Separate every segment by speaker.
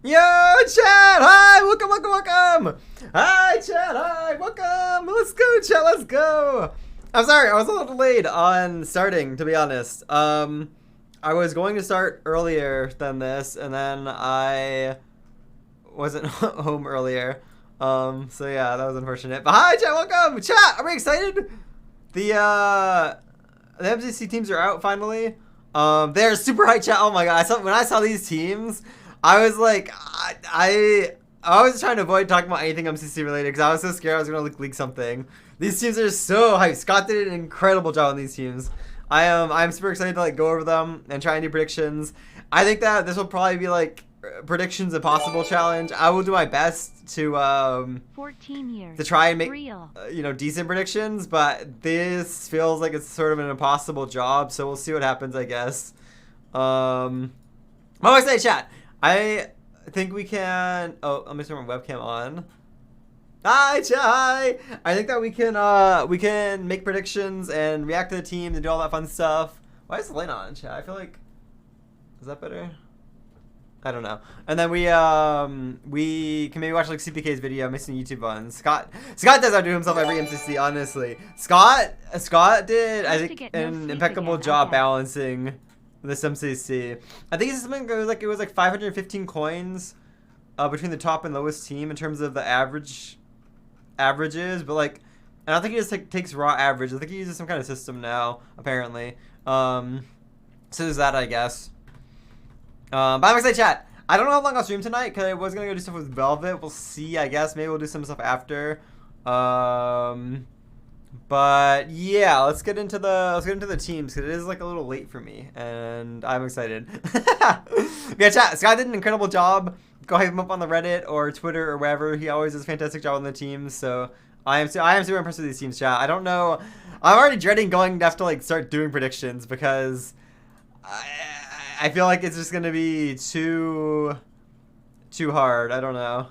Speaker 1: Yo, chat! Hi! Welcome! Hi, chat! Hi! Welcome! Let's go, chat! Let's go! I'm sorry, I was a little delayed on starting, to be honest. I was going to start earlier than this, and then I wasn't home earlier. So yeah, that was unfortunate. But hi, chat! Welcome! Chat! Are we excited? The MCC teams are out finally. They're super high, chat. Oh my god! When I saw these teams, I was like, I was trying to avoid talking about anything MCC related because I was so scared I was gonna leak something. These teams are so hyped. Scott did an incredible job on these teams. I'm super excited to like go over them and try and do predictions. I think that this will probably be like predictions impossible challenge. I will do my best to
Speaker 2: 14 years
Speaker 1: to try and make decent predictions, but this feels like it's sort of an impossible job, so we'll see what happens, I guess. I'm excited, chat. I think we can. Oh, let me turn my webcam on. Hi, chat. Hi. I think that we can make predictions and react to the teams and do all that fun stuff. Why is the light on, chat? I feel like, is that better? I don't know. And then we can maybe watch like CPK's video, missing YouTube ones. Scott does outdo himself every MCC, honestly. Scott did, I think, an impeccable job balancing this MCC. I think it's something it was like 515 coins between the top and lowest team in terms of the averages, but like I don't think he just takes raw average. I think he uses some kind of system now, apparently. So there's that, I guess. But I'm excited, chat. I don't know how long I'll stream tonight because I was gonna go do stuff with Velvet. We'll see, I guess. Maybe we'll do some stuff after. But yeah, let's get into the teams because it is like a little late for me, and I'm excited. Yeah, chat. Scott did an incredible job. Go hype him up on the Reddit or Twitter or wherever. He always does a fantastic job on the teams. So I am super impressed with these teams, chat. I don't know. I'm already dreading going to have to like start doing predictions because I feel like it's just gonna be too hard. I don't know.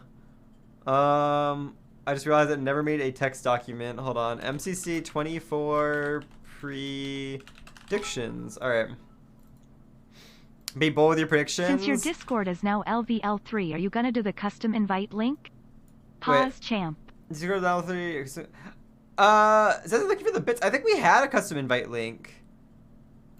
Speaker 1: I just realized I never made a text document. Hold on. MCC 24 predictions. All right. Be bold with your predictions.
Speaker 2: Since your Discord is now LVL3, are you gonna do the custom invite link? Pause. Wait. Champ.
Speaker 1: Discord LVL3. Is that looking for the bits? I think we had a custom invite link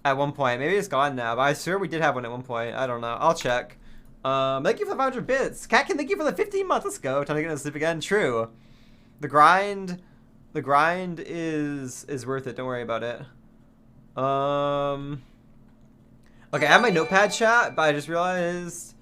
Speaker 1: at one point. Maybe it's gone now, but I swear we did have one at one point. I don't know. I'll check. Thank you for the 500 bits. Catkin, thank you for the 15 months. Let's go. Time to get into sleep again. True. The grind is worth it. Don't worry about it. Okay, I have my notepad, chat, but I just realized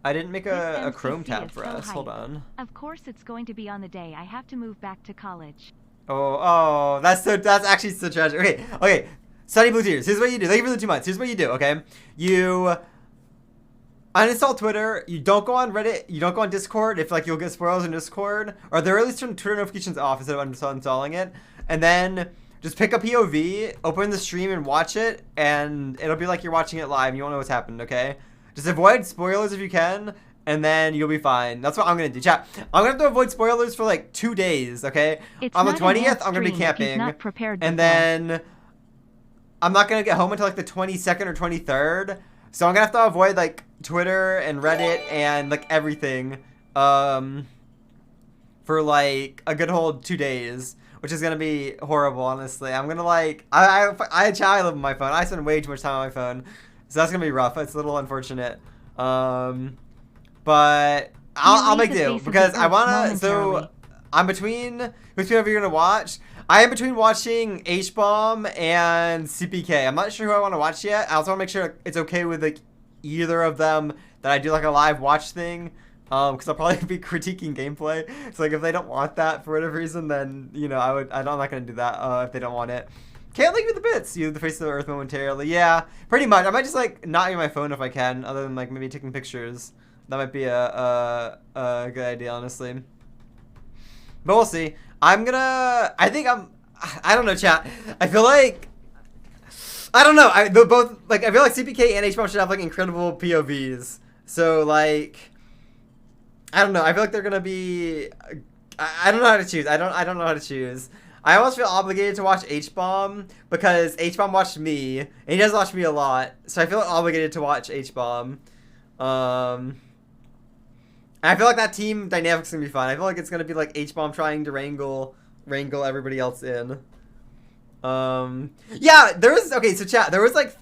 Speaker 1: I didn't make a Chrome tab for us. Hold on.
Speaker 2: Of course it's going to be on the day I have to move back to college.
Speaker 1: Oh, that's actually so tragic. Okay. Sunny Blue Tears. Here's what you do. Thank you for the 2 months. Here's what you do, okay? You uninstall Twitter. You don't go on Reddit. You don't go on Discord if like you'll get spoilers in Discord. Or they're at least turn Twitter notifications off instead of uninstalling it. And then just pick a POV, open the stream and watch it, and it'll be like you're watching it live and you won't know what's happened, okay? Just avoid spoilers if you can, and then you'll be fine. That's what I'm gonna do. Chat, I'm gonna have to avoid spoilers for like 2 days, okay? On the 20th, I'm gonna be camping. And then I'm not gonna get home until like the 22nd or 23rd. So I'm gonna have to avoid like Twitter and Reddit and like everything for like a good whole 2 days, which is gonna be horrible, honestly. I'm gonna like I live on my phone. I spend way too much time on my phone, so that's gonna be rough. It's a little unfortunate. But I'll make do because I wanna. So I'm between whoever you're gonna watch. I am between watching H-Bomb and CPK. I'm not sure who I want to watch yet. I also want to make sure it's okay with like either of them that I do like a live watch thing. Because I'll probably be critiquing gameplay. So like if they don't want that for whatever reason, then you know I'm not gonna do that if they don't want it. Can't leave you the bits. You the face of the earth momentarily. Yeah, pretty much. I might just like not use my phone if I can, other than like maybe taking pictures. That might be a good idea, honestly. But we'll see. I don't know, chat. I feel like, I don't know. I feel like CPK and HBOM should have like incredible POVs. So like, I don't know. I feel like they're gonna be. I don't know how to choose. I don't know how to choose. I almost feel obligated to watch H-Bomb because H-Bomb watched me, and he does watch me a lot. So I feel obligated to watch H-Bomb. And I feel like that team dynamic's gonna be fun. I feel like it's gonna be like H-Bomb trying to wrangle everybody else in. Yeah, there was, okay, so chat, there was like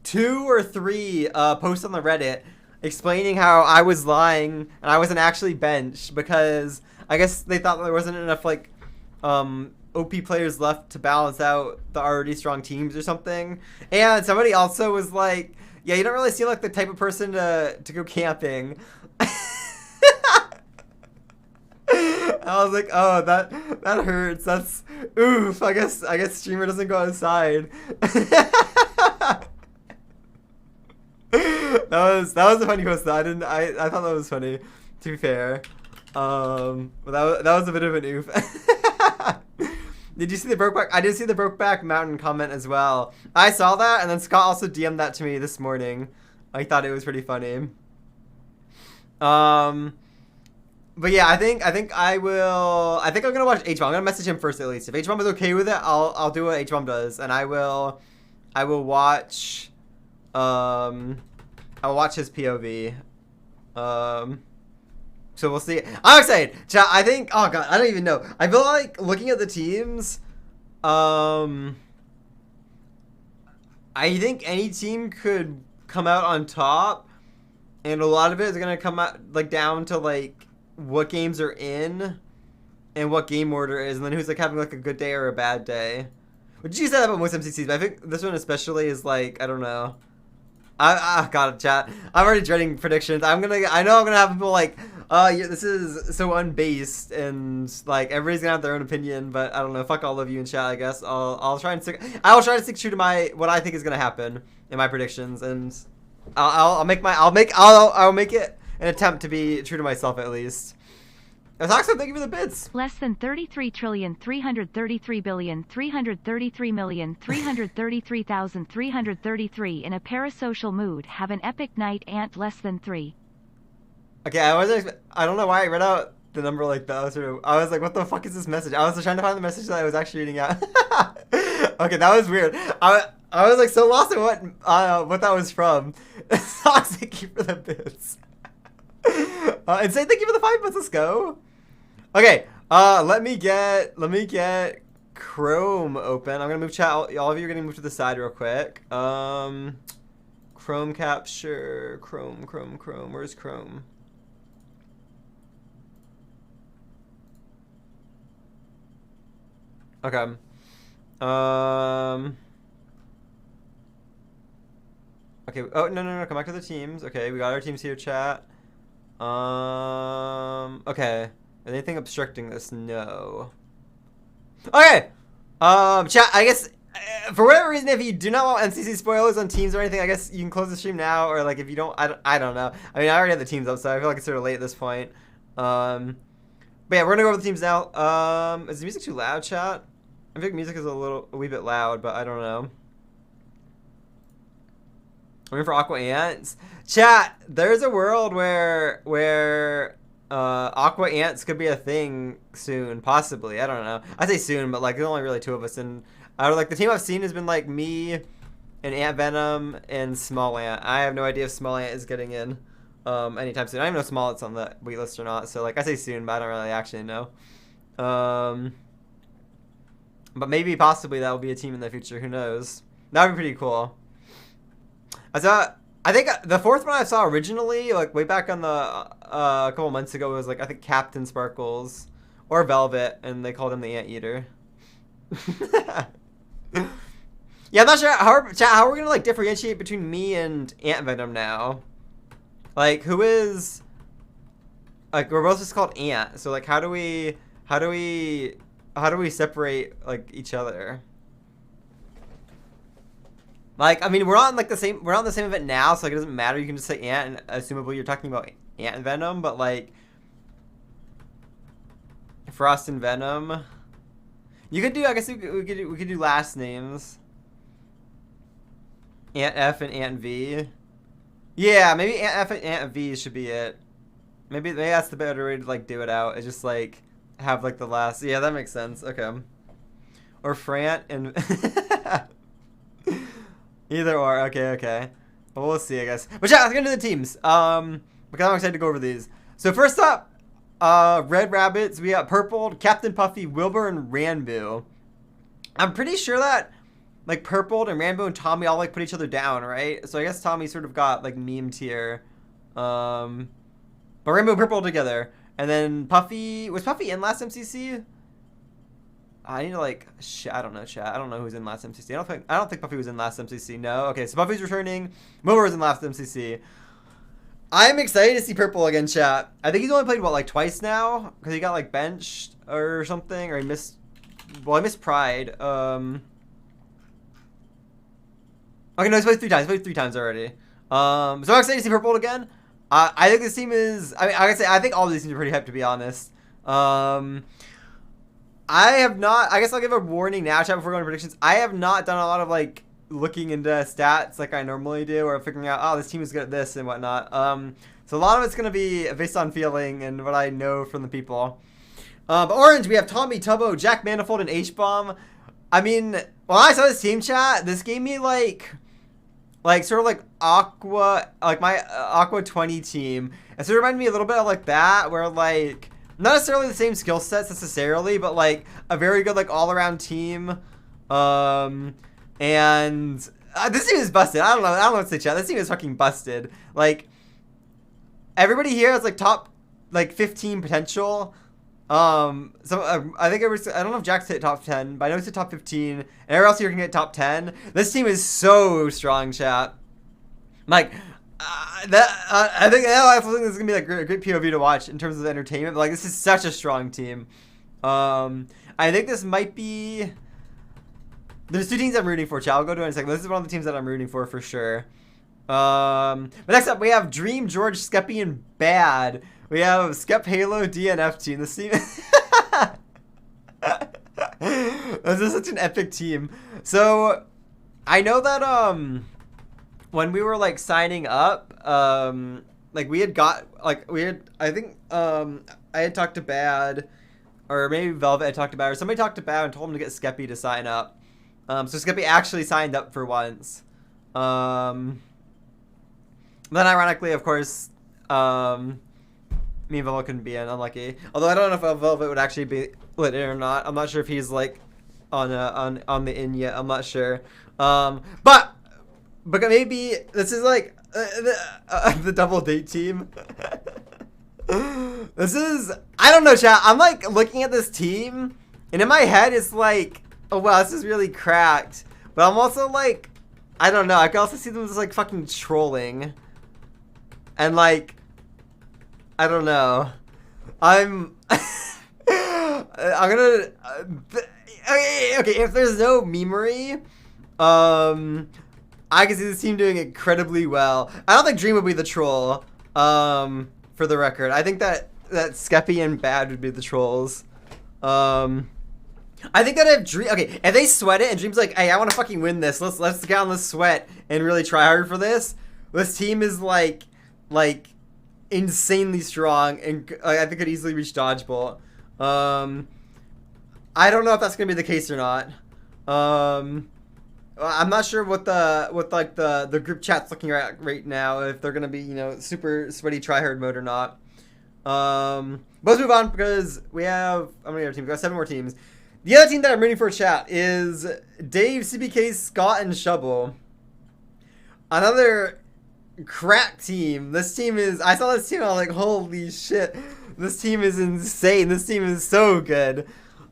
Speaker 1: 2 or 3 posts on the Reddit explaining how I was lying and I wasn't actually benched because I guess they thought there wasn't enough like OP players left to balance out the already strong teams or something. And somebody also was like, yeah, you don't really seem like the type of person to go camping. I was like, oh, that hurts. That's oof. I guess streamer doesn't go outside. that was a funny post though. I thought that was funny, to be fair. But that was a bit of an oof. Did you see the Brokeback? I did see the Brokeback Mountain comment as well. I saw that, and then Scott also DM'd that to me this morning. I thought it was pretty funny. But yeah, I think I'm gonna watch H-Bomb. I'm gonna message him first at least. If H-Bomb is okay with it, I'll do what H-Bomb does, and I will watch I'll watch his POV. So we'll see. I'm excited. Chat, I think, oh god, I don't even know. I feel like looking at the teams, I think any team could come out on top, and a lot of it is gonna come out like down to like what games are in and what game order is, and then who's like having like a good day or a bad day. Which you said that about most MCCs, but I think this one especially is like, I don't know. I got it, chat. I'm already dreading predictions. I know I'm gonna have people like, yeah, this is so unbased, and like everybody's gonna have their own opinion. But I don't know. Fuck all of you in chat. I guess I'll try to stick true to what I think is gonna happen in my predictions, and I'll make it an attempt to be true to myself at least. Oxford, thank you for the bits.
Speaker 2: Less than 33,333,333,333,333 in a parasocial mood. Have an epic night, Ant. Less than 3.
Speaker 1: Okay, I don't know why I read out the number like that. I was like, what the fuck is this message? I was trying to find the message that I was actually reading out. Okay, that was weird. I was like so lost in what that was from. Socks, thank you for the bits. And say thank you for the 5 months. Let's go. Okay, let me get Chrome open. I'm gonna move chat. All of you are gonna move to the side real quick. Chrome capture. Chrome. Where's Chrome? Okay. Okay. Oh no. Come back to the teams. Okay, we got our teams here, chat. Okay. Anything obstructing this? No. Okay. Chat, I guess, for whatever reason, if you do not want MCC spoilers on teams or anything, I guess you can close the stream now, or like if you don't, I don't know. I mean, I already have the teams up, so I feel like it's sort of late at this point. But yeah, we're gonna go over the teams now. Is the music too loud, chat? I think music is a wee bit loud, but I don't know. Waiting for Aqua Ants. Chat, there's a world where Aqua Ants could be a thing soon, possibly. I don't know. I say soon, but like there's only really 2 of us, and like the team I've seen has been like me and Ant Venom and Small Ant. I have no idea if Small Ant is getting in anytime soon. I don't even know if Small Ant's on the wait list or not. So like I say soon, but I don't really actually know. But maybe possibly that will be a team in the future. Who knows? That would be pretty cool. I think the 4th one I saw originally, like way back on the a couple months ago, was like I think Captain Sparkles or Velvet, and they called him the Anteater. Yeah, I'm not sure how we're gonna like differentiate between me and Ant Venom now. Like, who is like we're both just called Ant, so like how do we separate like each other? Like, I mean, we're on the same event now, so like it doesn't matter. You can just say Ant, and assumably you're talking about Ant and Venom, but like Frost and Venom, you could do. I guess we could do last names. Ant F and Ant V. Yeah, maybe Ant F and Ant V should be it. Maybe that's the better way to like do it out. It's just like have like the last. Yeah, that makes sense. Okay. Or Frant and. Either or. Okay. Well, we'll see, I guess. But yeah, let's get into the teams. Because I'm excited to go over these. So first up, Red Rabbits. We got Purple, Captain Puffy, Wilbur, and Ranboo. I'm pretty sure that like Purple and Ranboo and Tommy all like put each other down, right? So I guess Tommy sort of got like memed here. But Ranboo and Purple together. And then Puffy, was Puffy in last MCC? I need to like, I don't know, chat. I don't know who's in last MCC. I don't think Puffy was in last MCC. No. Okay, so Puffy's returning. Wilbur was in last MCC. I'm excited to see Purple again, chat. I think he's only played what, like twice now, because he got like benched or something, or he missed. Well, I missed Pride. Okay, no, he's played 3 times. He's played 3 times already. So I'm excited to see Purple again. I think this team is. I mean, I think all these teams are pretty hyped, to be honest. I have not. I guess I'll give a warning now, chat, before going to predictions. I have not done a lot of like looking into stats like I normally do, or figuring out, oh, this team is good at this and whatnot. So a lot of it's gonna be based on feeling and what I know from the people. But Orange, we have Tommy, Tubbo, Jack Manifold, and H-Bomb. I mean, when I saw this team, chat, this gave me like sort of like Aqua, like my Aqua 20 team. It sort of reminded me a little bit of like that, where like not necessarily the same skill sets necessarily, but like a very good like all-around team. And this team is busted. I don't know what to say, chat. This team is fucking busted. Like everybody here has like top like 15 potential. I think I don't know if Jack's hit top 10, but I know he's hit top 15, and everyone else here can get top 10. This team is so strong, chat. Like, I think this is gonna be like a great POV to watch in terms of entertainment. But like, this is such a strong team. I think this might be. There's 2 teams I'm rooting for, chat. I'll go to it in a second. This is one of the teams that I'm rooting for sure. But next up, we have Dream, George, Skeppy, and Bad. We have Skep, Halo, DNF team. This team. This is such an epic team. So, I know that when we were like signing up, like we had got like I think I had talked to Bad, or maybe Velvet had talked to Bad, or somebody talked to Bad and told him to get Skeppy to sign up. So Skeppy actually signed up for once. Then ironically, of course, me and Velvet couldn't be in, unlucky. Although I don't know if Velvet would actually be lit in or not. I'm not sure if he's like on the in yet. I'm not sure. But maybe this is like the double date team. This is, I don't know, chat. I'm like looking at this team, and in my head it's like, oh wow, this is really cracked. But I'm also like, I don't know. I can also see them as like fucking trolling, and like, I don't know. I'm gonna. Okay. If there's no memery, I can see this team doing incredibly well. I don't think Dream would be the troll. For the record, I think that Skeppy and Bad would be the trolls. I think that if Dream, okay, if they sweat it and Dream's like, hey, I want to fucking win this. Let's get on the sweat and really try hard for this. This team is like insanely strong, and I think could easily reach Dodgeball. I don't know if that's gonna be the case or not. I'm not sure what the group chat's looking at right now, if they're gonna be, you know, super sweaty tryhard mode or not. Let's move on because we have how many other teams? We got 7 more teams. The other team that I'm rooting for, chat, is Dave, CBK, Scott, and Shovel. Another crack team. This team is, I saw this team, I was like, holy shit, this team is insane. This team is so good.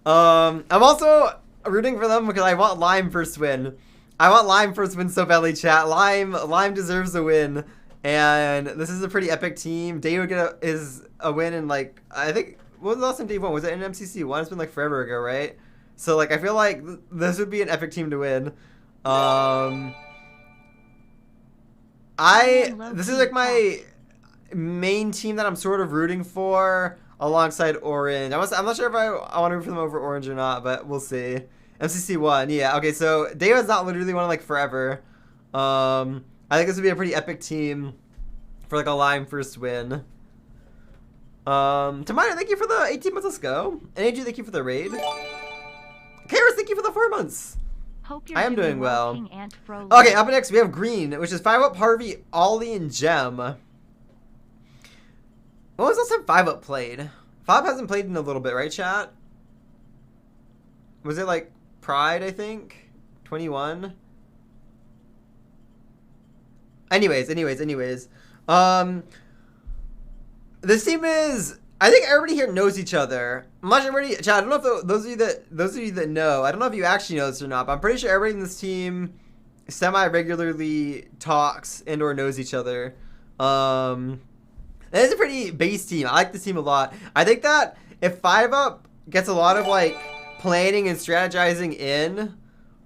Speaker 1: I'm also rooting for them because I want Lime first win. I want Lime first win so badly, chat. Lime deserves a win, and this is a pretty epic team. Dave would get a win in like, I think, what was the last time Dave won? Was it in MCC 1? It's been like forever ago, right? So like, I feel like this would be an epic team to win. This is like my main team that I'm sort of rooting for alongside Orange. I'm not sure if I want to root for them over Orange or not, but we'll see. MCC 1, yeah. Okay, so David's not literally one like forever. I think this would be a pretty epic team for like a Lime first win. Tamara, thank you for the 18 months. Let's go. And AJ, thank you for the raid. Karis, thank you for the 4 months. I am doing well. Okay, up next we have Green, which is 5-Up, Harvey, Ollie, and Gem. When was the last time 5-Up played? 5 hasn't played in a little bit, right, chat? Was it like Pride, I think? 21? Anyways. This team is... I think everybody here knows each other. I'm not sure everybody... Chat, I don't know if those of you that know, I don't know if you actually know this or not, but I'm pretty sure everybody in this team semi-regularly talks and or knows each other. It is a pretty base team. I like this team a lot. I think that if 5-Up gets a lot of like planning and strategizing in,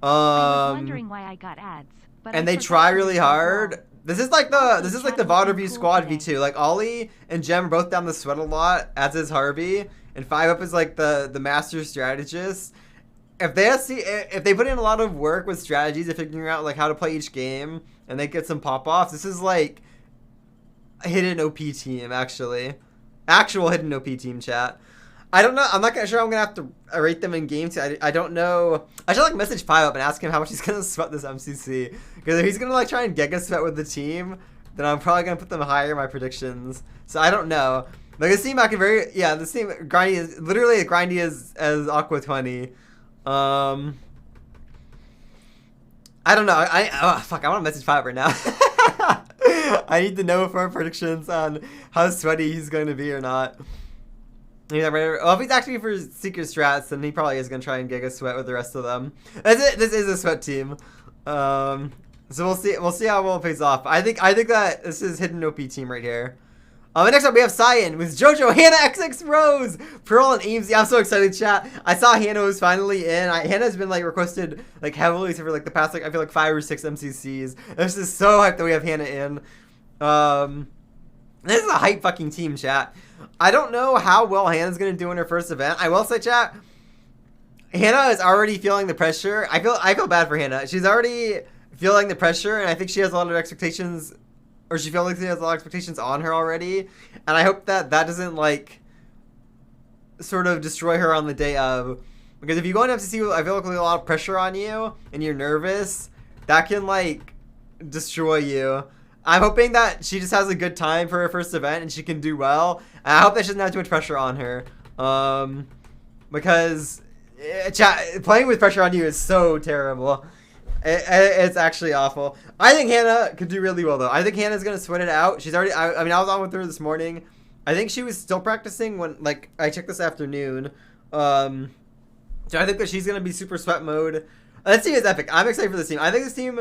Speaker 2: I was wondering why I got ads, but
Speaker 1: and they try really hard. This is like the VOD review squad V2. Like Ollie and Jem are both down the sweat a lot, as is Harvey, and 5-Up is like the master strategist. If they put in a lot of work with strategies and figuring out like how to play each game, and they get some pop offs, this is like a hidden OP team, actually. Actual hidden OP team, chat. I don't know. I'm not sure I'm going to have to rate them in game. I don't know. I should like message 5-Up and ask him how much he's going to sweat this MCC. Because if he's going to like try and Giga sweat with the team, then I'm probably going to put them higher in my predictions. So I don't know. Like this team, this team grindy is literally as grindy as Aqua 20. I don't know. I want to message 5 right now. I need to know for predictions on how sweaty he's going to be or not. Well, if he's actually for secret strats, then he probably is going to try and Giga sweat with the rest of them. This is a sweat team. So we'll see. We'll see how well it pays off. I think that this is hidden OP team right here. Next up we have Cyan with JoJo, Hannah, XX Rose, Pearl, and Aimsy. I'm so excited, chat. I saw Hannah was finally in. Hannah's been like requested like heavily for like the past like I feel like 5 or 6 MCCs. This is so hyped that we have Hannah in. This is a hype fucking team, chat. I don't know how well Hannah's gonna do in her first event. I will say, chat, Hannah is already feeling the pressure. I feel bad for Hannah. She's already feeling the pressure, and I think she has a lot of expectations. Or she feels like she has a lot of expectations on her already. And I hope that doesn't, like, sort of destroy her on the day of. Because if you go into MCC, I feel like with a lot of pressure on you, and you're nervous, that can, like, destroy you. I'm hoping that she just has a good time for her first event, and she can do well. And I hope that she doesn't have too much pressure on her. Because, chat, playing with pressure on you is so terrible. It's actually awful. I think Hannah could do really well, though. I think Hannah's going to sweat it out. She's already... I mean, I was on with her this morning. I think she was still practicing when, like, I checked this afternoon. So I think that she's going to be super sweat mode. This team is epic. I'm excited for this team. I think this team...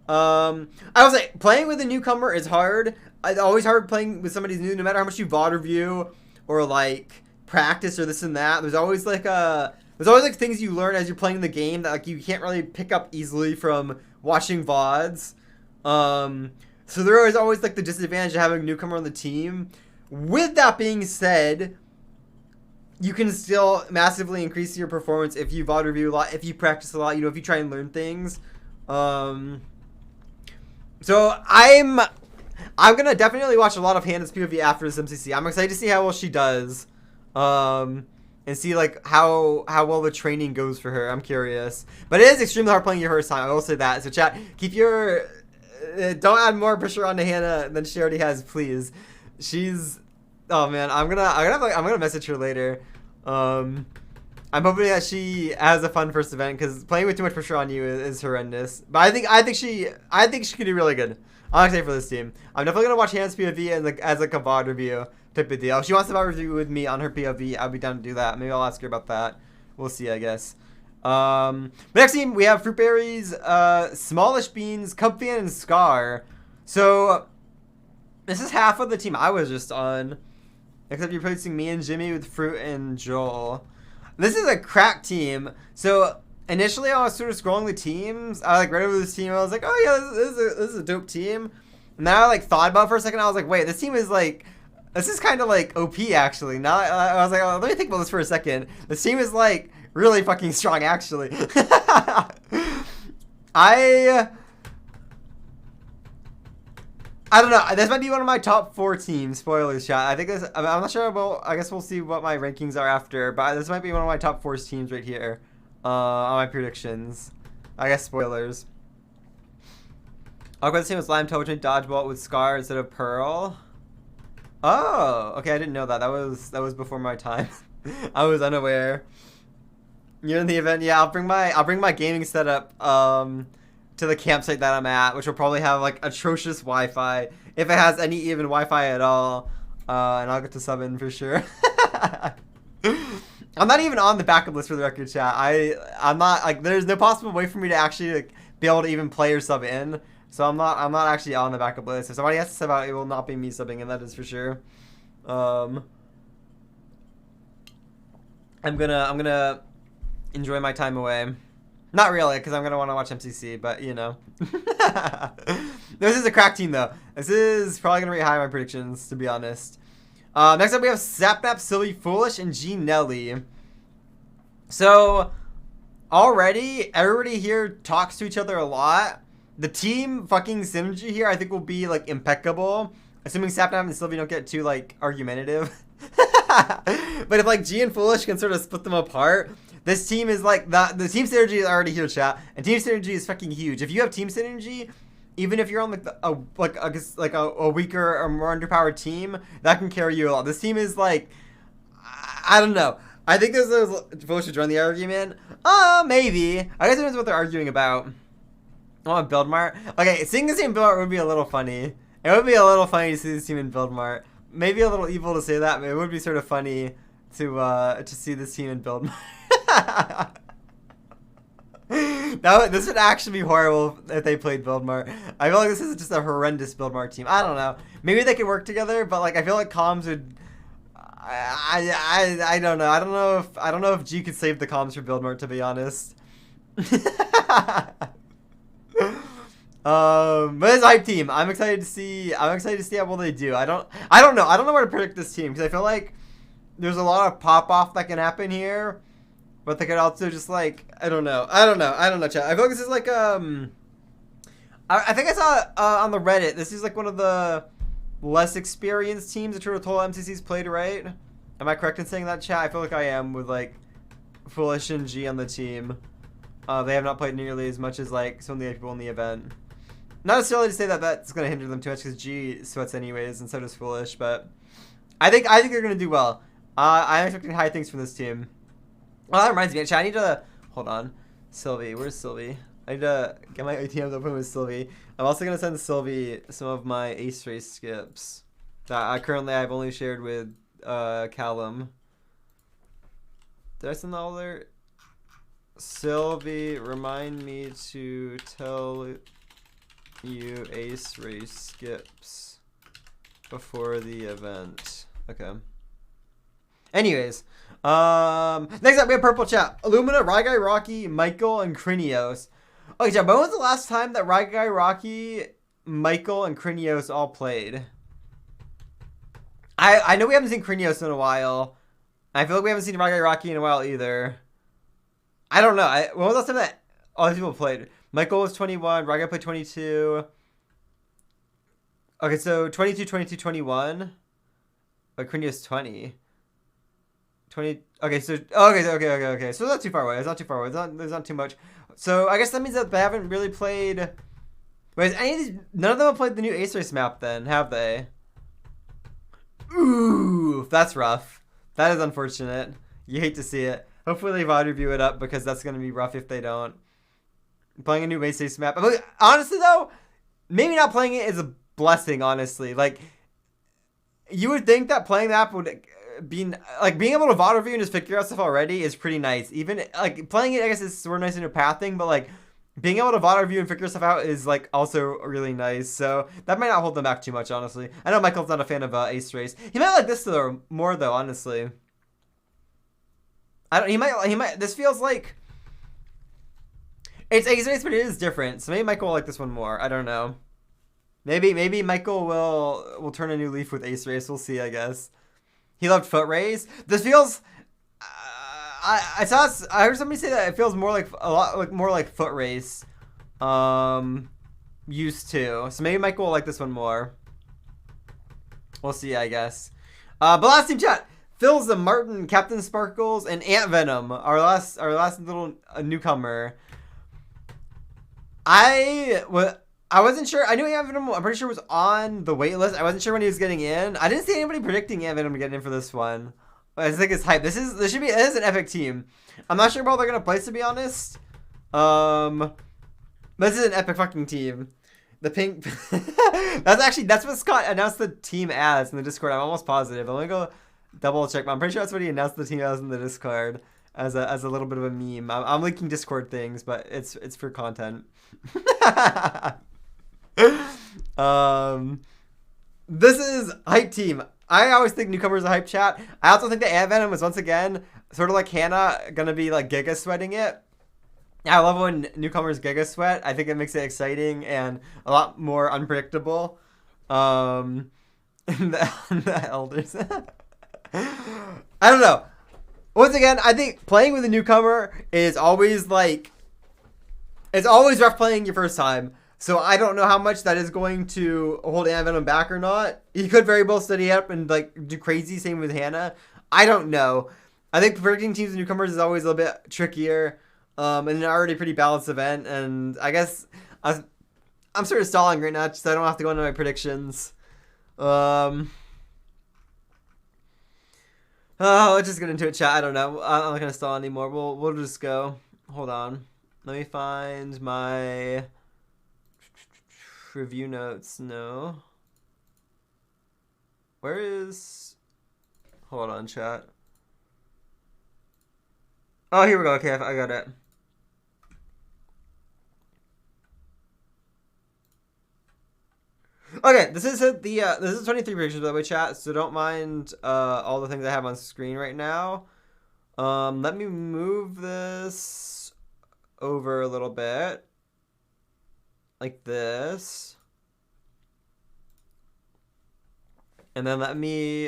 Speaker 1: I was like, playing with a newcomer is hard. It's always hard playing with somebody new, no matter how much you VOD review or, like, practice or this and that. There's always, like, things you learn as you're playing the game that like you can't really pick up easily from watching VODs. So there is always like the disadvantage of having a newcomer on the team. With that being said, you can still massively increase your performance if you VOD review a lot, if you practice a lot, if you try and learn things. So I'm gonna definitely watch a lot of Hannah's POV after this MCC. I'm excited to see how well she does. And see like how well the training goes for her. I'm curious, but it is extremely hard playing your first time. I will say that. So chat, keep your don't add more pressure onto Hannah than she already has, please. She's oh man, I'm gonna message her later. I'm hoping that she has a fun first event because playing with too much pressure on you is horrendous. But I think she could do really good. I'm excited for this team. I'm definitely gonna watch Hannah's POV and like as like a VOD review type of deal. If she wants to VOD review with me on her POV, I'll be down to do that. Maybe I'll ask her about that. We'll see, I guess. Next team we have Fruit Berries, Smallish Beans, Cubfan, and Scar. So this is half of the team I was just on, except you're replacing me and Jimmy with Fruit and Joel. This is a crack team. So initially I was sort of scrolling the teams. I like read over this team. I was like, oh yeah, this is a dope team. And then I like thought about it for a second. I was like, wait, this team is like, this is kind of like OP actually. Now I was like, oh, let me think about this for a second. This team is like really fucking strong actually. I don't know. This might be one of my top 4 teams. Spoilers, chat. I think this. I'm not sure about. I guess we'll see what my rankings are after. But this might be one of my top 4 teams right here. On my predictions. I guess spoilers. I'll go the same as Slime Toe, which made Dodgeball with Scar instead of Pearl. Oh, okay. I didn't know that. That was before my time. I was unaware. You're in the event. Yeah, I'll bring my gaming setup to the campsite that I'm at, which will probably have like atrocious Wi-Fi if it has any even Wi-Fi at all. And I'll get to sub in for sure. I'm not even on the backup list for the record, chat. I'm not like there's no possible way for me to actually like be able to even play or sub in. So I'm not actually on the backup list. If somebody has to sub out, it will not be me subbing in. That is for sure. I'm gonna enjoy my time away. Not really, because I'm gonna want to watch MCC, but you know. This is a crack team though. This is probably gonna rate high on my predictions, to be honest. Next up we have Sapnap, Sylvie, Foolish, and G Nelly. So already everybody here talks to each other a lot. The team fucking synergy here I think will be like impeccable. Assuming Sapnap and Sylvie don't get too like argumentative. But if like G and Foolish can sort of split them apart, this team is like the team synergy is already here, chat. And team synergy is fucking huge. If you have team synergy, even if you're on like a weaker or more underpowered team, that can carry you a lot. This team is like, I don't know. I think there's Foolish should join the argument. Maybe. I guess it depends what they're arguing about. Oh, Build Mart. Okay, seeing this team in Build Mart would be a little funny. It would be a little funny to see this team in Build Mart. Maybe a little evil to say that, but it would be sort of funny to see this team in Build Mart. This would actually be horrible if they played Build Mart. I feel like this is just a horrendous Build Mart team. I don't know. Maybe they could work together, but like I feel like comms would. I don't know. I don't know if G could save the comms for Build Mart, to be honest. But it's a hype team. I'm excited to see how well they do. I don't know. I don't know where to predict this team because I feel like there's a lot of pop off that can happen here, but they could also just like I don't know, chat. I feel like this is like I think I saw on the Reddit. This is like one of the less experienced teams that Turtle MCC's played, right? Am I correct in saying that, chat? I feel like I am with like Foolish and G on the team. They have not played nearly as much as like some of the other people in the event. Not necessarily to say that that's going to hinder them too much because G sweats anyways, and so does Foolish. But I think they're going to do well. I'm expecting high things from this team. Well, that reminds me, chat, I need to hold on. Sylvie, where's Sylvie? I need to get my ATMs open with Sylvie. I'm also going to send Sylvie some of my Ace Race skips that I've only shared with Callum. Did I send all their? Sylvie, remind me to tell you Ace Race skips before the event. Okay. Anyways, next up we have Purple Chat. Illumina, Ryguy, Rocky, Michael, and Krinios. Okay, chat, when was the last time that Ryguy, Rocky, Michael, and Krinios all played? I know we haven't seen Krinios in a while. I feel like we haven't seen Ryguy, Rocky in a while either. I don't know. When was the last time that all these people played? Michael was 21. Ryguy played 22. Okay, so 22, 22, 21. But Krinios 20. 20. Okay, so okay. So it's not too far away. It's not too far away. There's not too much. So I guess that means that they haven't really played. Wait, none of them have played the new Ace Race map then, have they? Ooh, that's rough. That is unfortunate. You hate to see it. Hopefully they VOD review it up because that's going to be rough if they don't. Playing a new Ace Race map. But honestly though, maybe not playing it is a blessing, honestly. Like, you would think that playing the app would be, like, being able to VOD review and just figure out stuff already is pretty nice. Even, like, playing it, I guess, is sort of nice in a path thing, but, like, being able to VOD review and figure stuff out is, like, also really nice. So that might not hold them back too much, honestly. I know Michael's not a fan of Ace Race. He might like this though, more though, honestly. He might, this feels like, it's Ace Race, but it is different. So maybe Michael will like this one more. I don't know. Maybe Michael will turn a new leaf with Ace Race. We'll see, I guess. He loved Foot Race. This feels, I heard somebody say that it feels more like, a lot more like Foot Race. Used to. So maybe Michael will like this one more. We'll see, I guess. But last team chat. Phil's the Martin, Captain Sparkles, and Ant Venom, our last little newcomer. I I wasn't sure. I knew Ant Venom, I'm pretty sure, was on the wait list. I wasn't sure when he was getting in. I didn't see anybody predicting Ant Venom getting in for this one. I just think it's hype. This is an epic team. I'm not sure about they're gonna place, to be honest. But this is an epic fucking team. The pink. that's what Scott announced the team as in the Discord. I'm almost positive. I'm gonna go double check. But I'm pretty sure that's what he announced the team as in the Discord as a little bit of a meme. I'm linking Discord things, but it's for content. This is hype team. I always think newcomers are hype chat. I also think that Ant Venom is once again sort of like Hannah gonna be like giga sweating it. I love when newcomers giga sweat. I think it makes it exciting and a lot more unpredictable. The elders. I don't know. Once again, I think playing with a newcomer is always like, it's always rough playing your first time. So I don't know how much that is going to hold Ant Venom back or not. He could very well steady up and like do crazy. Same with Hannah. I don't know. I think predicting teams and newcomers is always a little bit trickier. And an already pretty balanced event. And I guess I'm sort of stalling right now, just so I don't have to go into my predictions. Let's just get into it, chat. I don't know. I'm not gonna stall anymore. We'll just go. Hold on. Let me find my review notes. No. Where is? Hold on, chat. Oh, here we go. Okay, I got it. Okay, this is 23 pictures, by the way, chat. So don't mind all the things I have on screen right now. Let me move this over a little bit, like this, and then let me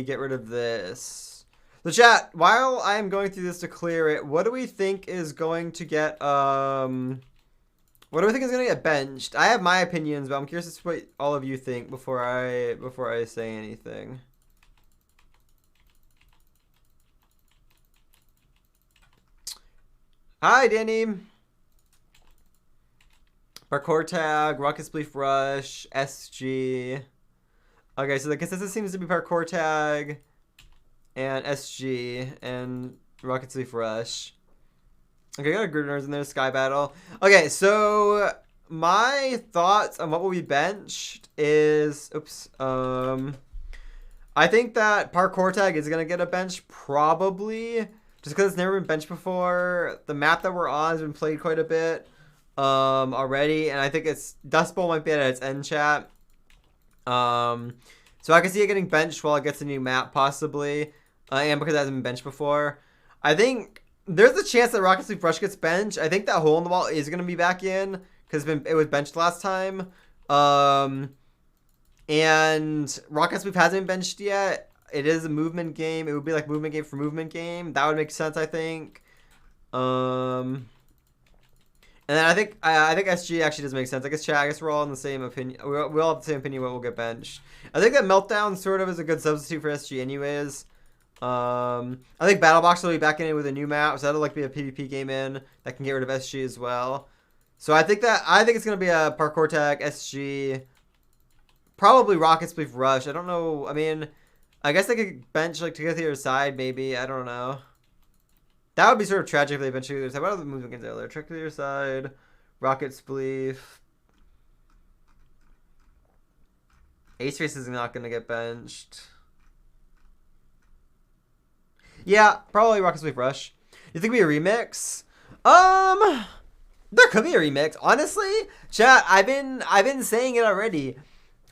Speaker 1: get rid of this. So chat, while I'm going through this to clear it, what do we think is going to get what do we think is going to get benched? I have my opinions, but I'm curious as to what all of you think before I say anything. Hi, Danny. Parkour tag, Rocket Spleef Rush, SG. Okay, so the consensus seems to be Parkour tag and SG and Rocket Spleef Rush. Okay, got a Gruners in there, Sky Battle. Okay, so my thoughts on what will be benched is, I think that Parkour tag is gonna get a bench probably, just because it's never been benched before. The map that we're on has been played quite a bit already, and I think Dust Bowl might be at its end, chat. So I can see it getting benched while it gets a new map possibly, and because it hasn't been benched before. I think there's a chance that Rocket Spleef Rush gets benched. I think that Hole in the Wall is going to be back in because it was benched last time. And Rocket Spleef hasn't been benched yet. It is a movement game. It would be like movement game for movement game. That would make sense, I think. And then I think SG actually does make sense. I guess we're all in the same opinion. We all have the same opinion what will get benched. I think that Meltdown sort of is a good substitute for SG anyways. I think Battlebox will be back in it with a new map, so that'll like be a PvP game in that can get rid of SG as well. So I think it's gonna be a Parkour tag, SG, probably Rocket Spleef Rush. I don't know. I mean, I guess they could bench like to get to the other side, maybe. I don't know. That would be sort of tragic if they bench to the other side. What other movement games are there? Trick to the other side, Rocket Spleef. Ace Race is not gonna get benched. Yeah, probably Rocket Spleef Rush. You think it'd be a remix? There could be a remix. Honestly, chat, I've been saying it already.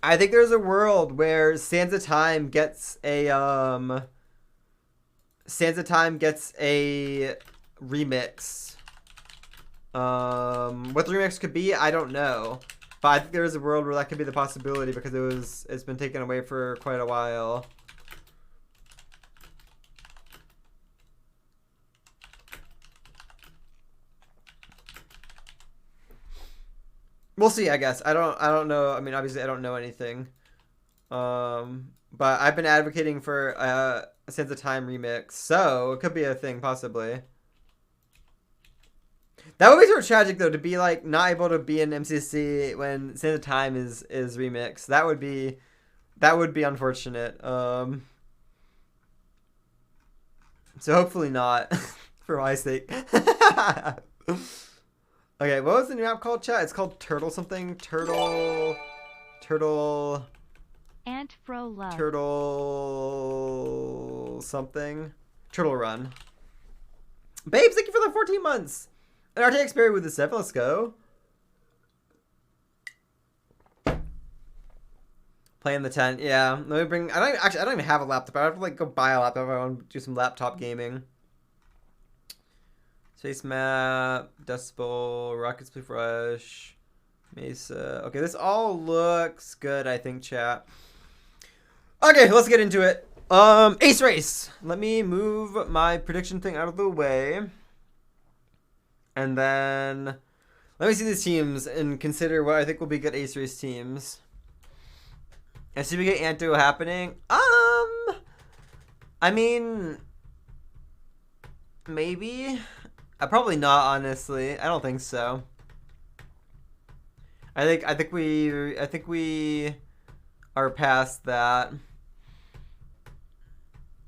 Speaker 1: I think there's a world where Sands of Time gets a remix. What the remix could be, I don't know. But I think there is a world where that could be the possibility because it's been taken away for quite a while. We'll see, I guess. I don't know. I mean, obviously, I don't know anything. But I've been advocating for a Sands of Time remix, so it could be a thing, possibly. That would be sort of tragic though, to be like not able to be in MCC when Sands of Time is remixed. That would be unfortunate. So hopefully not, for my sake. Okay, what was the new map called, chat? It's called Turtle something. Turtle.
Speaker 2: Ant Fro Love.
Speaker 1: Turtle something. Turtle Run. Babes, thank you for the 14 months. An RTX Berry with the 7. Let's go. Playing the tent. Yeah. Let me bring. I don't even have a laptop. I have to like go buy a laptop if I want to do some laptop gaming. Space map, Dust Bowl, Rocket Split Rush, Mesa. Okay, this all looks good, I think, chat. Okay, let's get into it. Ace Race. Let me move my prediction thing out of the way. And then let me see these teams and consider what I think will be good Ace Race teams. And see if we get Anto happening. I mean, maybe. Probably not, honestly. I don't think so. I think we are past that.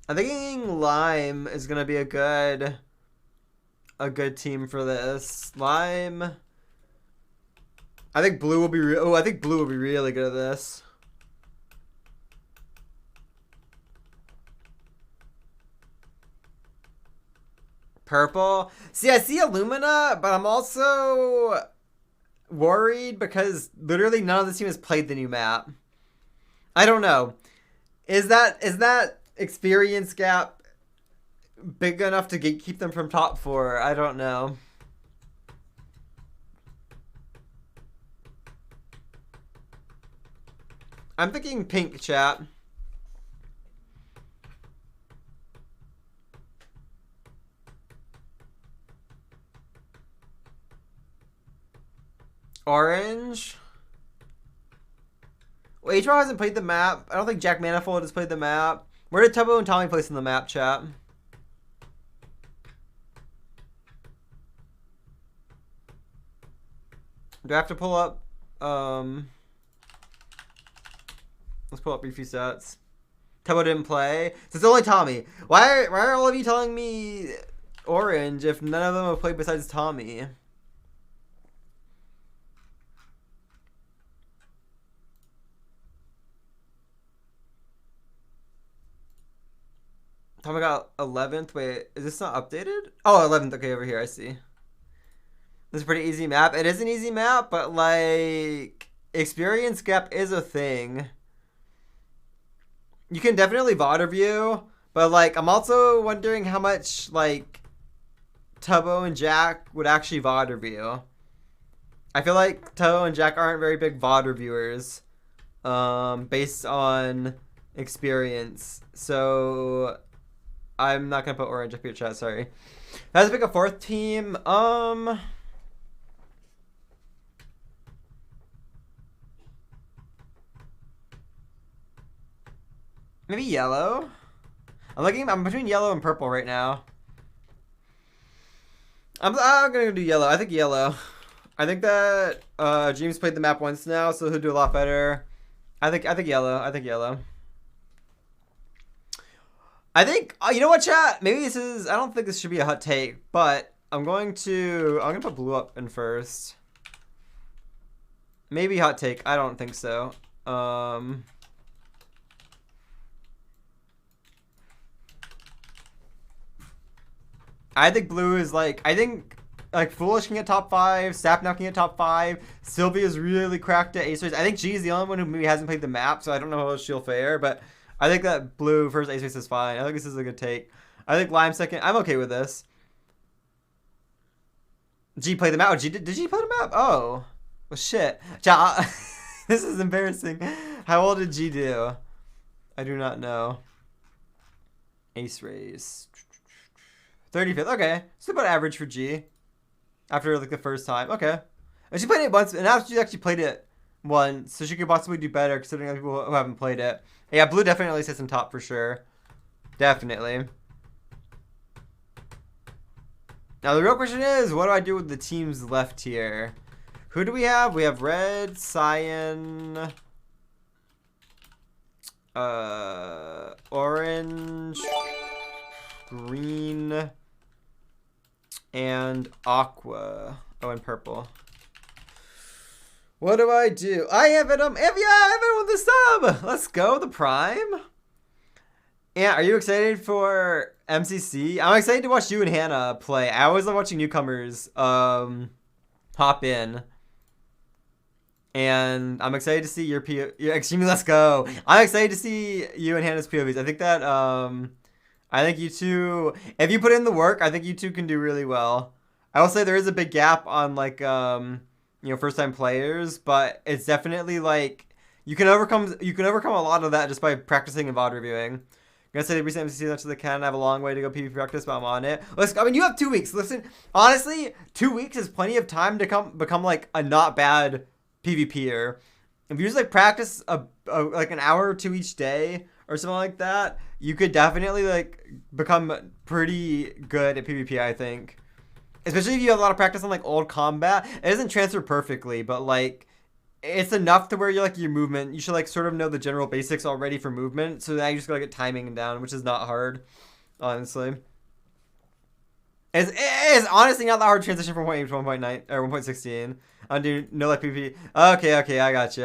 Speaker 1: I think Lime is gonna be a good team for this. Lime. I think Blue will be really good at this. Purple. See, I see Illumina, but I'm also worried because literally none of the team has played the new map. I don't know. Is that experience gap big enough to keep them from top 4? I don't know. I'm thinking pink, chat. Orange. Well, H-Row hasn't played the map. I don't think Jack Manifold has played the map. Where did Tubbo and Tommy place in the map, chat? Do I have to pull up? Let's pull up Beefy stats. Tubbo didn't play. So it's only Tommy. Why are all of you telling me Orange if none of them have played besides Tommy? Tommy got 11th. Wait, is this not updated? Oh, 11th. Okay, over here. I see. This is a pretty easy map. It is an easy map, but like experience gap is a thing. You can definitely VOD review, but like I'm also wondering how much like Tubbo and Jack would actually VOD review. I feel like Tubbo and Jack aren't very big VOD reviewers, based on experience. So I'm not gonna put Orange up here, chat. Sorry. I have to pick a 4th team. Maybe yellow. I'm between yellow and purple right now. I'm gonna do yellow. I think yellow. I think that James played the map once now, so he'll do a lot better. I think yellow. I think yellow. I think you know what, chat? Maybe this is. I don't think this should be a hot take, but I'm gonna put blue up in first. Maybe hot take. I don't think so. I think blue is like. I think like Foolish can get top 5. Sapnow can get top 5. Sylvia's really cracked at Ace Race. I think G's the only one who maybe hasn't played the map, so I don't know how she'll fare, but. I think that blue first Ace Race is fine. I think this is a good take. I think Lime second. I'm okay with this. G played the map. Oh, did G play the map? Oh. Well, shit. This is embarrassing. How old did G do? I do not know. Ace Race. 35th. Okay. It's about average for G. After like the first time. Okay. And she played it once. And now she actually played it once. So she could possibly do better considering other people who haven't played it. Yeah, blue definitely sits in top for sure. Definitely. Now the real question is, what do I do with the teams left here? Who do we have? We have red, cyan, orange, green, and aqua. Oh, and purple. What do I do? I have it. Yeah, I have it with the sub. Let's go, the prime. Yeah, are you excited for MCC? I'm excited to watch you and Hannah play. I always love watching newcomers hop in. And I'm excited to see your extremely. Let's go. I'm excited to see you and Hannah's POVs. I think that I think you two, if you put in the work, I think you two can do really well. I will say there is a big gap on like first time players, but it's definitely like you can overcome a lot of that just by practicing and VOD reviewing. I'm gonna say the recent MCC as much as I can. I have a long way to go PvP practice, but I'm on it. I mean, you have 2 weeks. Listen, honestly, 2 weeks is plenty of time to become like a not bad PvPer. If you just like practice like an hour or two each day or something like that, you could definitely like become pretty good at PvP, I think. Especially if you have a lot of practice on like old combat. It doesn't transfer perfectly, but like it's enough to where you're like your movement. You should like sort of know the general basics already for movement. So now you just gotta get timing down, which is not hard, honestly. It's honestly not that hard to transition from 1.8 to 1.9 or 1.16. I do no like PvP. Okay, I got you.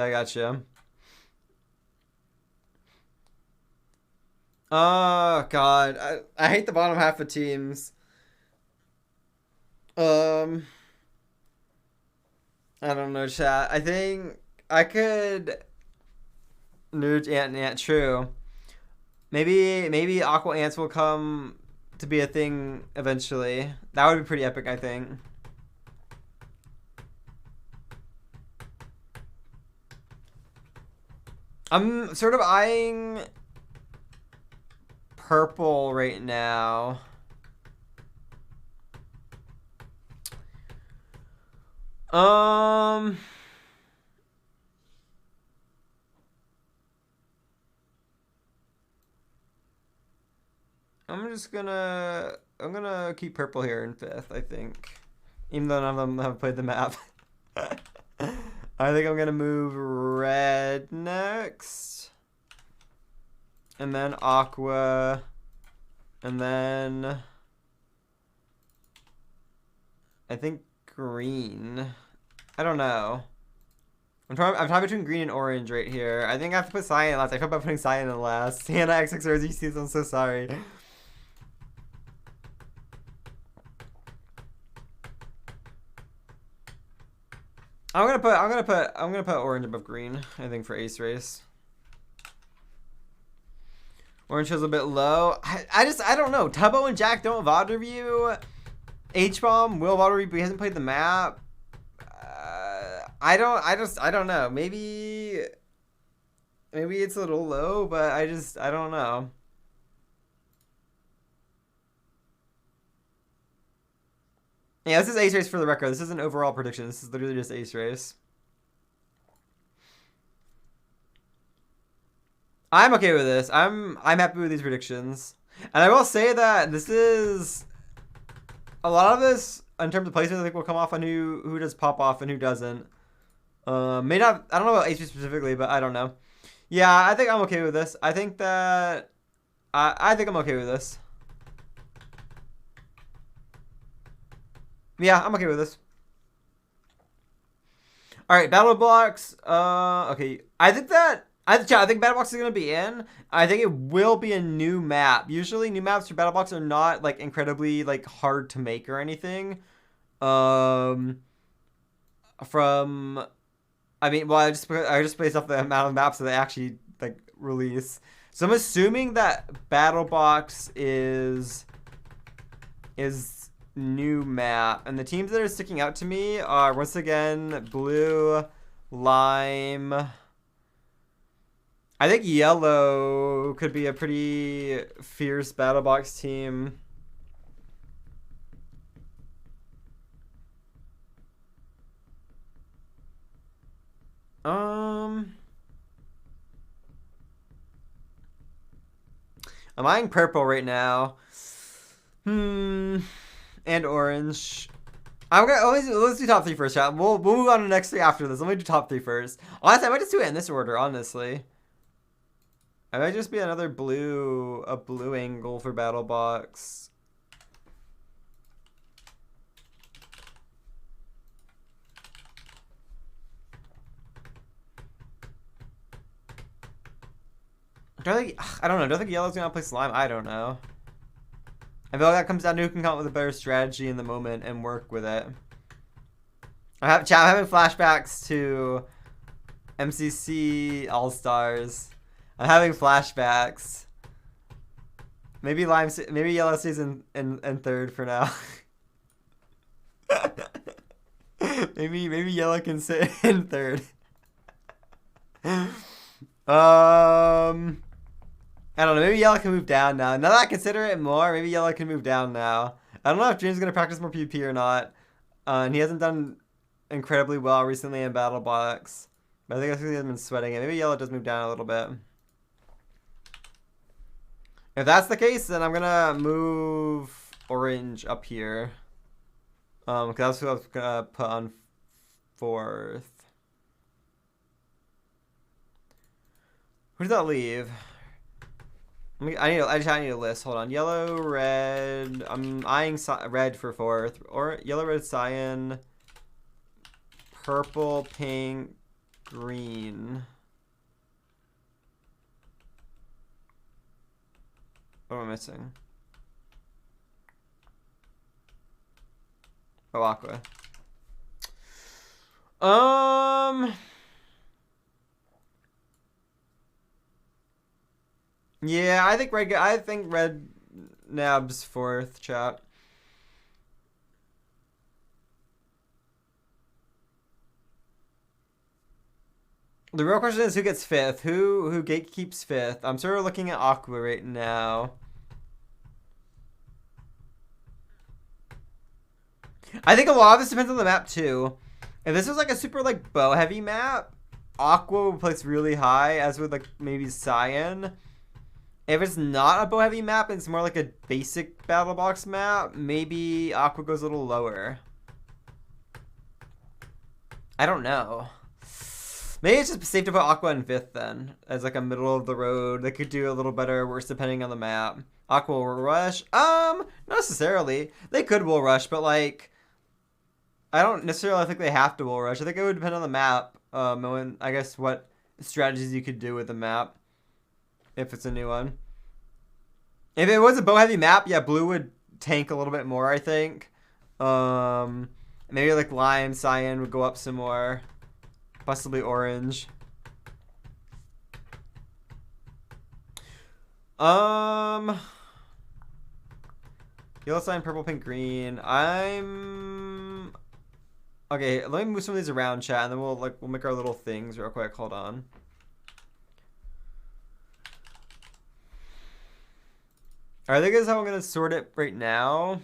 Speaker 1: Oh god, I hate the bottom half of teams. I don't know, chat. I think I could nerd ant true. Maybe aqua ants will come to be a thing eventually. That would be pretty epic, I think. I'm sort of eyeing purple right now. I'm gonna keep purple here in 5th, I think. Even though none of them have played the map. I think I'm gonna move red next. And then aqua. And then I think green. I don't know. I'm trying between green and orange right here. I think I have to put cyan last. I thought about putting cyan in last. Hannah XXRs, you see this, I'm so sorry. I'm gonna put orange above green, I think, for ace race. Orange feels a bit low. I don't know. Tubbo and Jack don't VOD review. H-Bomb will VOD review, but he hasn't played the map. I don't know. Maybe it's a little low, but I don't know. Yeah, this is ace race for the record. This isn't overall prediction. This is literally just ace race. I'm okay with this. I'm happy with these predictions. And I will say that this is a lot of this in terms of placement I think will come off on who does pop off and who doesn't. May not, I don't know about ace race specifically, but I don't know. Yeah, I think I'm okay with this. I think that I think I'm okay with this. Yeah, I'm okay with this. All right, battle blocks. Okay, I think battle box is gonna be in. I think it will be a new map. Usually, new maps for battle box are not like incredibly like hard to make or anything. I mean, well, I just based off the amount of maps that they actually like release. So I'm assuming that battle box is new map, and the teams that are sticking out to me are once again blue, lime. I think yellow could be a pretty fierce battle box team. I'm eyeing purple right now. And orange. I'm gonna let's do top 3 first, chat. We'll move on to the next 3 after this. Let me do top 3 first. Honestly, I might just do it in this order, honestly. I might just be a blue angle for battle box. I don't know. Do I think yellow's gonna play slime? I don't know. I feel like that comes down to who can come up with a better strategy in the moment and work with it. I'm having flashbacks to MCC All-Stars. I'm having flashbacks. Maybe yellow stays in 3rd for now. maybe yellow can sit in 3rd. I don't know. Maybe yellow can move down now. Now that I consider it more, maybe yellow can move down now. I don't know if Dream's gonna practice more PvP or not. And he hasn't done incredibly well recently in battle box. But I think he hasn't been sweating it. Maybe yellow does move down a little bit. If that's the case, then I'm gonna move orange up here. Because that's who I was gonna put on 4th. Who did that leave? I need a list. Hold on. Yellow, red. I'm eyeing red for 4th. Or yellow, red, cyan, purple, pink, green. What am I missing? Oh, aqua. Yeah, I think red nabs 4th, chat. The real question is who gets 5th? Who gatekeeps 5th? I'm sort of looking at aqua right now. I think a lot of this depends on the map too. If this was like a super like bow heavy map, aqua would place really high, as would like maybe cyan. If it's not a bow heavy map and it's more like a basic battle box map, maybe aqua goes a little lower. I don't know. Maybe it's just safe to put aqua in 5th then, as like a middle of the road. They could do a little better or worse depending on the map. Aqua will rush? Not necessarily. They could will rush, but like, I don't necessarily think they have to will rush. I think it would depend on the map. And I guess what strategies you could do with the map, if it's a new one. If it was a bow heavy map, yeah, blue would tank a little bit more, I think. Maybe like lime, cyan would go up some more. Possibly orange. Yellow, cyan, purple, pink, green. Okay, let me move some of these around, chat, and then we'll make our little things real quick. Hold on. Alright, I think this is how I'm gonna sort it right now.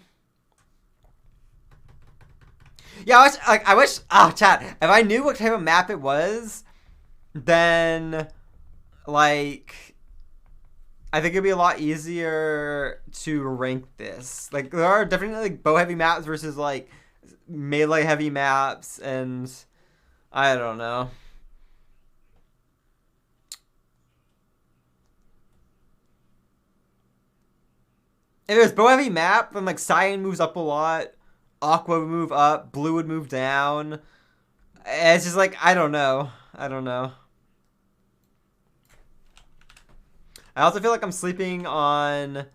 Speaker 1: Yeah, I wish, chat, if I knew what type of map it was, then, like, I think it'd be a lot easier to rank this. Like, there are definitely, like, bow-heavy maps versus, like, melee-heavy maps, and I don't know. If it was bow-heavy map, then, like, cyan moves up a lot. Aqua would move up, blue would move down. It's just like, I don't know. I also feel like I'm sleeping on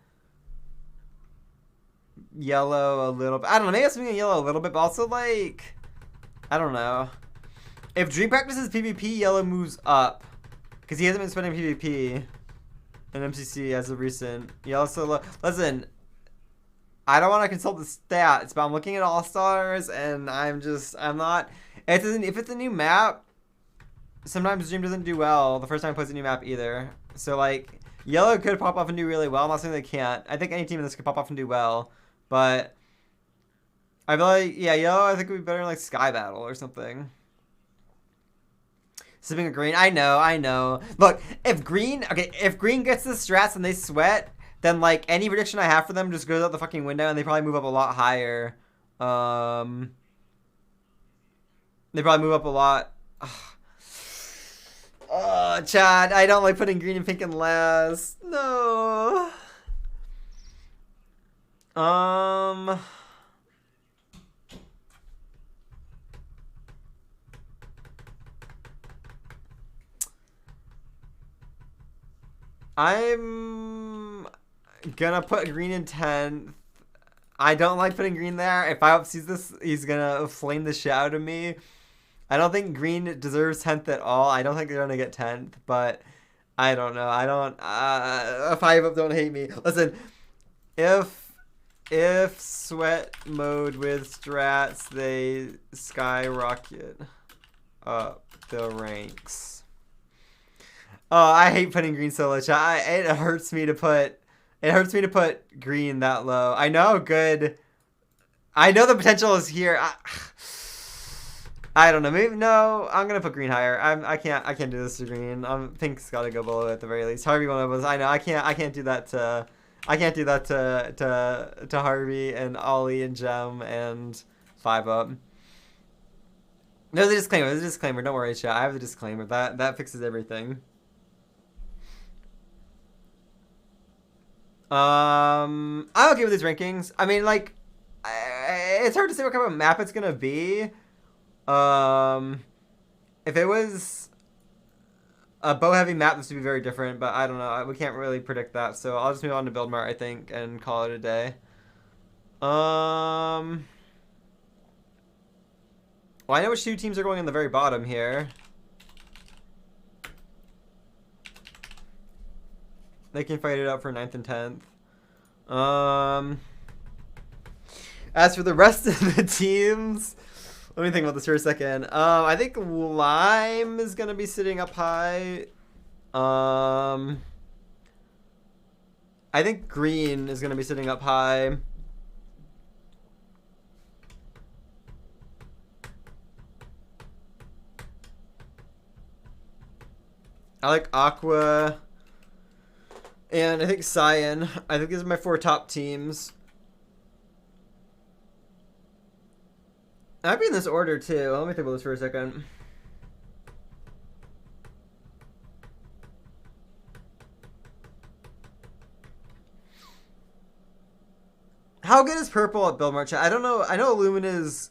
Speaker 1: yellow a little bit. I don't know, maybe I'm sleeping on yellow a little bit, but also like, I don't know. If Dream practices PvP, yellow moves up. Because he hasn't been spending PvP in MCC as of recent. Yellow so low. Listen, I don't want to consult the stats, but I'm looking at All-Stars, and I'm not. If it's a new map, sometimes Dream doesn't do well the first time he plays a new map either. So, like, yellow could pop off and do really well. I'm not saying they can't. I think any team in this could pop off and do well. But I feel like, yeah, yellow I think would be better in, like, Sky Battle or something. Sipping a green. I know. Look, if green gets the strats and they sweat, then like any prediction I have for them just goes out the fucking window, and they probably move up a lot higher. They probably move up a lot. Oh, Chad, I don't like putting green and pink in last. No. I'm gonna put green in 10th. I don't like putting green there. If I sees this, he's gonna flame the shit out of me. I don't think green deserves 10th at all. I don't think they're gonna get 10th, but I don't know. I don't. 5-up don't hate me. Listen, if sweat mode with strats, they skyrocket up the ranks. Oh, I hate putting green so low. It hurts me to put. It hurts me to put green that low. I know good. I know the potential is here. I don't know. Maybe no. I'm gonna put green higher. I can't do this to green. Pink's gotta go below at the very least. Harvey one of us. I know. I can't do that to. I can't do that to Harvey and Ollie and Jem and 5-up. There's a disclaimer. There's a disclaimer. Don't worry, chat. I have the disclaimer. That fixes everything. I'm okay with these rankings. I mean, like, it's hard to say what kind of map it's gonna be. If it was a bow-heavy map, this would be very different, but I don't know. We can't really predict that, so I'll just move on to Build Mart, I think, and call it a day. Well, I know which two teams are going in the very bottom here. They can fight it out for 9th and 10th. As for the rest of the teams, let me think about this for a second. I think Lime is going to be sitting up high. I think Green is going to be sitting up high. I like Aqua. And I think Cyan. I think these are my 4 top teams. I'd be in this order too. Let me think about this for a second. How good is Purple at Build Mart? I don't know. I know Illumina,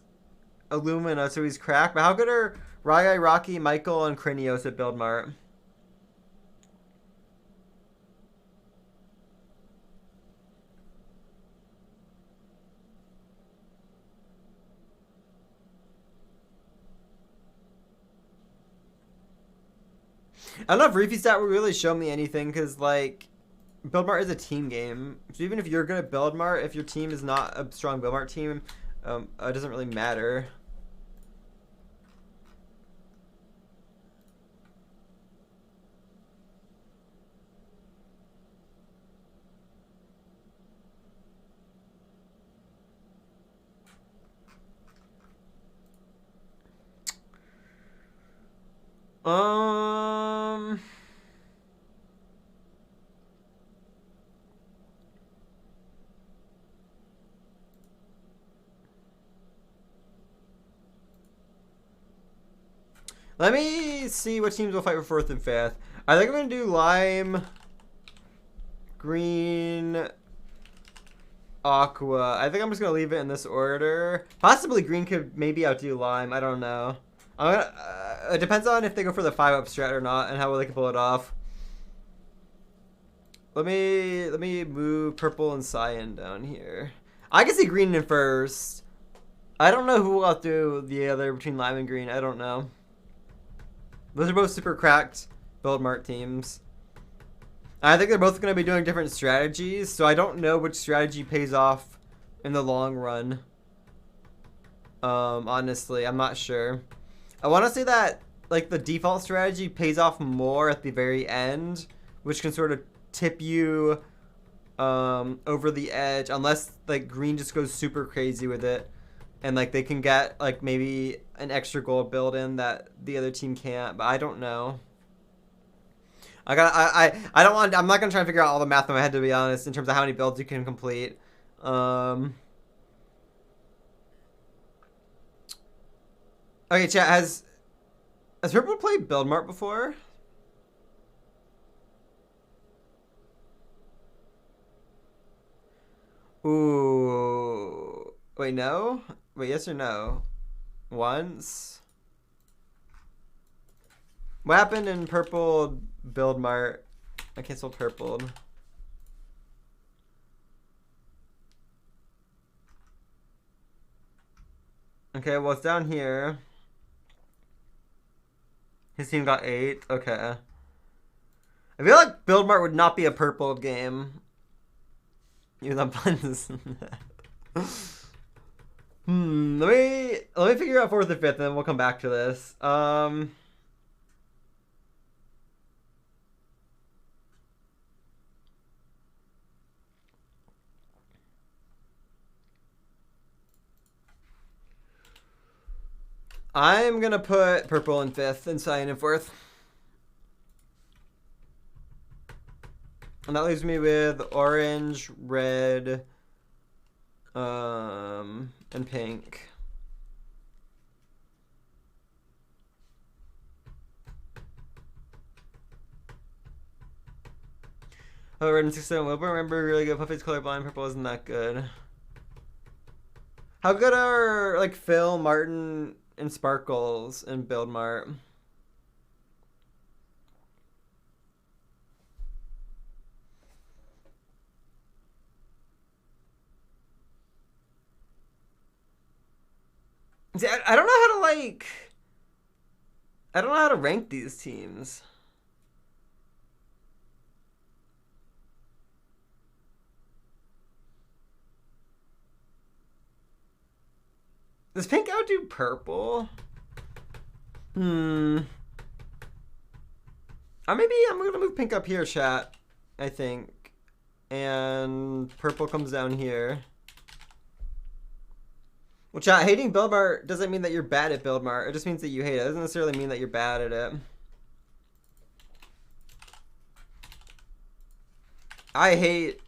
Speaker 1: so he's cracked. But how good are Rai, Rocky, Michael, and Krinios at Build Mart? I don't know if Reefy Stat will really show me anything, because, like, Build Mart is a team game. So even if you're good at Build Mart, if your team is not a strong Build Mart team, it doesn't really matter. Let me see what teams will fight for 4th and 5th. I think I'm going to do Lime, Green, Aqua. I think I'm just going to leave it in this order. Possibly Green could maybe outdo Lime. I don't know. It depends on if they go for the 5-up strat or not and how well they can pull it off. Let me move Purple and Cyan down here. I can see Green in first. I don't know who will outdo the other between Lime and Green. I don't know. Those are both super cracked Build Mart teams. I think they're both going to be doing different strategies, so I don't know which strategy pays off in the long run. Honestly, I'm not sure. I want to say that, like, the default strategy pays off more at the very end, which can sort of tip you over the edge, unless, like, Green just goes super crazy with it. And, like, they can get, like, maybe an extra gold build in that the other team can't. But I don't know. I don't want. I'm not gonna try and figure out all the math in my head, to be honest, in terms of how many builds you can complete. Okay, chat, has Purple played Build Mart before? Ooh. Wait, no? Wait, yes or no? Once? What happened in Purple Build Mart? I canceled Purple. Okay, well, it's down here. His team got 8. Okay. I feel like Build Mart would not be a purple game. Even though I'm playing this. Let me figure out 4th and 5th, and then we'll come back to this. I'm gonna put purple in 5th and cyan in 4th. And that leaves me with orange, red, and pink. Oh, red and 6-7 Wilbur. Remember, really good. Puffy's colorblind. Purple isn't that good. How good are, like, Phil, Martin, and Sparkles in Build Mart? See, I don't know how to, like... I don't know how to rank these teams. Does pink outdo purple? Maybe I'm gonna move pink up here, chat. I think. And purple comes down here. Well, chat, hating Build Mart doesn't mean that you're bad at Build Mart. It just means that you hate it. It doesn't necessarily mean that you're bad at it. I hate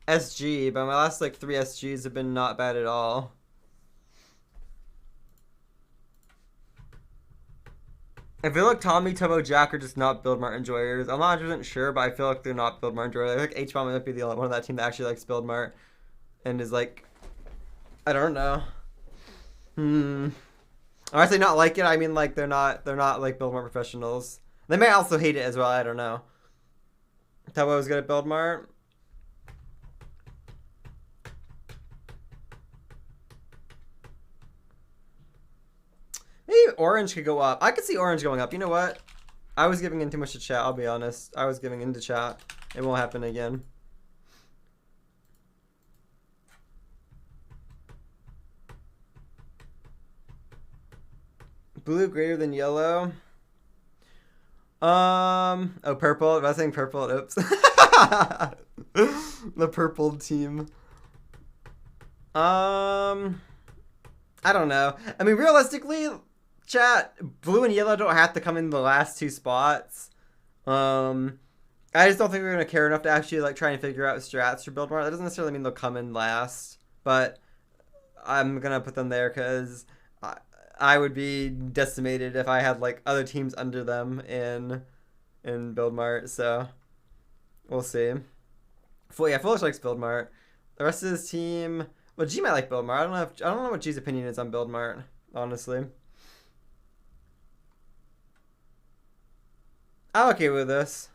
Speaker 1: SG, but my last, like, 3 SGs have been not bad at all. I feel like Tommy, Tomo, Jack are just not Build Mart enjoyers. I'm not 100% sure, but I feel like they're not Build Mart enjoyers. I feel like H-Bomb might be the only one on that team that actually likes Build Mart and is like, I don't know. When I say not like it, I mean like they're not like Build Mart professionals. They may also hate it as well. I don't know. Tomo was good at Build Mart. Maybe orange could go up. I could see orange going up. You know what? I was giving in too much to chat, I'll be honest. I was giving in to chat. It won't happen again. Blue greater than yellow. Oh, purple. If I was saying purple, oops. The purple team. I don't know. I mean, realistically, chat, blue and yellow don't have to come in the last 2 spots. I just don't think we're gonna care enough to actually like try and figure out strats for Build Mart. That doesn't necessarily mean they'll come in last, but I'm gonna put them there because I would be decimated if I had like other teams under them in Build Mart. So we'll see. Foolish likes Build Mart. The rest of his team, well, G might like Build Mart. I don't know what G's opinion is on Build Mart, honestly. I'm okay with this.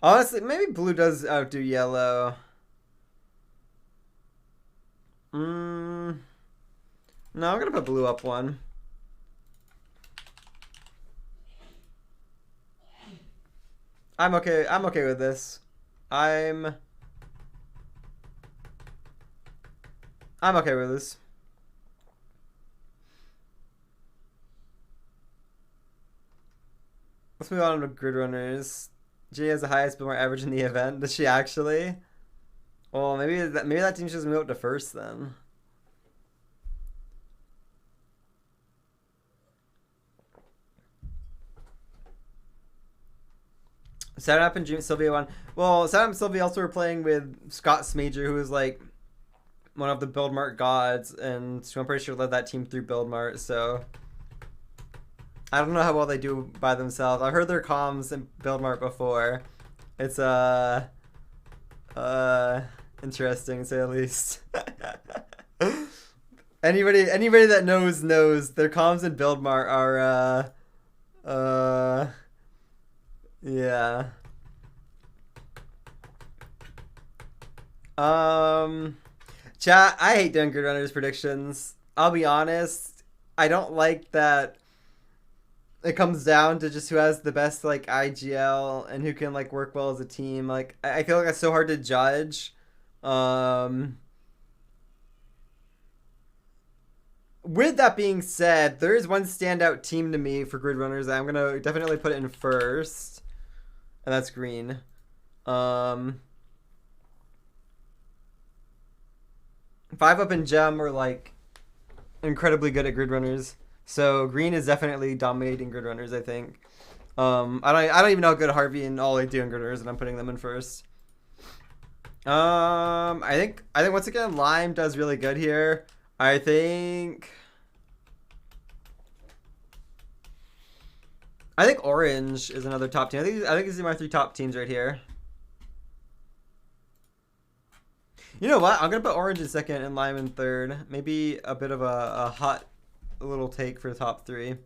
Speaker 1: Honestly, maybe blue does outdo yellow. No, I'm gonna put blue up 1. I'm okay with this. I'm okay with this. Let's move on to grid runners. G has the highest Build Mart average in the event. Does she actually? Well, maybe that team should just move up to first then. Set Up and Dream Sylvia won. Well, Set Up and Sylvia also were playing with Scott Smager, who is like one of the Build Mart gods, and I'm pretty sure led that team through Build Mart. So I don't know how well they do by themselves. I've heard their comms in Build Mart before. It's interesting to say the least. anybody that knows their comms in Build Mart are yeah. Chat, I hate doing Grid Runners predictions. I'll be honest. I don't like that it comes down to just who has the best like IGL and who can like work well as a team. Like I feel like that's so hard to judge. With that being said, there is one standout team to me for Grid Runners that I'm gonna definitely put it in first, and that's green. 5UP and Gem are like incredibly good at Grid Runners. So green is definitely dominating Grid Runners, I think. I don't even know how good Harvey and Ollie do in Grid Runners, and I'm putting them in first. I think once again Lime does really good here. I think Orange is another top team. I think these are my 3 top teams right here. You know what? I'm gonna put Orange in second and Lime in third. Maybe a bit of a hot little take for the top 3.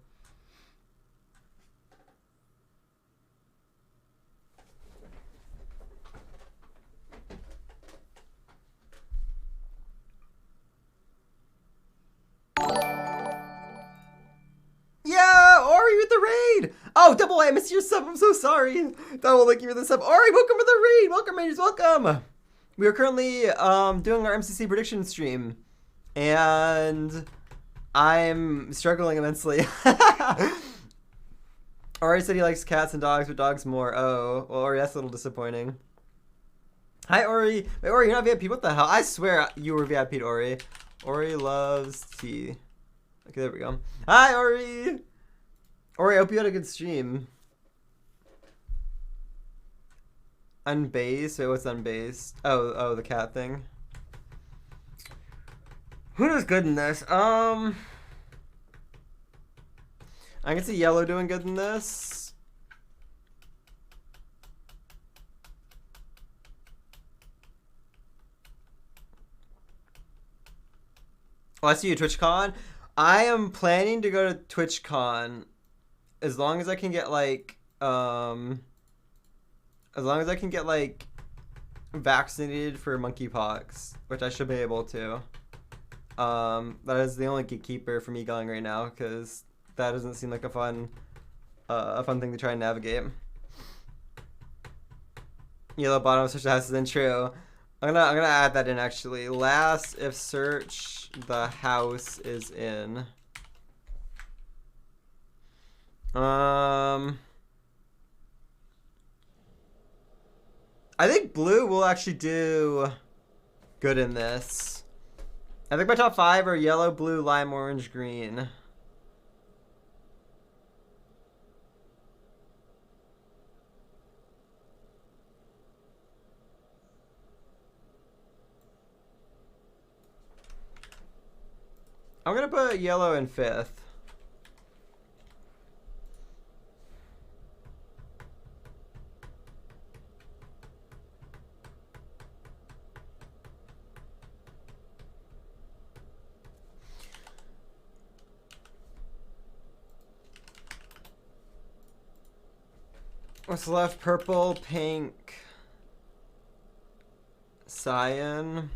Speaker 1: Yeah, Ori with the raid. Oh, double A, I missed your sub. I'm so sorry. Double thank you for the sub. Ori, welcome to the raid. Welcome, Rangers. Welcome. We are currently doing our MCC prediction stream, and I'm struggling immensely. Ori said he likes cats and dogs, but dogs more. Oh, well, Ori, that's a little disappointing. Hi, Ori. Wait, Ori, you're not VIP? What the hell? I swear you were VIP'd, Ori. Ori loves tea. Okay, there we go. Hi, Ori. Ori, I hope you had a good stream. Unbased? Wait, what's unbased? Oh, the cat thing. Who does good in this? I can see Yellow doing good in this. Oh, I see you, TwitchCon. I am planning to go to TwitchCon as long as I can get like vaccinated for monkeypox, which I should be able to. That is the only gatekeeper for me going right now, because that doesn't seem like a fun thing to try and navigate. Yellow bottom search the house is in true. I'm gonna add that in actually. Last if search the house is in. I think blue will actually do good in this. I think my top 5 are yellow, blue, lime, orange, green. I'm gonna put yellow in 5th. What's left? Purple, pink, cyan.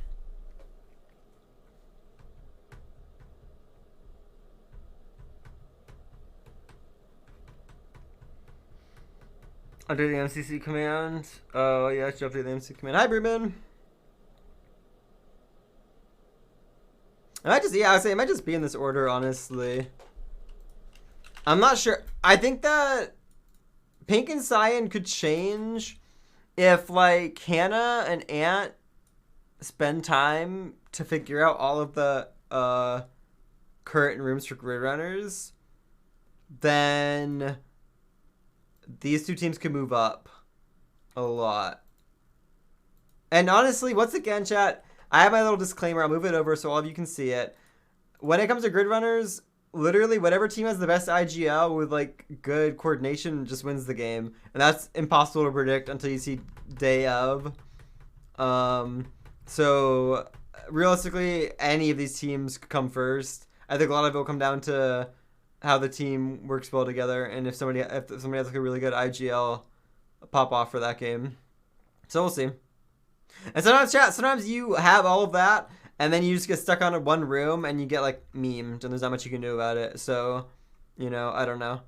Speaker 1: I'll do the MCC command. Oh, yeah, I should update the MCC command. Hi, Brewman. I might just, yeah, I would say it might just be in this order, honestly. I'm not sure. I think that pink and cyan could change if, like, Hannah and Ant spend time to figure out all of the current rooms for grid runners. Then these 2 teams could move up. a lot. And honestly, once again, chat, I have my little disclaimer. I'll move it over so all of you can see it. When it comes to grid runners, literally whatever team has the best IGL with like good coordination just wins the game, and that's impossible to predict until you see day of. So realistically, any of these teams could come first. I think a lot of it will come down to how the team works well together, and if somebody has like a really good IGL pop off for that game. So we'll see. And sometimes, chat, sometimes you have all of that, and then you just get stuck on one room, and you get, like, memed, and there's not much you can do about it. So, you know, I don't know.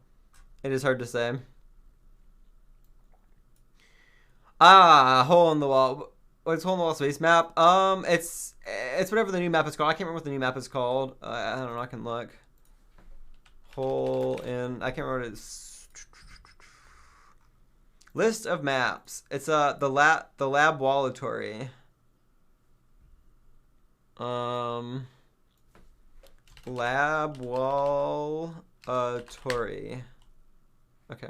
Speaker 1: It is hard to say. Hole in the wall. What's hole in the wall space map? It's whatever the new map is called. I can't remember what the new map is called. I don't know. I can look. Hole in... I can't remember what it is. List of maps. It's the lab wallatory. Lab wallatory. Okay.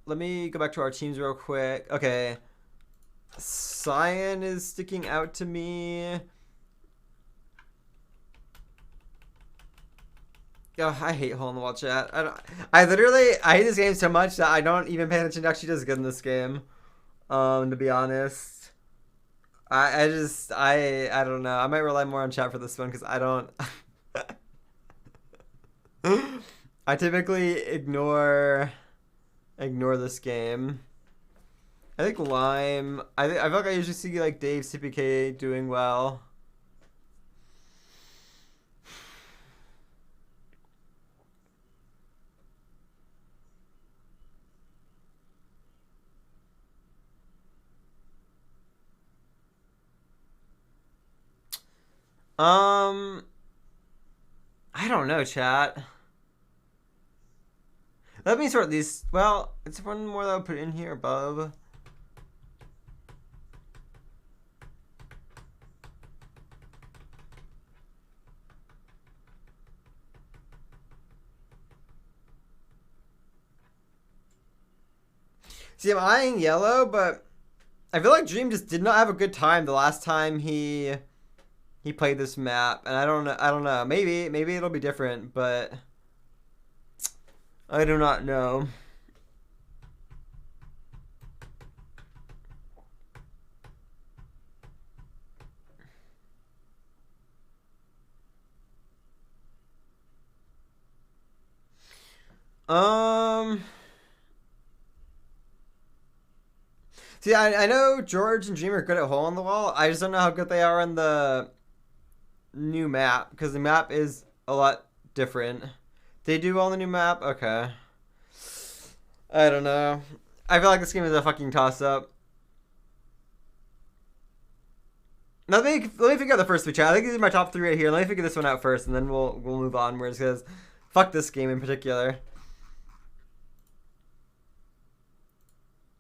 Speaker 1: Let me go back to our teams real quick. Okay. Cyan is sticking out to me. Oh, I hate hole in the wall chat. I hate this game so much that I don't even pay attention to actually does good in this game. To be honest. I don't know. I might rely more on chat for this one because I don't I typically ignore this game. I think Lime I feel like I usually see like Dave CPK doing well. I don't know, chat. Let me sort these. Well, it's one more that I'll put in here above. See, I'm eyeing yellow, but I feel like Dream just did not have a good time the last time he played this map, and I don't know. Maybe it'll be different, but I do not know. See, I know George and Dream are good at hole in the wall. I just don't know how good they are on the new map, because the map is a lot different. They do well on the new map? Okay. I don't know. I feel like this game is a fucking toss-up. Let me figure out the first three, chat. I think these are my top three right here. Let me figure this one out first, and then we'll move onwards, because fuck this game in particular.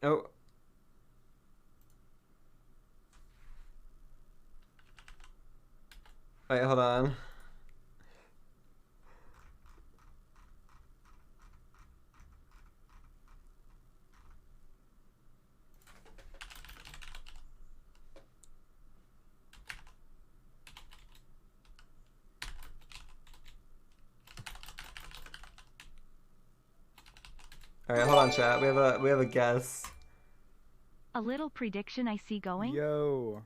Speaker 1: Oh. Wait, hold on. All right, hold on, chat. We have a guess.
Speaker 2: A little prediction I see going.
Speaker 3: Yo.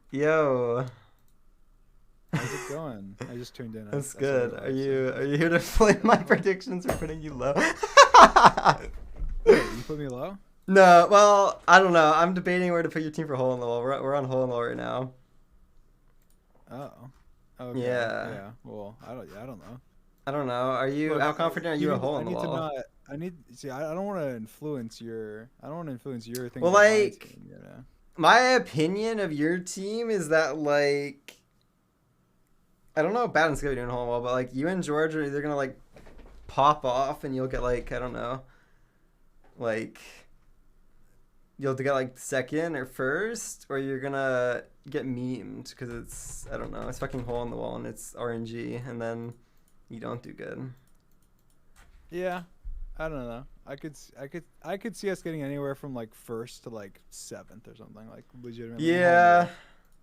Speaker 3: How's it going? I just tuned in.
Speaker 1: That's good. Are you here to flame my predictions or putting you low?
Speaker 3: Wait, you put me low?
Speaker 1: No, well, I don't know. I'm debating where to put your team for hole in the wall. We're on hole in the wall right now.
Speaker 3: Oh. Okay.
Speaker 1: Yeah.
Speaker 3: Yeah. Well, I don't know.
Speaker 1: I don't know. Are you?
Speaker 3: Look,
Speaker 1: how confident are you at hole in the wall?
Speaker 3: I don't want to influence your. I don't want to influence your thing.
Speaker 1: Well, like, team, you know? My opinion of your team is that, like, I don't know how bad it's gonna be doing hole in the wall, but like you and George are either gonna like pop off and you'll get like, I don't know, like you'll get like second or first, or you're gonna get memed because it's, I don't know, it's fucking hole in the wall and it's RNG, and then you don't do good.
Speaker 3: Yeah, I don't know. I could see us getting anywhere from like first to like seventh or something, like legitimately
Speaker 1: Yeah.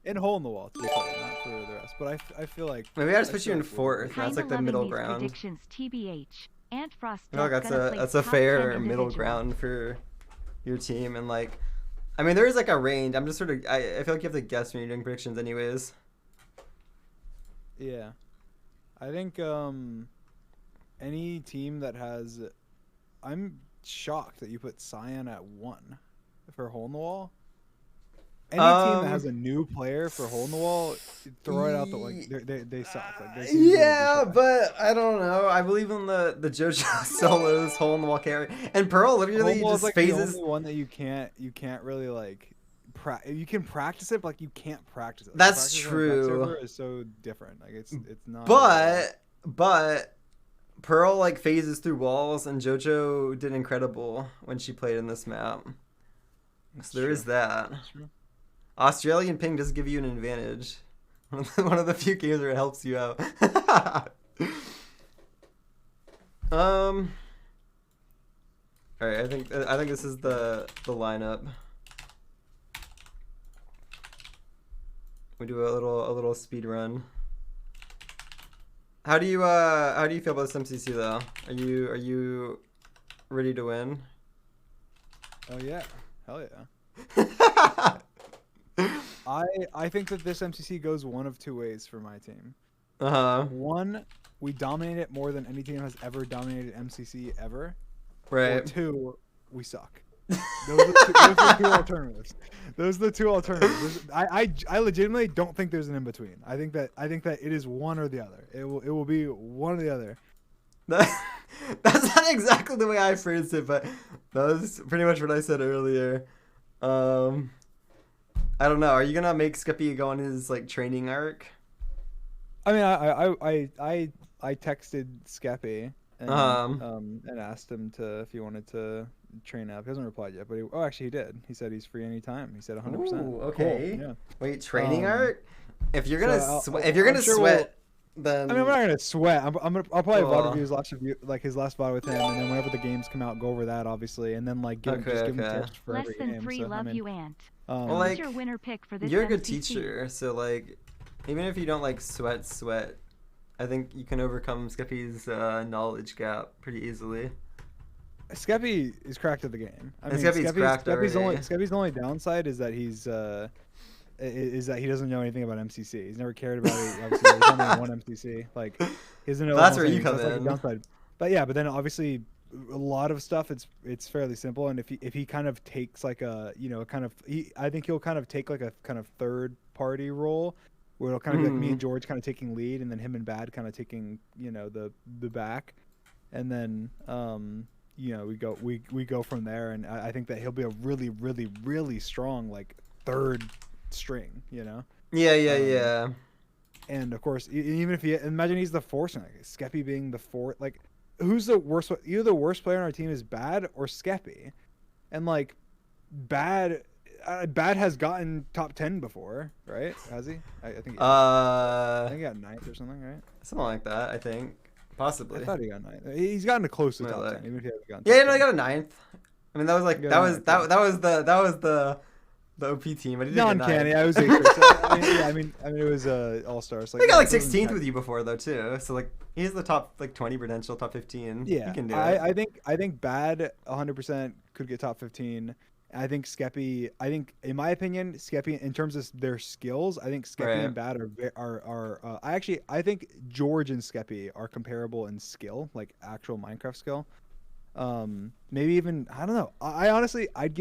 Speaker 3: in hole in the wall to be clear, not for the rest. But I feel like
Speaker 1: Maybe I just
Speaker 3: I
Speaker 1: put
Speaker 3: feel
Speaker 1: you in
Speaker 3: like we'll
Speaker 1: fourth.
Speaker 3: be
Speaker 1: That's
Speaker 2: Kinda
Speaker 1: like the
Speaker 2: loving
Speaker 1: middle
Speaker 2: these
Speaker 1: ground.
Speaker 2: predictions, TBH. Ant Frost
Speaker 1: I feel like
Speaker 2: Duck gonna place
Speaker 1: that's a
Speaker 2: top 10
Speaker 1: fair middle
Speaker 2: individual.
Speaker 1: ground for your team, and like, I mean, there is like a range. I'm just sort of, I feel like you have to guess when you're doing predictions, anyways.
Speaker 3: Yeah, I think any team that has, I'm shocked that you put Cyan at 1 for hole in the wall. Any team that has a new player for hole in the wall, throw it out the like they suck. Like they seem
Speaker 1: Yeah,
Speaker 3: trash.
Speaker 1: but I don't know. I believe in the JoJo solos hole in the wall carry, and Pearl
Speaker 3: Hole in
Speaker 1: literally
Speaker 3: the wall is
Speaker 1: just
Speaker 3: like the
Speaker 1: phases.
Speaker 3: only one that you can't really like. You can practice it, but like you can't practice it. Like,
Speaker 1: That's
Speaker 3: practice on a deck
Speaker 1: true.
Speaker 3: server is so different. Like it's not.
Speaker 1: But Pearl like phases through walls, and JoJo did incredible when she played in this map. So there is that.
Speaker 3: That's true.
Speaker 1: Australian ping does give you an advantage. One of the few games where it helps you out. All right, I think this is the lineup. We do a little speed run. How do you feel about this MCC though? Are you ready to win?
Speaker 3: Oh yeah, hell yeah. I think that this MCC goes one of two ways for my team. One, we dominate it more than any team has ever dominated MCC ever.
Speaker 1: Right.
Speaker 3: Or two, we suck. Those are the two alternatives. Those are the two alternatives. I legitimately don't think there's an in between. I think that it is one or the other. It will be one or the other.
Speaker 1: That's not exactly the way I phrased it, but that was pretty much what I said earlier. I don't know. Are you gonna make Skippy go on his like training arc?
Speaker 3: I mean, I texted Skeppy and asked him if he wanted to train up. He hasn't replied yet, but actually he did. He said he's free anytime. He said 100%.
Speaker 1: Ooh, okay.
Speaker 3: Cool, yeah.
Speaker 1: Wait, training arc? If you're gonna
Speaker 3: I'm sure
Speaker 1: sweat, then
Speaker 3: I mean, I'm not gonna sweat. I'll probably
Speaker 1: Cool.
Speaker 3: VOD review his last VOD with him, and then whenever the games come out, go over that obviously, and then like give him tips for
Speaker 2: Less
Speaker 3: every
Speaker 2: than
Speaker 3: game.
Speaker 2: 3
Speaker 3: So,
Speaker 2: love
Speaker 3: I mean,
Speaker 2: you, Ant.
Speaker 1: well,
Speaker 2: Who's
Speaker 1: like
Speaker 2: your winner pick for this
Speaker 1: you're a good
Speaker 2: MCC?
Speaker 1: teacher, so like even if you don't like sweat, I think you can overcome Skippy's knowledge gap pretty easily.
Speaker 3: Skeppy is cracked at the game. I mean,
Speaker 1: Skeppy's cracked already.
Speaker 3: Skeppy's only downside is that he doesn't know anything about MCC. He's never cared about it. Obviously, there's only one MCC. Like, he doesn't know.
Speaker 1: That's where you come
Speaker 3: like a
Speaker 1: in.
Speaker 3: downside. But then obviously a lot of stuff it's fairly simple. And if he kind of takes like I think he'll kind of take like a kind of third party role where it'll kind of be like me and George kind of taking lead, and then him and Bad kind of taking the back, and then we go from there. And I think that he'll be a really really really strong like third string,
Speaker 1: Yeah.
Speaker 3: And of course, even if imagine he's the fourth, like Skeppy being the fourth, like who's the worst? Either the worst player on our team is Bad or Skeppy, and like Bad has gotten top 10 before, right? Has he? I think. I think he got 9th or something, right?
Speaker 1: Something like that. I think possibly.
Speaker 3: I thought he got 9th. He's gotten close to top 10, even if he hasn't gotten.
Speaker 1: Yeah, no, he got a 9th. I mean, that was like that was the OP team. I didn't get
Speaker 3: Non-canny.
Speaker 1: 9th.
Speaker 3: I was 8th. So, I mean, it was All Stars.
Speaker 1: He got like 16th with you before though too. So like he's the top like 20 potential, top 15.
Speaker 3: Yeah,
Speaker 1: he can do it.
Speaker 3: I think Bad 100% could get top 15. I think Skeppy. In my opinion, Skeppy in terms of their skills, I think Skeppy and Bad are. I think George and Skeppy are comparable in skill, like actual Minecraft skill. Maybe even I don't know. I honestly I'd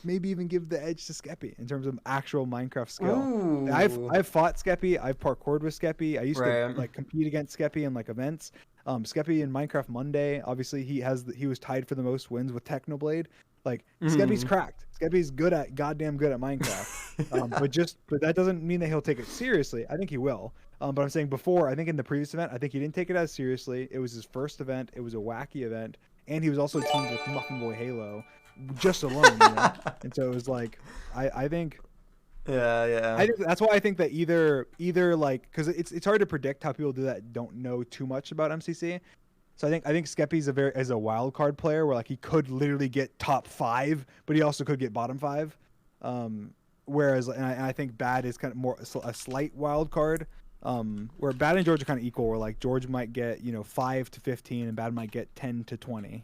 Speaker 3: maybe even give the edge to Skeppy in terms of actual Minecraft skill.
Speaker 1: Ooh.
Speaker 3: I've fought Skeppy. I've parkoured with Skeppy. I used to like compete against Skeppy in like events. Skeppy in Minecraft Monday, obviously he was tied for the most wins with Technoblade. Like Skeppy's cracked. Skeppy's goddamn good at Minecraft. But that doesn't mean that he'll take it seriously. I think he will. But I'm saying before, I think in the previous event, I think he didn't take it as seriously. It was his first event. It was a wacky event. And he was also teamed with Muffin Boy Halo just alone, And so it was like, I think...
Speaker 1: Yeah.
Speaker 3: I think that's why I think that either like, because it's hard to predict how people do that don't know too much about MCC. So I think Skeppy's is a wild card player where like he could literally get top 5, but he also could get bottom 5. Whereas and I think Bad is kind of more a slight wild card. Where Bad and George are kind of equal. Where like George might get 5 to 15 and Bad might get 10 to 20.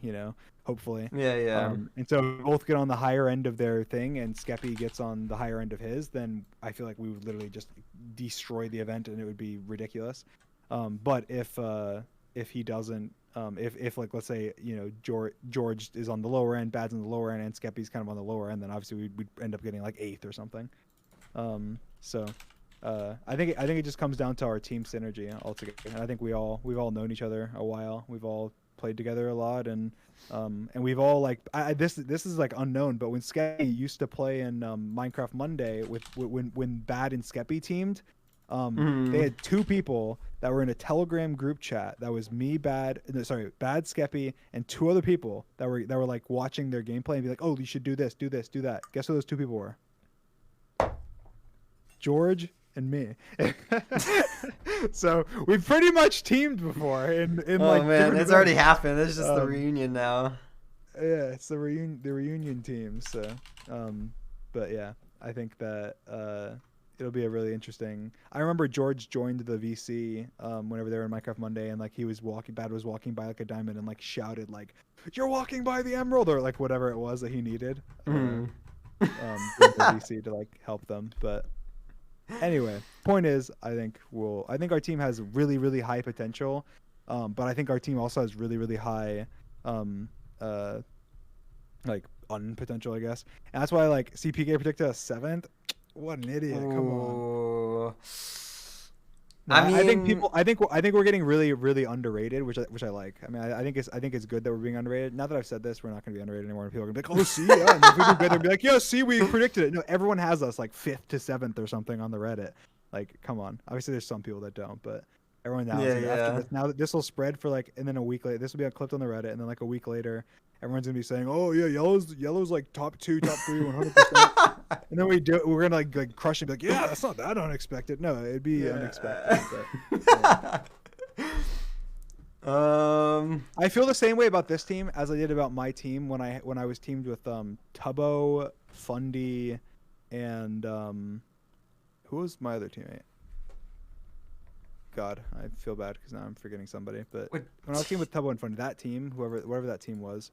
Speaker 3: Hopefully.
Speaker 1: Yeah.
Speaker 3: And so both get on the higher end of their thing, and Skeppy gets on the higher end of his. Then I feel like we would literally just destroy the event, and it would be ridiculous. But if he doesn't, if like let's say George is on the lower end, Bad's on the lower end, and Skeppy's kind of on the lower end, then obviously we'd end up getting like 8th or something. I think it just comes down to our team synergy altogether, and I think we've all known each other a while. We've all played together a lot, and we've all like this is like unknown, but when Skeppy used to play in Minecraft Monday when Bad and Skeppy teamed. They had 2 people that were in a Telegram group chat. That was me, Bad, Skeppy, and 2 other people that were like watching their gameplay and be like, "Oh, you should do this, do this, do that." Guess who those 2 people were? George and me. So we've pretty much teamed before.
Speaker 1: Oh man, it's already happened. It's just the reunion now.
Speaker 3: Yeah, it's the reunion team. So, but yeah, I think that it'll be a really interesting. I remember George joined the VC whenever they were in Minecraft Monday, and like Bad was walking by like a diamond and like shouted like, "You're walking by the emerald," or like whatever it was that he needed. The VC to like help them. But anyway, point is, I think our team has really, really high potential, but I think our team also has really, really high like unpotential, I guess, and that's why like CPK predicted us 7th. What an idiot! Come on. No, I mean, I think we're getting really, really underrated, which I like. I mean, I think it's good that we're being underrated. Now that I've said this, we're not going to be underrated anymore. And people are going to be like, "Oh, see, yeah." And if we do good, they'll be like, "Yeah, see, we predicted it." No, everyone has us like 5th to 7th or something on the Reddit. Like, come on. Obviously, there's some people that don't, but everyone knows. After this, now that this will spread for like, and then a week later, this will be clipped on the Reddit, and then like a week later, everyone's gonna be saying, "Oh yeah, yellow's like top 2, top 3, 100%." And then we're gonna like crush it, and be like, "Yeah, that's not that unexpected." No, it'd be unexpected. But, I feel the same way about this team as I did about my team when I was teamed with Tubbo, Fundy, and who was my other teammate? God, I feel bad because now I'm forgetting somebody. But when I was teamed with Tubbo and Fundy, that team, whatever that team was,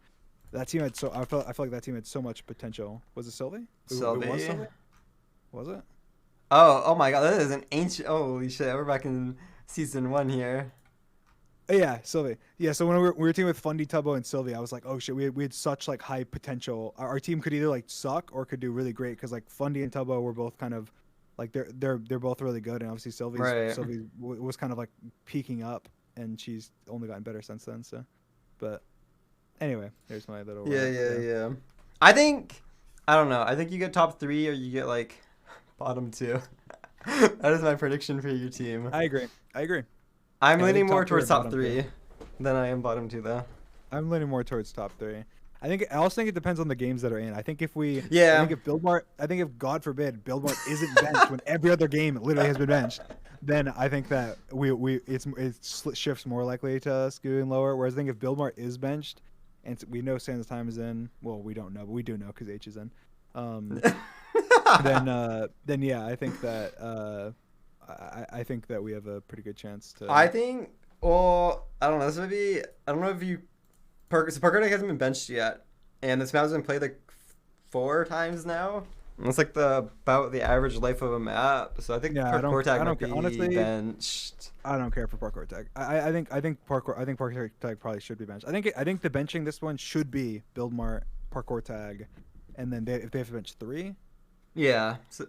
Speaker 3: that team had I feel like that team had so much potential. Was it Sylvie?
Speaker 1: Sylvie?
Speaker 3: It was Sylvie? Was it?
Speaker 1: Oh my God, that is an ancient. Holy shit, we're back in season 1 here.
Speaker 3: Yeah, Sylvie. Yeah, so when we were teaming with Fundy, Tubbo, and Sylvie, I was like, oh shit, we had such like high potential. Our team could either like suck or could do really great because like Fundy and Tubbo were both kind of like they're both really good, and obviously Sylvie was kind of like peaking up, and she's only gotten better since then. So, but anyway, here's my little
Speaker 1: yeah. I don't know. I think you get top 3 or you get like bottom 2. That is my prediction for your team.
Speaker 3: I agree.
Speaker 1: I'm leaning more towards top 3 than I am bottom 2 though.
Speaker 3: I'm leaning more towards top 3. I also think it depends on the games that are in. I think if God forbid Buildmart isn't benched when every other game literally has been benched, then I think that it shifts more likely to us going lower. Whereas I think if Buildmart is benched, and we know Santa's time is in, well, we don't know, but we do know because H is in. Then yeah, I think that I think that we have a pretty good chance to.
Speaker 1: I think. Well, I don't know. This would be. I don't know if you. So Parkour Tag hasn't been benched yet, and this map has been played like 4 times now. And it's like about the average life of a map. So I think Parkour Tag might be benched.
Speaker 3: I don't care for Parkour Tag. I think Parkour Tag probably should be benched. I think the benching this one should be Buildmart, Parkour Tag, and then if they have to bench 3.
Speaker 1: Yeah. So,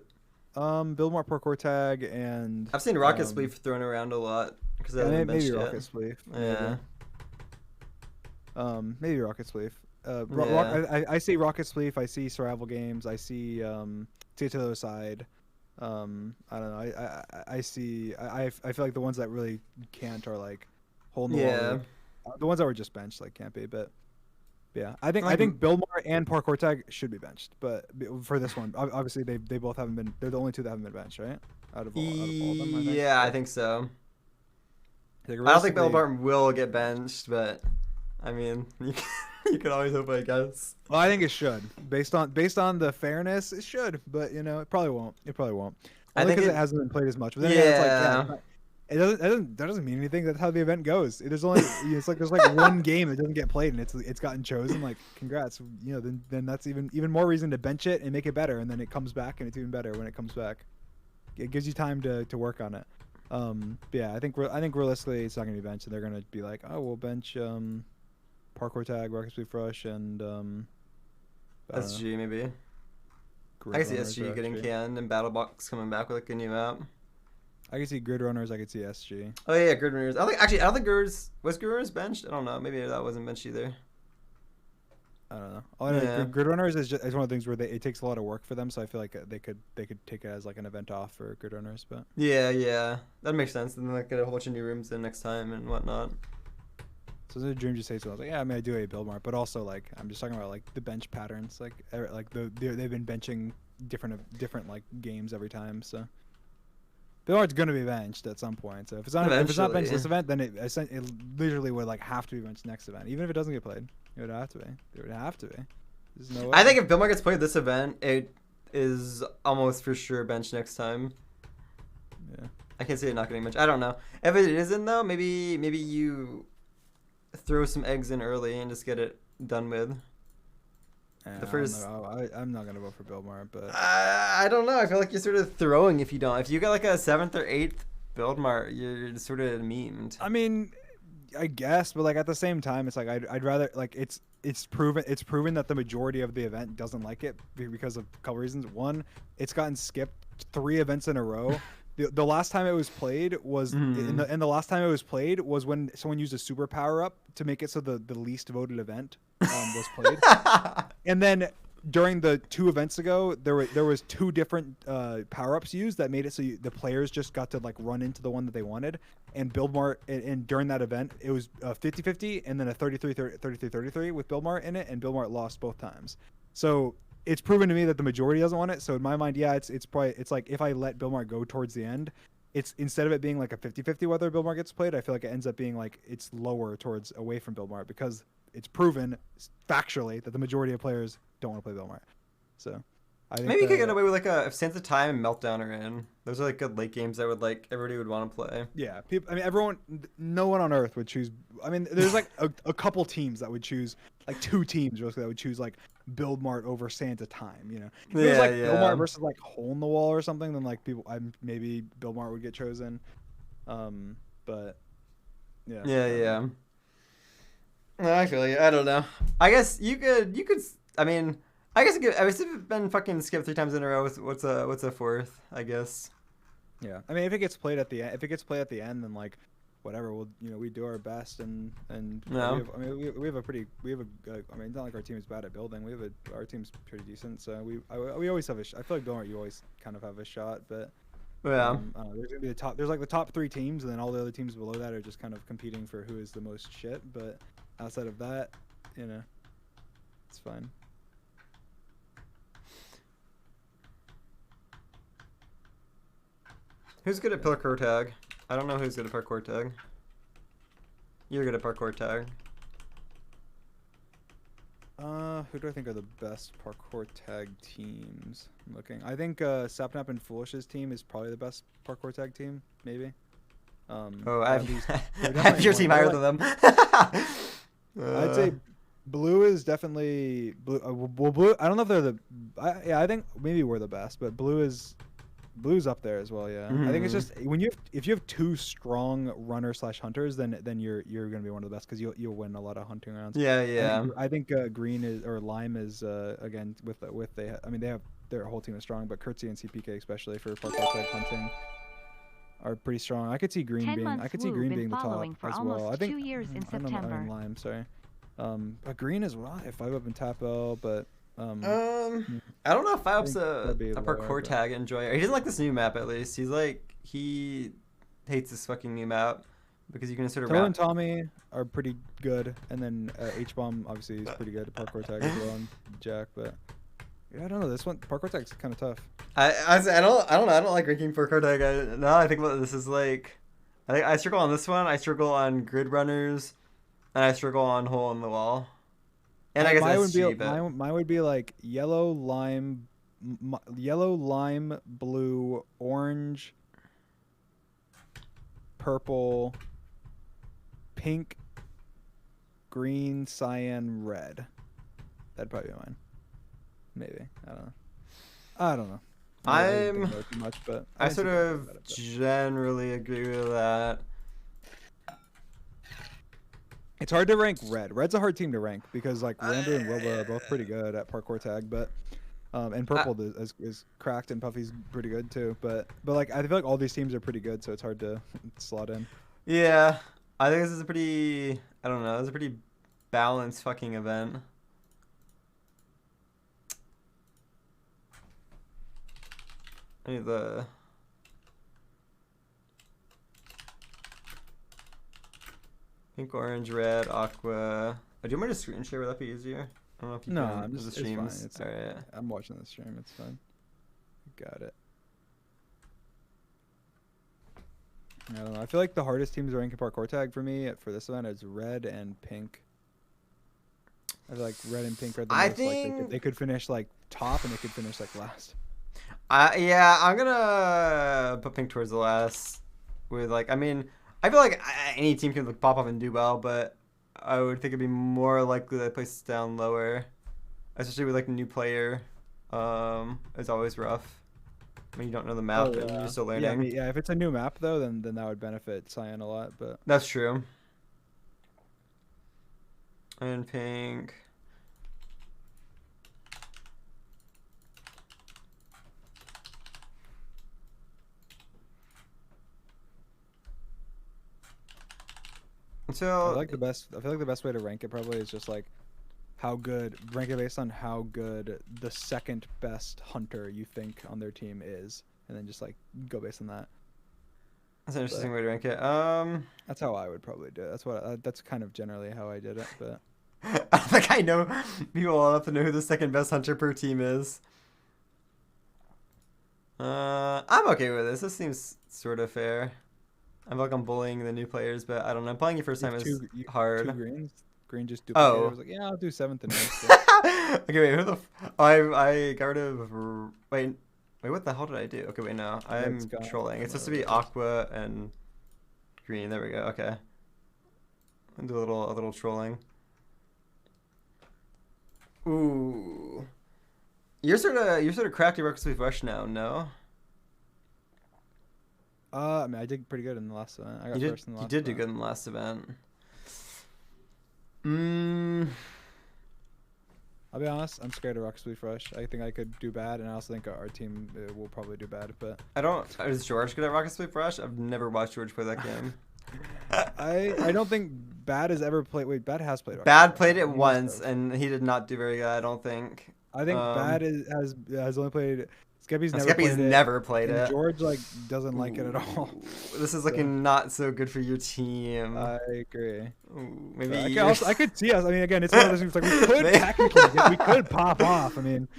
Speaker 3: Buildmart, Parkour Tag, and
Speaker 1: I've seen Rocket Spleef thrown around a lot because
Speaker 3: maybe Rocket Spleef.
Speaker 1: Yeah.
Speaker 3: Maybe Rocket Spleef. I see Rocket Spleef. I see Survival Games. I see to the other side. I don't know. I see. I feel like the ones that really can't are like hole in the wall. The ones that were just benched like can't be. But yeah, I think Buildmart and Parkour Tag should be benched. But for this one, obviously they both haven't been. They're the only 2 that haven't been benched, right? Out of all of them, I think.
Speaker 1: Yeah, I think so. I don't think Bill Barton will get benched, but I mean, you can always hope, I guess.
Speaker 3: Well, I think it should. Based on the fairness, it should. But it probably won't. Only because it hasn't been played as much. But then again, it's like, that doesn't mean anything. That's how the event goes. There's only there's like one game that doesn't get played, and it's gotten chosen. Like, congrats. Then that's even more reason to bench it and make it better, and then it comes back and it's even better when it comes back. It gives you time to work on it. But yeah, I think realistically it's not gonna be benched, and they're gonna be like, oh, we'll bench Parkour Tag, Rocket Speed Rush, and
Speaker 1: SG maybe. I can see SG getting canned and BattleBox coming back with like a new map.
Speaker 3: I can see Grid Runners. I could see SG.
Speaker 1: Oh yeah, Grid Runners. I don't think was Grid Runners benched. I don't know. Maybe that wasn't benched either.
Speaker 3: I don't know. All I know, Grid Runners is one of the things where it takes a lot of work for them. So I feel like they could take it as like an event off for Grid Runners. But
Speaker 1: yeah, that makes sense. And then like get a whole bunch of new rooms in next time and whatnot.
Speaker 3: So it's a dream to say so. I was like, yeah, I mean, I do a build mark, but also like I'm just talking about like the bench patterns. Like they've been benching different like games every time. So build mark's gonna be benched at some point. So if it's not benched this event, then it literally would like have to be benched next event, even if it doesn't get played. It would have to be. There's no way.
Speaker 1: I think if Build Mark gets played this event, it is almost for sure benched next time.
Speaker 3: Yeah.
Speaker 1: I can't see it not getting benched. I don't know. If it isn't though, maybe you throw some eggs in early and just get it done with.
Speaker 3: Yeah,
Speaker 1: the first.
Speaker 3: I'm not gonna vote for Build Mark, but
Speaker 1: I don't know. I feel like you're sort of throwing if you don't. If you got like a 7th or 8th Build Mark, you're sort of memed.
Speaker 3: I mean, I guess, but like at the same time, it's like I'd rather like it's proven that the majority of the event doesn't like it because of a couple reasons. One, it's gotten skipped 3 events in a row. The last time it was played was and the last time it was played was when someone used a super power up to make it so the least voted event was played. And then during the 2 events ago, there was 2 different power ups used that made it so the players just got to like run into the one that they wanted. And Build Mart and during that event, it was 50-50 and then a 33-33 with Build Mart in it, and Build Mart lost both times. So it's proven to me that the majority doesn't want it. So in my mind, yeah, it's like if I let Build Mart go towards the end, it's instead of it being like a 50-50 whether Build Mart gets played, I feel like it ends up being like it's lower towards away from Build Mart because it's proven factually that the majority of players don't want to play Build Mart. So I think
Speaker 1: maybe you could get away with like if Sands of Time and Meltdown are in. Those are like good late games that would like everybody would want to play.
Speaker 3: Yeah, no one on earth would choose. I mean, there's like a couple teams that would choose, like 2 teams that would choose like Build Mart over Sands of Time. If it was like Build Mart versus like Hole in the Wall or something, then like maybe Build Mart would get chosen. But yeah.
Speaker 1: I feel you. I don't know. I guess you could. I mean, I guess if it's been fucking skipped 3 times in a row, what's a 4th? I guess.
Speaker 3: Yeah, I mean, if it gets played at the end, then like, whatever, we do our best and
Speaker 1: no.
Speaker 3: we have I mean, it's not like our team is bad at building. Our team's pretty decent, so we always have I feel like Bill Mart, you always kind of have a shot, but.
Speaker 1: Yeah.
Speaker 3: There's gonna be the top 3 teams, and then all the other teams below that are just kind of competing for who is the most shit. But outside of that, it's fine.
Speaker 1: Who's good at parkour tag? I don't know who's good at parkour tag. You're good at parkour tag.
Speaker 3: Who do I think are the best parkour tag teams? I'm looking. I think Sapnap and Foolish's team is probably the best parkour tag team, maybe.
Speaker 1: I have your team higher than them.
Speaker 3: I'd say Blue is definitely Blue. Well, Blue. I don't know if they're the. I think maybe we're the best, but Blue's up there as well. Yeah, I think it's just if you have 2 strong runners/hunters, then you're gonna be one of the best because you'll win a lot of hunting rounds.
Speaker 1: Yeah.
Speaker 3: I think Green is or Lime is again with their whole team is strong, but Kurtzy and CPK especially for parkour tag hunting are pretty strong. I could see Green being the top as well. I think
Speaker 2: 2 years in
Speaker 3: I don't know,
Speaker 2: September.
Speaker 3: Lime, sorry. But Green as well. 5 up in Tap L, but
Speaker 1: I don't know if 5-up's a parkour tag enjoyer. He doesn't like this new map at least. He hates this fucking new map because you can sort of
Speaker 3: Toe and Tommy are pretty good, and then H-Bomb obviously is pretty good at parkour tag as well, and Jack, but yeah, I don't know. This one parkour tag's kind of tough.
Speaker 1: I don't know. I don't like ranking parkour tag. I think this is like I struggle on this one. I struggle on grid runners, and I struggle on hole in the wall. And I guess SG, but
Speaker 3: mine would be like yellow, lime, blue, orange, purple, pink, green, cyan, red. That'd probably be mine. Maybe. I don't know. I didn't think about it too much, but
Speaker 1: I sort of generally agree with that.
Speaker 3: It's hard to rank red. Red's a hard team to rank because like Rambo and Wilbur are both pretty good at parkour tag, but and purple is cracked and Puffy's pretty good too. But like I feel like all these teams are pretty good, so it's hard to slot in.
Speaker 1: Yeah, I think this is a pretty. I don't know. It's a pretty balanced fucking event. I need the. Pink, orange, red, aqua. Oh, do you want me to screen share? Would that be easier? I don't know if you
Speaker 3: no,
Speaker 1: can.
Speaker 3: I'm just,
Speaker 1: the streams.
Speaker 3: It's
Speaker 1: fine. All right.
Speaker 3: I'm watching the stream. It's fine. Got it. I don't know. I feel like the hardest teams to rank in parkour tag for me for this event is red and pink. I feel like red and pink are the most like they could finish like top and they could finish like last.
Speaker 1: Yeah, I'm gonna put pink towards the last. With like, I mean, I feel like any team can like, pop off and do well, but I would think it'd be more likely that place down lower, especially with like a new player. It's always rough. I mean, you don't know the map and you're still learning.
Speaker 3: Yeah, if it's a new map though, then that would benefit Cyan a lot. But
Speaker 1: that's true. And pink. So
Speaker 3: I feel like the best way to rank it probably is just like rank it based on how good the second best hunter you think on their team is, and then just like go based on that.
Speaker 1: That's an interesting way to rank it.
Speaker 3: That's how I would probably do it. That's kind of generally how I did it, but
Speaker 1: I don't think I know people well enough to know who the second best hunter per team is. I'm okay with this. This seems sort of fair. I feel like I'm bullying the new players, but I don't know. Playing your first time is hard.
Speaker 3: 2 greens. Green just duplicated. I was like, yeah, I'll do 7th and 9th.
Speaker 1: Okay, wait. Who the? I got rid of. Wait. What the hell did I do? Okay, wait. No, I'm trolling. It's supposed to be aqua and green. There we go. Okay. I'll do a little trolling. Ooh. You're sort of cracked your Rocket League Rush now. No.
Speaker 3: I mean, I did pretty good in the last event. I got first in the last event.
Speaker 1: You did do good in the last event.
Speaker 3: I'll be honest, I'm scared of Rocket League Rush. I think I could do bad, and I also think our team will probably do bad. But
Speaker 1: I don't. Is George good at Rocket League Rush? I've never watched George play that game.
Speaker 3: I don't think Bad has ever played. Wait, Bad has played.
Speaker 1: Bad played it once, and he did not do very good. I don't think.
Speaker 3: I think Bad has only played. Skeppy's
Speaker 1: never played it.
Speaker 3: George like doesn't like it at all.
Speaker 1: This is looking not so good for your team.
Speaker 3: I agree.
Speaker 1: Ooh, maybe
Speaker 3: I could see us. I mean, again, it's one of those things like we could technically we could pop off. I mean,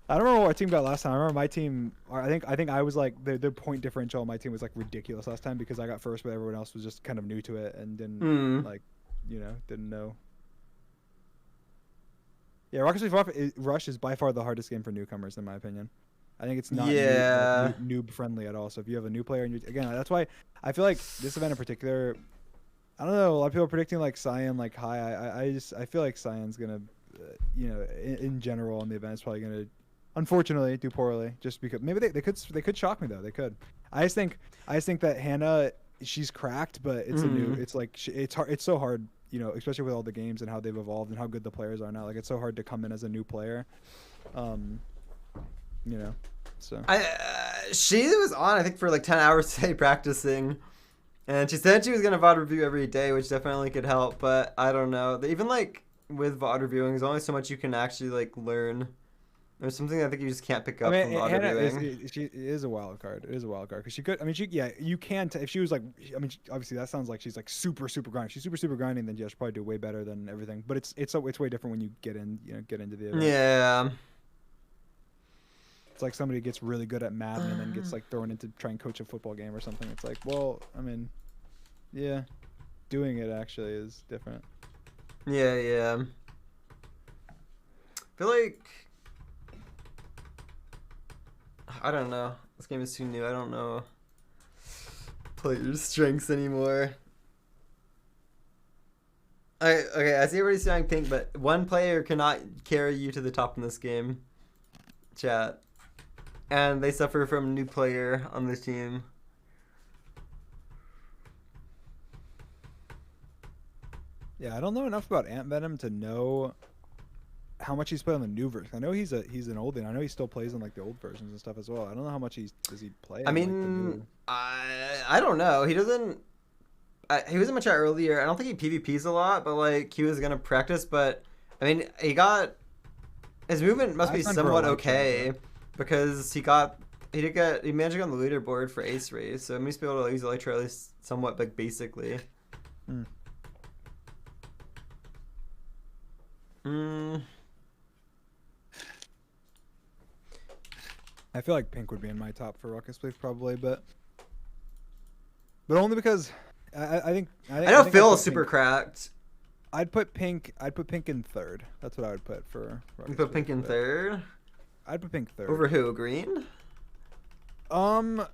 Speaker 3: I don't remember what our team got last time. I remember my team. I think I was like the point differential on my team was like ridiculous last time because I got first, but everyone else was just kind of new to it and didn't like, didn't know. Yeah, Rocket League Rush is by far the hardest game for newcomers in my opinion. I think it's not noob friendly at all. So if you have a new player, and again, that's why I feel like this event in particular, I don't know. A lot of people are predicting like Cyan like high. I feel like Cyan's gonna, in general in the event, is probably gonna, unfortunately, do poorly. Just because maybe they could shock me though. They could. I just think that Hannah, she's cracked, but it's a new. It's like it's hard. It's so hard. Especially with all the games and how they've evolved and how good the players are now. Like it's so hard to come in as a new player. So
Speaker 1: she was on I think for like 10 hours today practicing, and she said she was gonna VOD review every day, which definitely could help, but I don't know. Even like with VOD reviewing, there's only so much you can actually like learn. There's something I think you just can't pick up from VOD reviewing.
Speaker 3: She is a wild card. It is a wild card because she could. I mean, you can. If she was like, I mean, obviously that sounds like she's like super grinding. She's super grinding, then she'll probably do way better than everything. But it's way different when you get into the event.
Speaker 1: Yeah.
Speaker 3: It's like somebody gets really good at Madden and then gets like thrown into try and coach a football game or something. It's like, well, I mean, Yeah, doing it actually is different.
Speaker 1: Yeah, yeah. I feel like I don't know. This game is too new. I don't know players' strengths anymore. Okay, I see everybody's saying pink, but one player cannot carry you to the top in this game. Chat. And they suffer from a new player on this team.
Speaker 3: Yeah, I don't know enough about Ant Venom to know how much he's played on the new version. I know he's an oldie. I know he still plays on like the old versions and stuff as well. I don't know how much does he play.
Speaker 1: I
Speaker 3: on,
Speaker 1: mean,
Speaker 3: like, the new...
Speaker 1: I don't know. He doesn't. He was in my chat earlier. I don't think he PvPs a lot, but like he was gonna practice. But I mean, his movement must be somewhat okay because he managed to get on the leaderboard for Ace Race, so he must be able to use Elytra at least somewhat, like basically.
Speaker 3: I feel like Pink would be in my top for Rocket Spleef probably, but only because I think
Speaker 1: I know Phil is super cracked.
Speaker 3: I'd put Pink in third. That's what I would put for Rocket
Speaker 1: You put
Speaker 3: Spleef,
Speaker 1: Pink in third?
Speaker 3: I'd put Pink third.
Speaker 1: Over who? Green? Harvey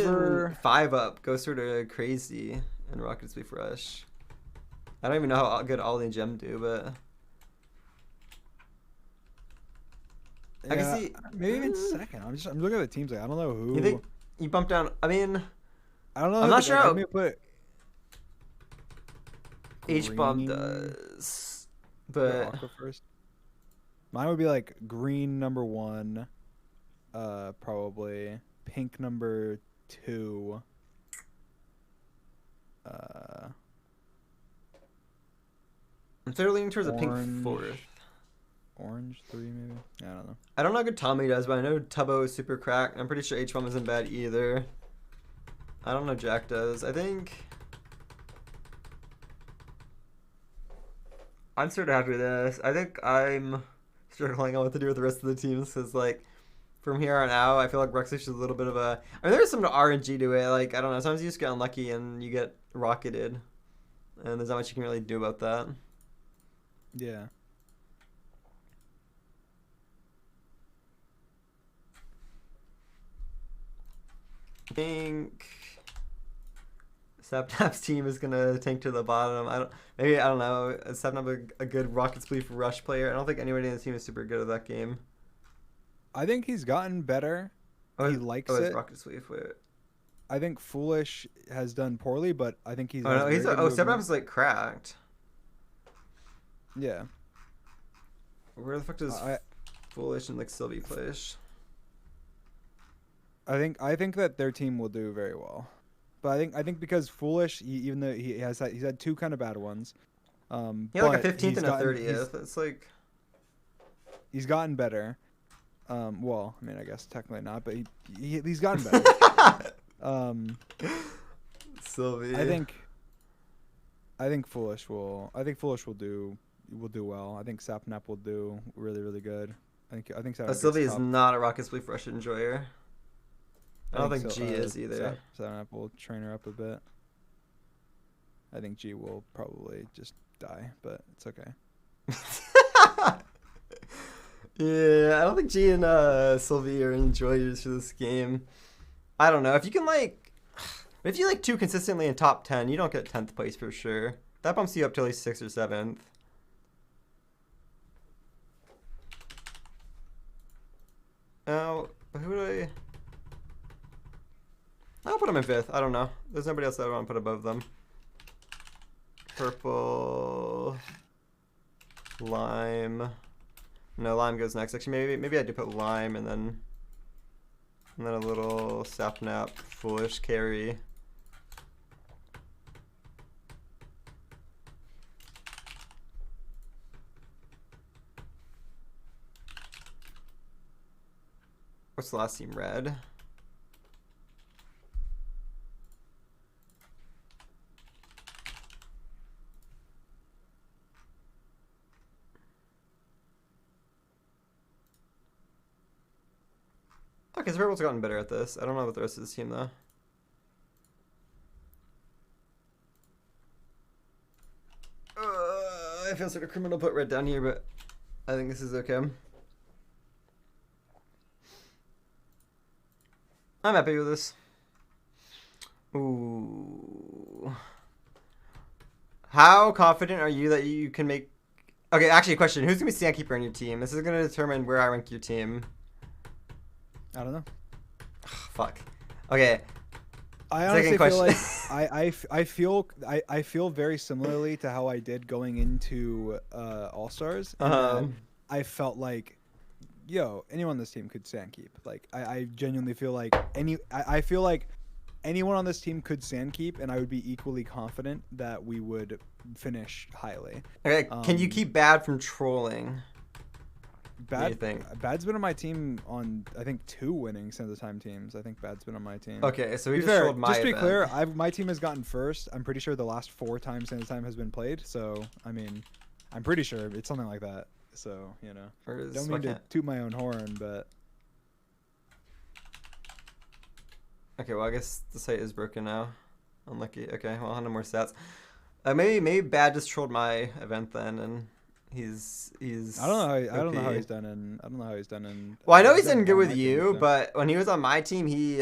Speaker 3: over...
Speaker 1: and 5-Up go sort of crazy in Rocket Spleef Rush. I don't even know how good Ollie and Gem do, but
Speaker 3: yeah,
Speaker 1: I can see
Speaker 3: maybe even second. I'm looking at the teams. Like, I don't know who.
Speaker 1: You think you bumped down? I mean,
Speaker 3: I don't know.
Speaker 1: I'm not sure how
Speaker 3: put
Speaker 1: H bomb does, but
Speaker 3: Aqua first. Mine would be like green number 1, probably pink number 2.
Speaker 1: I'm sort of leaning towards
Speaker 3: orange,
Speaker 1: a pink 4th.
Speaker 3: Orange 3 maybe. I don't know.
Speaker 1: I don't know how good Tommy does, but I know Tubbo is super cracked. I'm pretty sure H bomb isn't bad either. I don't know Jack does. I think I'm sort of happy with this. I think I'm struggling on what to do with the rest of the teams because, like, from here on out, I feel like Ruxfish is a little bit of a. I mean, there's some RNG to it. Like, I don't know. Sometimes you just get unlucky and you get rocketed, and there's not much you can really do about that.
Speaker 3: Yeah.
Speaker 1: I think Sapnap's team is gonna tank to the bottom. I don't know. Is Sapnap a good Rocket Spleef Rush player? I don't think anybody in the team is super good at that game.
Speaker 3: I think he's gotten better. He likes it.
Speaker 1: Rocket Spleef. Wait.
Speaker 3: I think Foolish has done poorly, but I think he's.
Speaker 1: Sapnap is like cracked.
Speaker 3: Yeah.
Speaker 1: Where the fuck does Foolish and like Sylvie play?
Speaker 3: I think that their team will do very well, but I think because Foolish, even though he's had 2 kind of bad ones,
Speaker 1: yeah, like a 15th and a 30th. It's like
Speaker 3: he's gotten better. Well, I mean, I guess technically not, but he's gotten better.
Speaker 1: Sylvie.
Speaker 3: I think Foolish will do well. I think Sapnap will do really, really good. I think
Speaker 1: Sylvie is not a Rocket Spleef Rush enjoyer. I don't think G is either.
Speaker 3: Sapnap will train her up a bit. I think G will probably just die, but it's okay.
Speaker 1: Yeah, I don't think G and Sylvie are enjoyers for this game. I don't know. If you like 2 consistently in top 10, you don't get 10th place for sure. That bumps you up to at least 6th or 7th. Now, who do I... I'll put them in 5th. I don't know. There's nobody else that I want to put above them. Purple... Lime... No, Lime goes next. Actually, maybe I do put Lime and then a little Sapnap Foolish carry. What's the last team? Red. Okay, so Purple's gotten better at this. I don't know about the rest of this team, though. I feel sort of criminal put red down here, but I think this is okay. I'm happy with this. Ooh. How confident are you that you can make... Okay, actually a question. Who's going to be Sandkeeper on your team? This is going to determine where I rank your team.
Speaker 3: I don't know.
Speaker 1: Ugh, fuck. Okay.
Speaker 3: I honestly feel like I feel very similarly to how I did going into All Stars. I felt like, yo, anyone on this team could Sandkeep. Like I genuinely feel like I feel like anyone on this team could Sandkeep, and I would be equally confident that we would finish highly.
Speaker 1: Okay, can you keep Bad from trolling?
Speaker 3: Bad's been on my team on, I think, 2 winning Sands of Time teams. I think Bad's been on my team.
Speaker 1: Okay, so he just trolled my
Speaker 3: Just to be
Speaker 1: event.
Speaker 3: clear, my team has gotten first. I'm pretty sure the last 4 times Sands of Time has been played. So, I mean, I'm pretty sure it's something like that. So, you know, don't mean to toot my own horn, but...
Speaker 1: Okay, well, I guess the site is broken now. Unlucky. Okay, well, no more stats. Maybe Bad just trolled my event then, and he's.
Speaker 3: I don't know how he's done in.
Speaker 1: Well, I know he's done good with you, team, so. But when he was on my team, he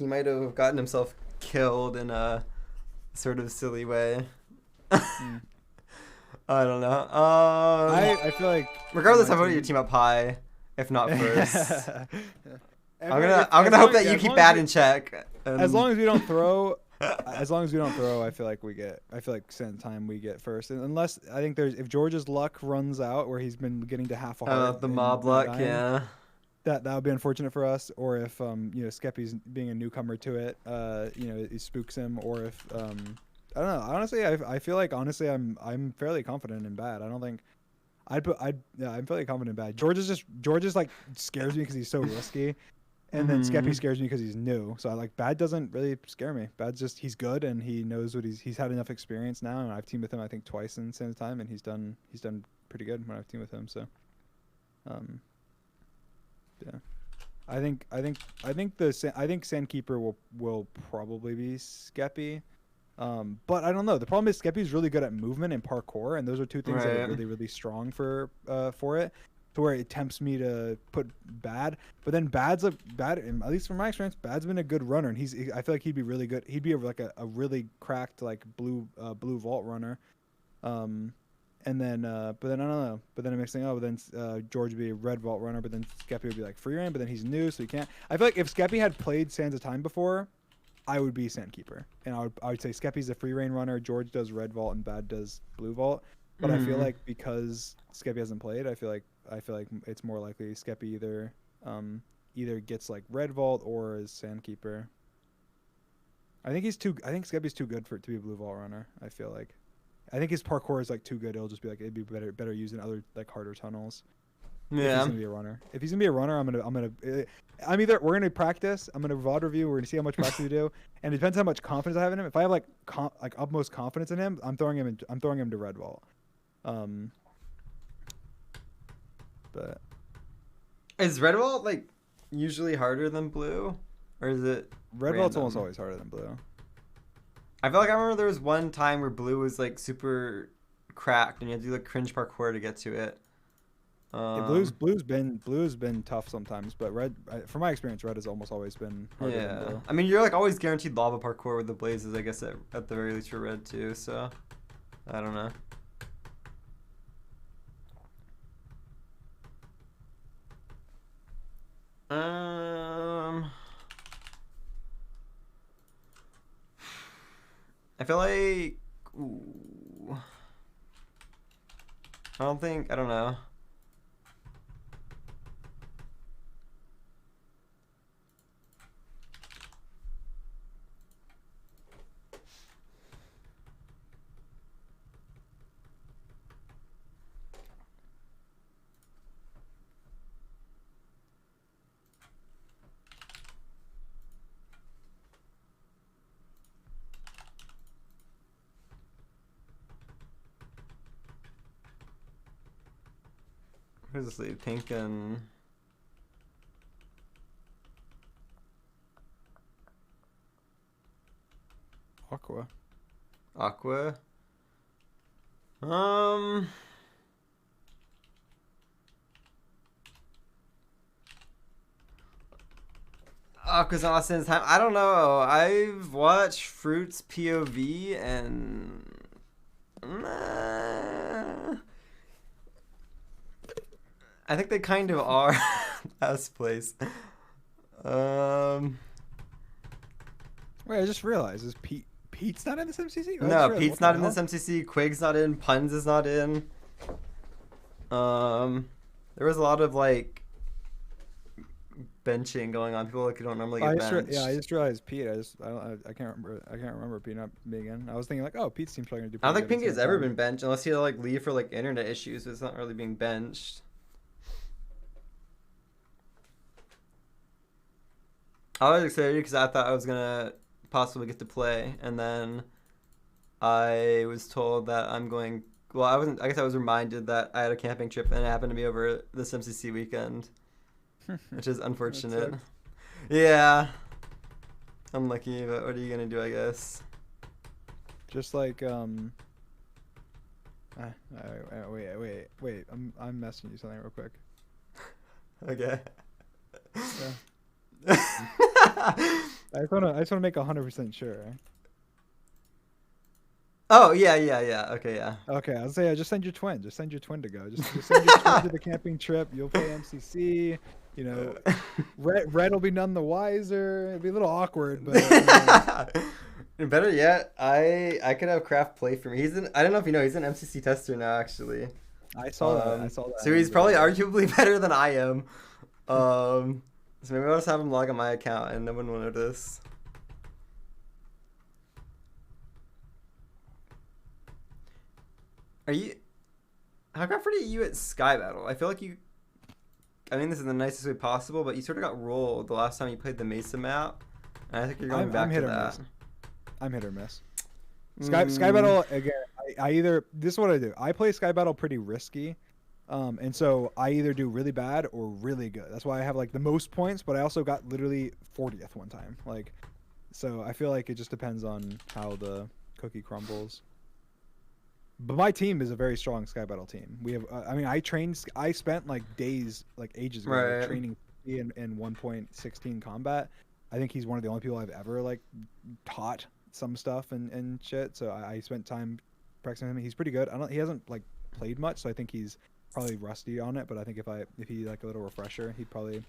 Speaker 1: might have gotten himself killed in a sort of silly way. I don't know.
Speaker 3: I feel like
Speaker 1: regardless, I voted your team up high, if not first. I'm gonna hope that you keep Bad in check.
Speaker 3: As long as we don't throw, I feel like Sands Time we get first. And unless I think if George's luck runs out where he's been getting to half a heart.
Speaker 1: The mob luck, dying, yeah.
Speaker 3: That would be unfortunate for us. Or if Skeppy's being a newcomer to it, it spooks him. Or if I don't know. Honestly, I feel like I'm fairly confident in Bad. I don't think. I'm fairly confident in Bad. George is like scares me because he's so risky. And then Skeppy scares me because he's new. So I like Bad doesn't really scare me. Bad's just he's good and he knows what he's had enough experience now. And I've teamed with him I think twice in Sands Time and he's done pretty good when I've teamed with him. So, yeah, I think Sandkeeper will probably be Skeppy. But I don't know. The problem is Skeppy's really good at movement and parkour, and those are 2 things that are really really strong for it. To where it tempts me to put Bad, but then Bad's at least from my experience, Bad's been a good runner, and I feel like he'd be really good. He'd be like a really cracked like blue vault runner, and then but then I don't know. But then I'm mixing up. But then George would be a red vault runner, but then Skeppy would be like free reign. But then he's new, so he can't. I feel like if Skeppy had played Sands of Time before, I would be Sandkeeper, and I would say Skeppy's a free reign runner. George does red vault, and Bad does blue vault. But I feel like because Skeppy hasn't played, I feel like it's more likely Skeppy either gets like red vault or is Sandkeeper. I think Skeppy's too good to be a blue vault runner. I feel like, I think his parkour is like too good. It'll just be like it'd be better used in other like harder tunnels. Yeah. If he's gonna be a runner. If he's gonna be a runner, we're gonna practice. I'm gonna VOD review. We're gonna see how much practice we do, and it depends how much confidence I have in him. If I have like utmost confidence in him, I'm throwing him to red vault. But
Speaker 1: is red vault like usually harder than blue, or is it
Speaker 3: red vault's almost always harder than blue?
Speaker 1: I feel like I remember there was one time where blue was like super cracked, and you had to do like cringe parkour to get to it.
Speaker 3: Blue's been tough sometimes, but red, from my experience, red has almost always been harder than blue.
Speaker 1: I mean, you're like always guaranteed lava parkour with the blazes, I guess at the very least for red too. So I don't know. I feel like, I don't know. Who's this lead? Pink and...
Speaker 3: Aqua.
Speaker 1: Aqua? Um. Oh, because Austin's time. I don't know. I've watched Fruit's POV and. I think they kind of are last place.
Speaker 3: Wait, I just realized is Pete's not in this MCC?
Speaker 1: No, Pete's not in this MCC. Quig's not in. Puns is not in. There was a lot of like benching going on. People like who don't normally get benched.
Speaker 3: I just realized Pete. I can't remember Pete not being in. I was thinking like, oh, Pete seems probably gonna do.
Speaker 1: I don't think Pink has ever been benched unless he had to like leave for like internet issues. So it's not really being benched. I was excited because I thought I was gonna possibly get to play, and then I was told that I'm going. Well, I wasn't. I guess I was reminded that I had a camping trip, and it happened to be over this MCC weekend, which is unfortunate. Yeah, unlucky, but what are you gonna do? I guess.
Speaker 3: Just like wait. I'm messaging you something real quick.
Speaker 1: Okay.
Speaker 3: Yeah. I just wanna make 100% sure.
Speaker 1: Oh yeah. Okay, yeah.
Speaker 3: Okay, I'll say just send your twin. Just send your twin to go. Just send your twin to the camping trip. You'll play MCC. You know, Red will be none the wiser. It'll be a little awkward, but.
Speaker 1: Better yet, I could have Kraft play for me. I don't know if you know, he's an MCC tester now actually.
Speaker 3: I saw that.
Speaker 1: So he's probably arguably better than I am. So maybe I'll just have him log on my account and no one will notice. How confident are you at Sky Battle? I feel like I mean this is the nicest way possible, but you sort of got rolled the last time you played the Mesa map. And I think you're going back to that.
Speaker 3: I'm hit or miss. Sky Battle, again, this is what I do. I play Sky Battle pretty risky. And so I either do really bad or really good. That's why I have like the most points, but I also got literally 40th one time. Like, so I feel like it just depends on how the cookie crumbles. But my team is a very strong Sky Battle team. We have, I spent like days, like ages ago, training in 1.16 combat. I think he's one of the only people I've ever like taught some stuff and shit. So I spent time practicing him. He's pretty good. He hasn't like played much, so I think he's probably rusty on it, but I think if he like a little refresher, he'd probably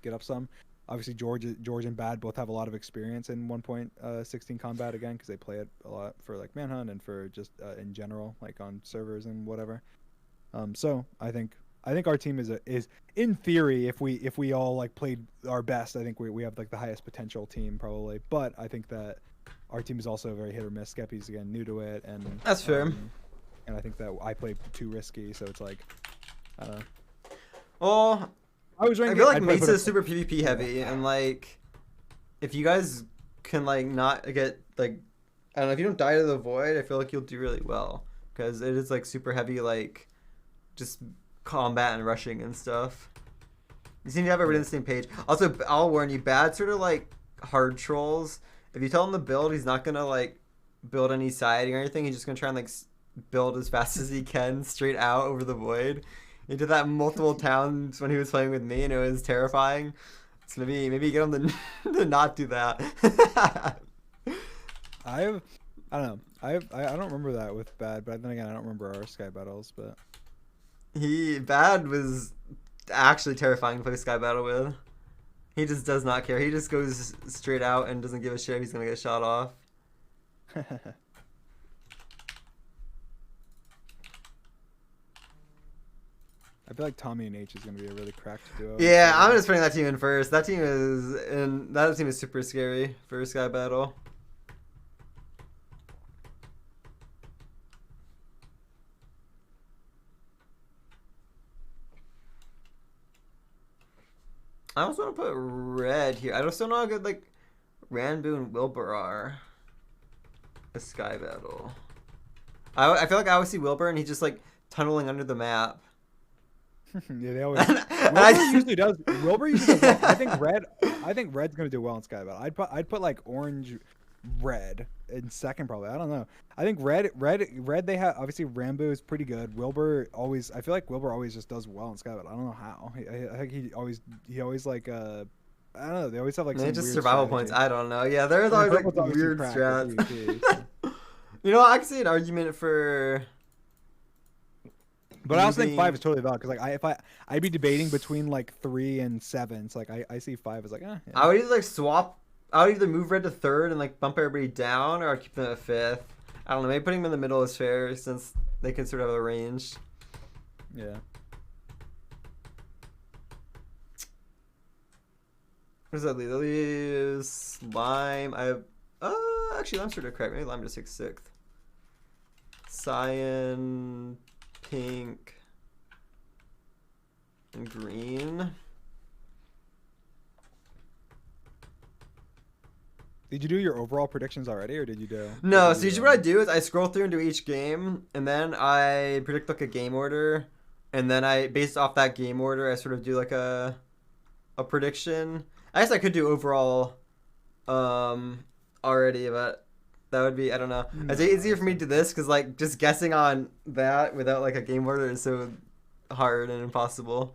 Speaker 3: get up some. Obviously, George and Bad both have a lot of experience in 1.16 combat again because they play it a lot for like Manhunt and for just in general, like on servers and whatever. So I think our team is in theory, if we all like played our best, I think we have like the highest potential team probably. But I think that our team is also very hit or miss. Skeppy's again new to it, and
Speaker 1: that's fair.
Speaker 3: And I think that I play too risky, so it's like,
Speaker 1: well, I feel like Mesa is super PvP heavy, and like, if you guys can like not get like, I don't know, if you don't die to the void, I feel like you'll do really well because it is like super heavy, like, just combat and rushing and stuff. You seem to have everybody on the same page. Also, I'll warn you, Bad sort of like hard trolls. If you tell him to build, he's not gonna like build any siding or anything. He's just gonna try and like build as fast as he can straight out over the void. He did that multiple times when he was playing with me, and it was terrifying. So maybe get him to not do that.
Speaker 3: I don't know. I don't remember that with Bad, but then again, I don't remember our Sky Battles. But
Speaker 1: Bad was actually terrifying to play Sky Battle with. He just does not care. He just goes straight out and doesn't give a shit if he's gonna get shot off.
Speaker 3: I feel like Tommy and H is going to be a really cracked duo.
Speaker 1: Yeah, I'm just putting that team in first. That team is super scary for Sky Battle. I also want to put Red here. I just don't know how good like Ranboo and Wilbur are. A Sky Battle. I feel like I always see Wilbur and he's just like tunneling under the map.
Speaker 3: Yeah, they always. Wilbur usually does. Wilbur usually does well. I think Red's gonna do well in Sky Battle. I'd put like Orange red in second probably. I don't know. I think red. They have obviously Rambo is pretty good. Wilbur always. I feel like Wilbur always just does well in Sky, but I don't know how. I think he always like I don't know. They always have like
Speaker 1: Maybe
Speaker 3: some
Speaker 1: just
Speaker 3: weird
Speaker 1: survival
Speaker 3: strategy.
Speaker 1: points. I don't know. Yeah, there's always like
Speaker 3: Purple's obviously
Speaker 1: weird
Speaker 3: cracked at
Speaker 1: strats.
Speaker 3: PvP, so.
Speaker 1: You know, I can see an argument for.
Speaker 3: But I also think 5 is totally valid because like I'd be debating between like 3 and 7. So like I see 5 as like yeah.
Speaker 1: I would either like swap. I would either move red to 3rd and like bump everybody down, or I'd keep them at 5th. I don't know. Maybe putting them in the middle is fair since they can sort of have a range.
Speaker 3: Yeah.
Speaker 1: What does that leave? That leaves Lime. I have. Actually, Lime's sort of correct. Maybe Lime just takes 6th. Cyan, pink, and green.
Speaker 3: Did you do your overall predictions already, or did you do?
Speaker 1: No. So usually what I do is I scroll through into each game, and then I predict like a game order, and then I, based off that game order, I sort of do like a prediction. I guess I could do overall, already, but that would be, I don't know. It's easier for me to do this because like just guessing on that without like a game order is so hard and impossible.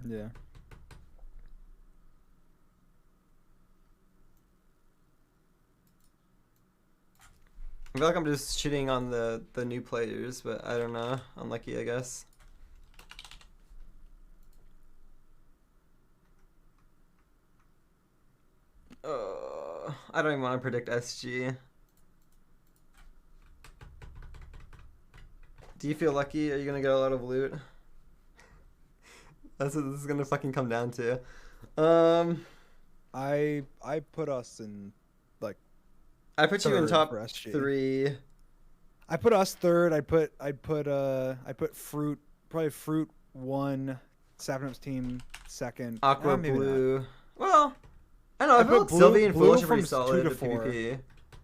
Speaker 3: Yeah.
Speaker 1: I feel like I'm just shitting on the new players, but I don't know. Unlucky, I guess. I don't even want to predict SG. Do you feel lucky? Are you gonna get a lot of loot? That's what this is gonna fucking come down to.
Speaker 3: I put us in like.
Speaker 1: I put you in top
Speaker 3: for SG.
Speaker 1: 3.
Speaker 3: I put us 3rd. I put fruit, probably fruit 1. Sapnap's team 2nd.
Speaker 1: Aqua,
Speaker 3: maybe
Speaker 1: blue.
Speaker 3: not.
Speaker 1: Well, I don't know. I feel like
Speaker 3: blue-
Speaker 1: Sylvie and
Speaker 3: blue
Speaker 1: Foolish are pretty
Speaker 3: from
Speaker 1: solid
Speaker 3: 2 to
Speaker 1: with
Speaker 3: 4.
Speaker 1: PvP.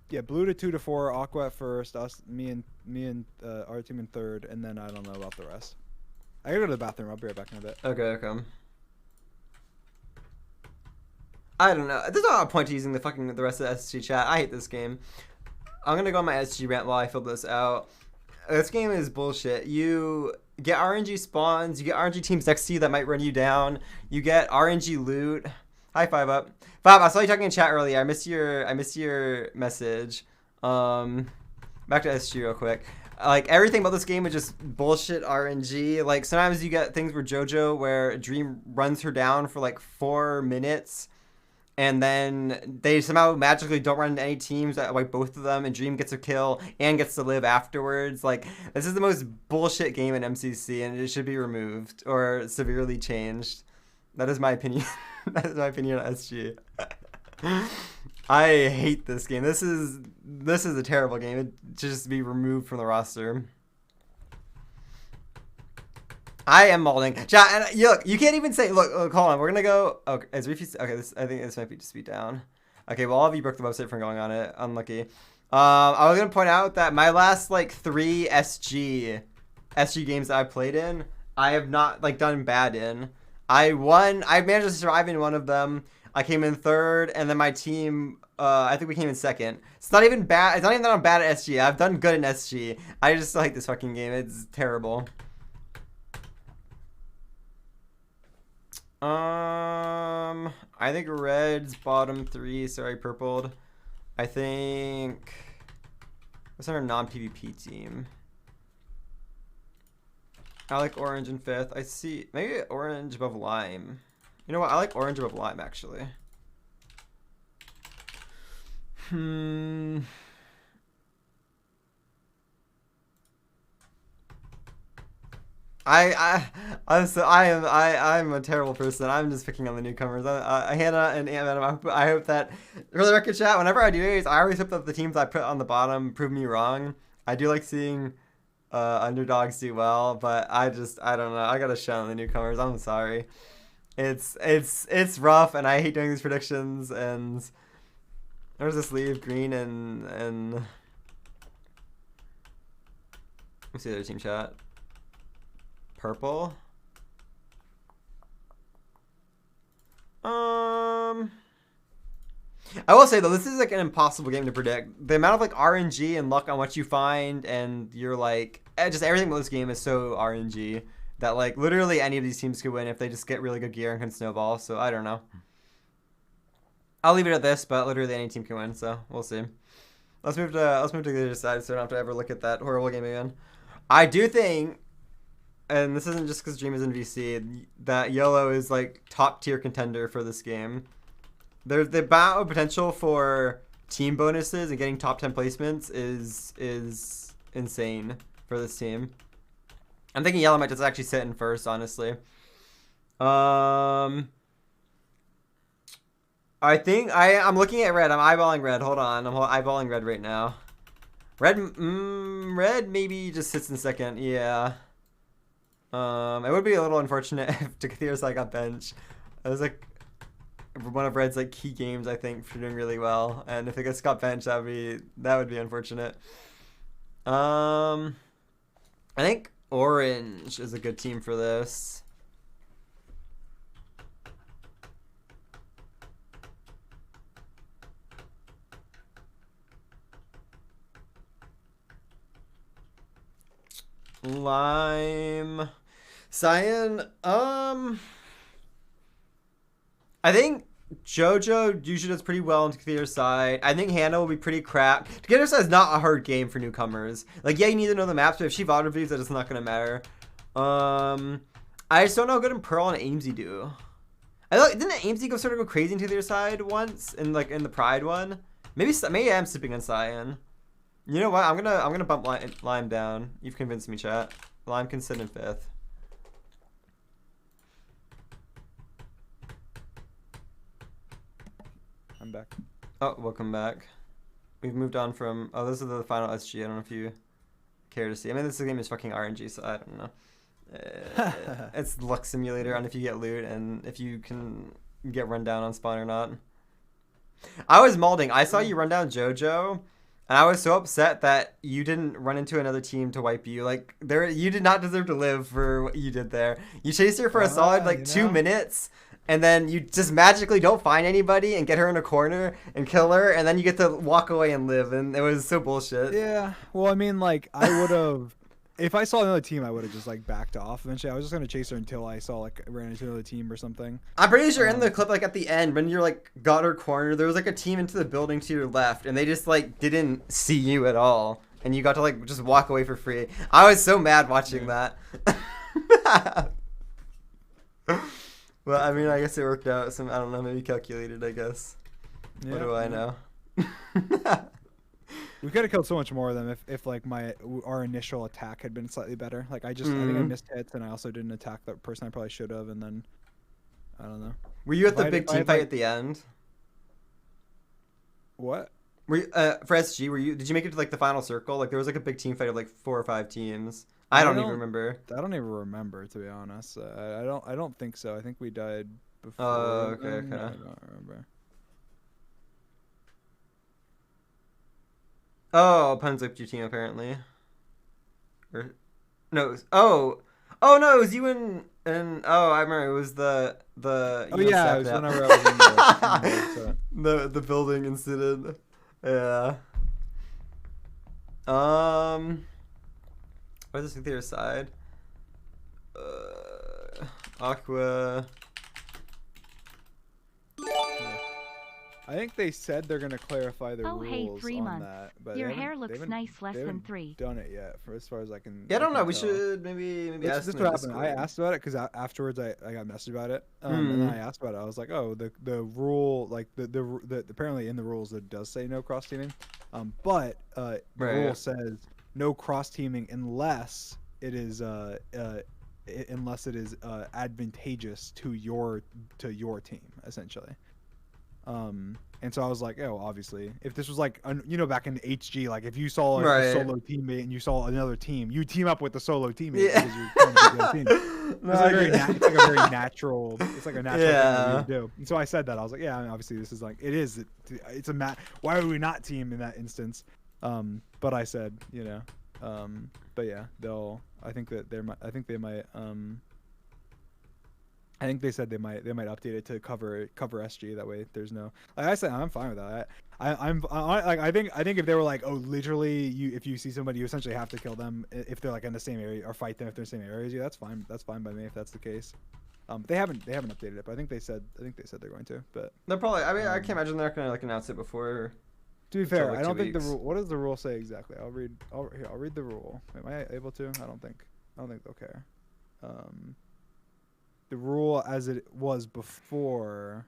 Speaker 3: Yeah, blue to 2 to 4. Aqua at first. Us, me and our team in 3rd, and then I don't know about the rest. I gotta go to the bathroom. I'll be right back in a bit.
Speaker 1: Okay. I don't know. There's not a point to using the rest of the SG chat. I hate this game. I'm gonna go on my SG rant while I fill this out. This game is bullshit. You get RNG spawns, you get RNG teams next to you that might run you down, you get RNG loot. Hi, 5 up. 5, I saw you talking in chat earlier. I missed your message. Back to SG real quick. Like, everything about this game is just bullshit RNG. Like, sometimes you get things where JoJo, where Dream runs her down for like 4 minutes, and then they somehow magically don't run into any teams that wipe both of them, and Dream gets a kill and gets to live afterwards. Like, this is the most bullshit game in MCC, and it should be removed or severely changed. That is my opinion. That is my opinion on SG. I hate this game. This is a terrible game. It should just be removed from the roster. I am mauling. Chat, and look, you can't even say, look, hold on. We're going to go. Okay, is Reefy, okay, I think this might be just be down. Okay, well, all of you broke the website from going on it. Unlucky. I was going to point out that my last, like, 3 SG games that I played in, I have not, like, done bad in. I managed to survive in one of them. I came in 3rd, and then my team, I think we came in 2nd. It's not even bad. It's not even that I'm bad at SG. I've done good in SG. I just like this fucking game. It's terrible. I think red's bottom 3. Sorry, purpled. I think what's our non-PvP team? I like orange in 5th. I see maybe orange above lime. You know what? I like orange above lime actually. I'm a terrible person. I'm just picking on the newcomers. Hannah and Adam, I hope that for the record chat, whenever I do these, I always hope that the teams I put on the bottom prove me wrong. I do like seeing underdogs do well, but I don't know. I gotta shut on the newcomers. I'm sorry. It's rough, and I hate doing these predictions. And where does this leave? Green and let me see the other team chat. Purple. I will say though, this is like an impossible game to predict. The amount of like RNG and luck on what you find, and you're like, just everything about this game is so RNG that like literally any of these teams could win if they just get really good gear and can snowball. So I don't know. I'll leave it at this, but literally any team can win. So we'll see. Let's move to the other side, so I don't have to ever look at that horrible game again. I do think, and this isn't just because Dream is in VC, that Yellow is like top tier contender for this game. There's the amount of potential for team bonuses and getting top 10 placements is insane for this team. I'm thinking Yellow might just actually sit in first, honestly. I think I'm looking at Red. I'm eyeballing Red. Hold on. I'm eyeballing Red right now. Red maybe just sits in second. Yeah. It would be a little unfortunate if Takathiro's got benched. It was like one of Red's like key games, I think, for doing really well. And if it gets got benched, that would be unfortunate. I think Orange is a good team for this. Lime, Cyan. I think JoJo usually does pretty well on Takathiro's side. I think Hannah will be pretty crap. Takathiro's side is not a hard game for newcomers. Like, yeah, you need to know the maps, but if she auto reviews, that is not gonna matter. I just don't know how good Pearl and Amesy do. Didn't Amesy sort of go crazy into their side once in the Pride one? Maybe I'm sipping on Cyan. You know what? I'm gonna bump Lime down. You've convinced me, chat. Lime can sit in fifth.
Speaker 3: I'm back.
Speaker 1: Oh, welcome back. We've moved on from. Oh, this is the final SG. I don't know if you care to see. I mean, this game is fucking RNG, so I don't know. It's luck simulator on if you get loot and if you can get run down on spawn or not. I was molding. I saw you run down JoJo. And I was so upset that you didn't run into another team to wipe you. Like, you did not deserve to live for what you did there. You chased her for a solid 2 minutes, and then you just magically don't find anybody and get her in a corner and kill her, and then you get to walk away and live. And it was so bullshit.
Speaker 3: Yeah. Well, I mean, like, I would have. If I saw another team, I would have just like backed off. Eventually, I was just gonna chase her until I saw like ran into another team or something.
Speaker 1: I'm pretty sure in the clip, like at the end, when you're like got her corner, there was like a team into the building to your left, and they just like didn't see you at all, and you got to like just walk away for free. I was so mad watching that. Well, I mean, I guess it worked out. I don't know, maybe calculated. I guess. Yeah, what do I know?
Speaker 3: We could have killed so much more of them if like our initial attack had been slightly better. Like I think I missed hits, and I also didn't attack the person I probably should have, and then I don't know.
Speaker 1: Were you at the big team fight at the end?
Speaker 3: What?
Speaker 1: Were you, for SG? Did you make it to like the final circle? Like there was like a big team fight of like 4 or 5 teams. I don't even remember.
Speaker 3: I don't even remember, to be honest. I don't think so. I think we died before.
Speaker 1: Oh, okay.
Speaker 3: I don't remember.
Speaker 1: Oh, Pun's whipped your team apparently. Or no, no, it was you and I remember it was the
Speaker 3: oh yeah, it was whenever I was in
Speaker 1: the building incident. Yeah. Where's this theater side? Aqua.
Speaker 3: I think they said they're gonna clarify the rules
Speaker 2: hey, 3
Speaker 3: on
Speaker 2: months.
Speaker 3: that, but
Speaker 2: your hair looks nice. Less than 3.
Speaker 3: Done it yet, for as far as I can.
Speaker 1: Yeah, I don't know. We
Speaker 3: tell.
Speaker 1: should maybe ask them.
Speaker 3: This what happened. I asked about it because afterwards I got messaged about it, and then I asked about it. I was like, oh, the rule, like the apparently in the rules it does say no cross teaming, but the rule says no cross teaming unless it is advantageous to your team, essentially. And so I was like, oh, obviously, if this was like, back in HG, like if you saw a solo teammate and you saw another team, you team up with the solo teammate because you're trying to beat the other team. It's like a very natural thing to do. And so I said that. I was like, yeah, I mean, obviously this is like, it's a why would we not team in that instance? But I said, but yeah, I think they might, I think they said they might update it to cover SG. That way, there's no. Like I said, I'm fine with that. I think if they were like, oh, literally, if you see somebody, you essentially have to kill them if they're like in the same area, or fight them if they're in the same area as you. That's fine. That's fine by me if that's the case. They haven't updated it, but I think they said they're going to. But
Speaker 1: they're probably. I mean, I can't imagine they're gonna like announce it before.
Speaker 3: To be fair, I don't think the rule. What does the rule say exactly? I'll read the rule. Am I able to? I don't think they'll care. The rule as it was before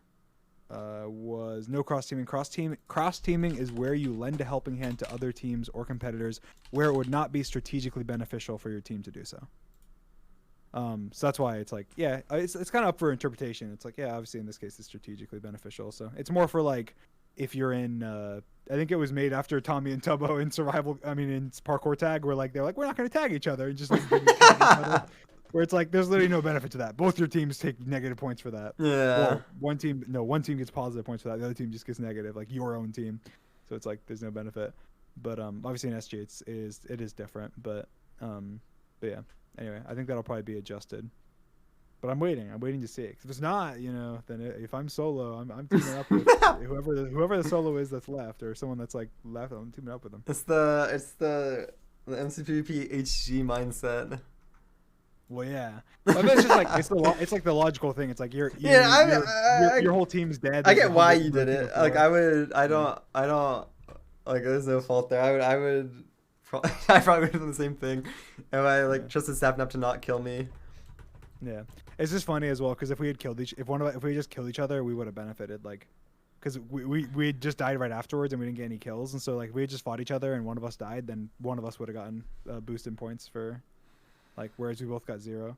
Speaker 3: was no cross teaming. Cross teaming is where you lend a helping hand to other teams or competitors where it would not be strategically beneficial for your team to do so. So that's why it's like, yeah, it's kind of up for interpretation. It's like, yeah, obviously in this case it's strategically beneficial. So it's more for like if you're in. I think it was made after Tommy and Tubbo in in parkour tag, where like they're like, we're not going to tag each other and just like tag each other. Where it's like there's literally no benefit to that. Both your teams take negative points for that.
Speaker 1: Yeah.
Speaker 3: Well, one team gets positive points for that. The other team just gets negative, like your own team. So it's like there's no benefit. But obviously in SG it is different. But yeah. Anyway, I think that'll probably be adjusted. But I'm waiting to see it. If it's not, then if I'm solo, I'm teaming up with whoever the solo is that's left, or someone that's like left. I'm teaming up with them.
Speaker 1: It's the MCPP HG mindset.
Speaker 3: Well, yeah, but it's just like it's like the logical thing. It's like your whole team's dead.
Speaker 1: I get why you did it. Like I don't like there's no fault there. I would I probably would have done the same thing if I like trusted Staff enough to not kill me.
Speaker 3: Yeah, it's just funny as well because if we had just killed each other, we would have benefited. Like, because we just died right afterwards and we didn't get any kills, and so like if we had just fought each other and one of us died, then one of us would have gotten boosted points for. Like, whereas we both got 0.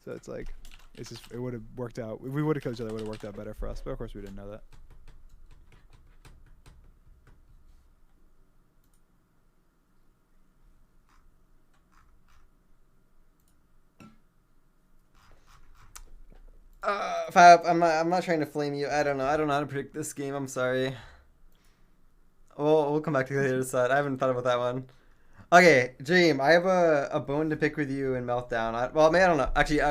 Speaker 3: So it's like, it would have worked out. If we would have killed each other, it would have worked out better for us. But of course we didn't know
Speaker 1: that. Fab, I'm not trying to flame you. I don't know how to predict this game. I'm sorry. We'll come back to the other side. I haven't thought about that one. Okay, Dream, I have a bone to pick with you in Meltdown. I don't know. Actually,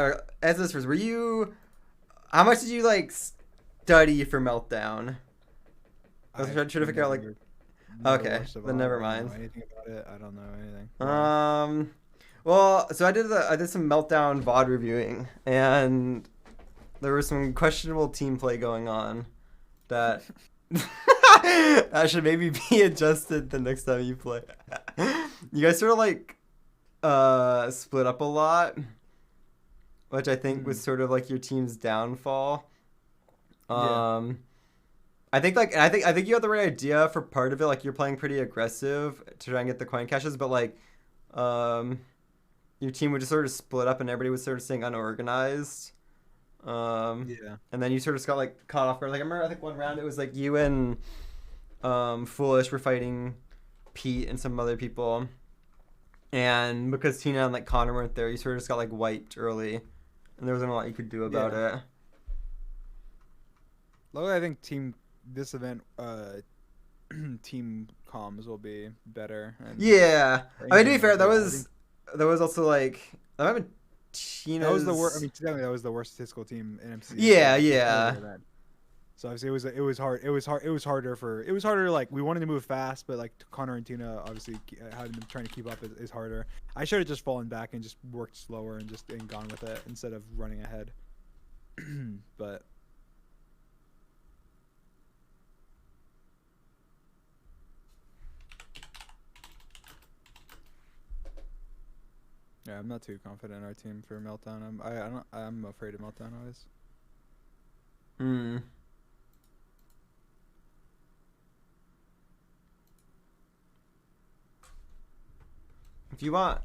Speaker 1: as this was, how much did you, like, study for Meltdown? I was trying to figure out, like, okay, then never mind.
Speaker 3: I don't know anything about it. I don't know anything.
Speaker 1: Well, so I did some Meltdown VOD reviewing, and there was some questionable team play going on that... that should maybe be adjusted the next time you play. You guys sort of like split up a lot, which I think was sort of like your team's downfall. I think you have the right idea for part of it. Like you're playing pretty aggressive to try and get the coin caches, but like your team would just sort of split up and everybody was sort of staying unorganized. And then you sort of got like caught off guard. Like I remember, I think one round it was like you and Foolish were fighting Pete and some other people, and because Tina and like Connor weren't there, you sort of just got like wiped early, and there wasn't a lot you could do about it.
Speaker 3: Luckily, I think this event team comms will be better.
Speaker 1: Yeah, I mean to be fair, that was also like that might have been Tina's...
Speaker 3: That was the worst. I mean, technically, that was the worst statistical team in MCC.
Speaker 1: Yeah.
Speaker 3: So obviously, it was hard. It was harder. Like we wanted to move fast, but like Connor and Tina obviously having been trying to keep up is harder. I should have just fallen back and just worked slower and gone with it instead of running ahead. But. Yeah, I'm not too confident in our team for Meltdown. I'm afraid of Meltdown always.
Speaker 1: If you want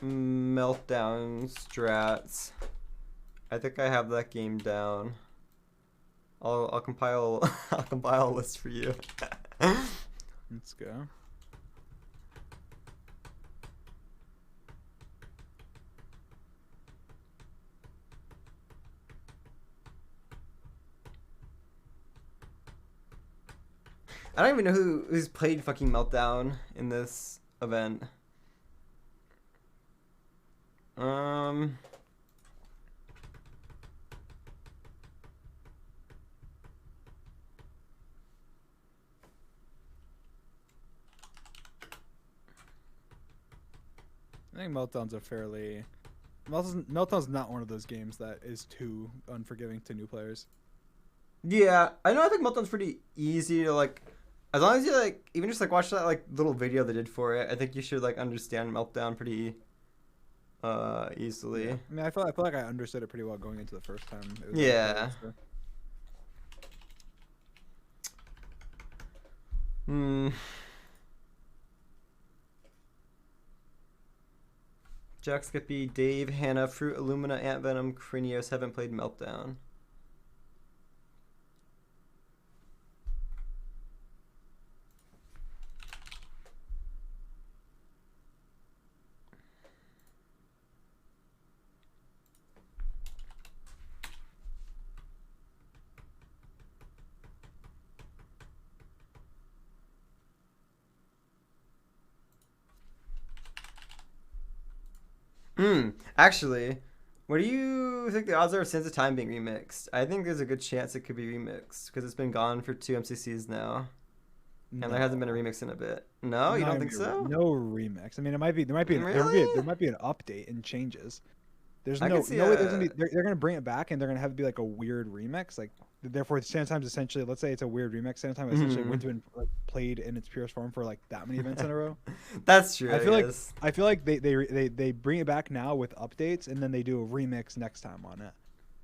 Speaker 1: Meltdown strats, I think I have that game down. I'll compile a list for you.
Speaker 3: Let's go.
Speaker 1: I don't even know who's played fucking Meltdown in this event.
Speaker 3: think Meltdown's a fairly Meltdown's not one of those games that is too unforgiving to new players.
Speaker 1: Yeah, I know. I think Meltdown's pretty easy to like, as long as you like even just like watch that like little video they did for it. I think you should like understand Meltdown pretty easily.
Speaker 3: Yeah. I mean, I feel like I understood it pretty well going into the first time. It was
Speaker 1: Yeah. Jack, Skippy, Dave, Hannah, Fruit, Illumina, Ant Venom, Crinios haven't played Meltdown. Actually, what do you think the odds are of Sands of Time being remixed? I think there's a good chance it could be remixed because it's been gone for 2 MCCs now, and there hasn't been a remix in a bit. No, you don't think so?
Speaker 3: No remix. I mean, it might be. There might be an update and changes. There's no way they're gonna bring it back and they're gonna have it be like a weird remix. Like therefore, Sands of Time essentially. Let's say it's a weird remix. Sands of Time essentially went to and like, played in its purest form for like that many events in a row.
Speaker 1: That's true.
Speaker 3: I feel like they bring it back now with updates and then they do a remix next time on it,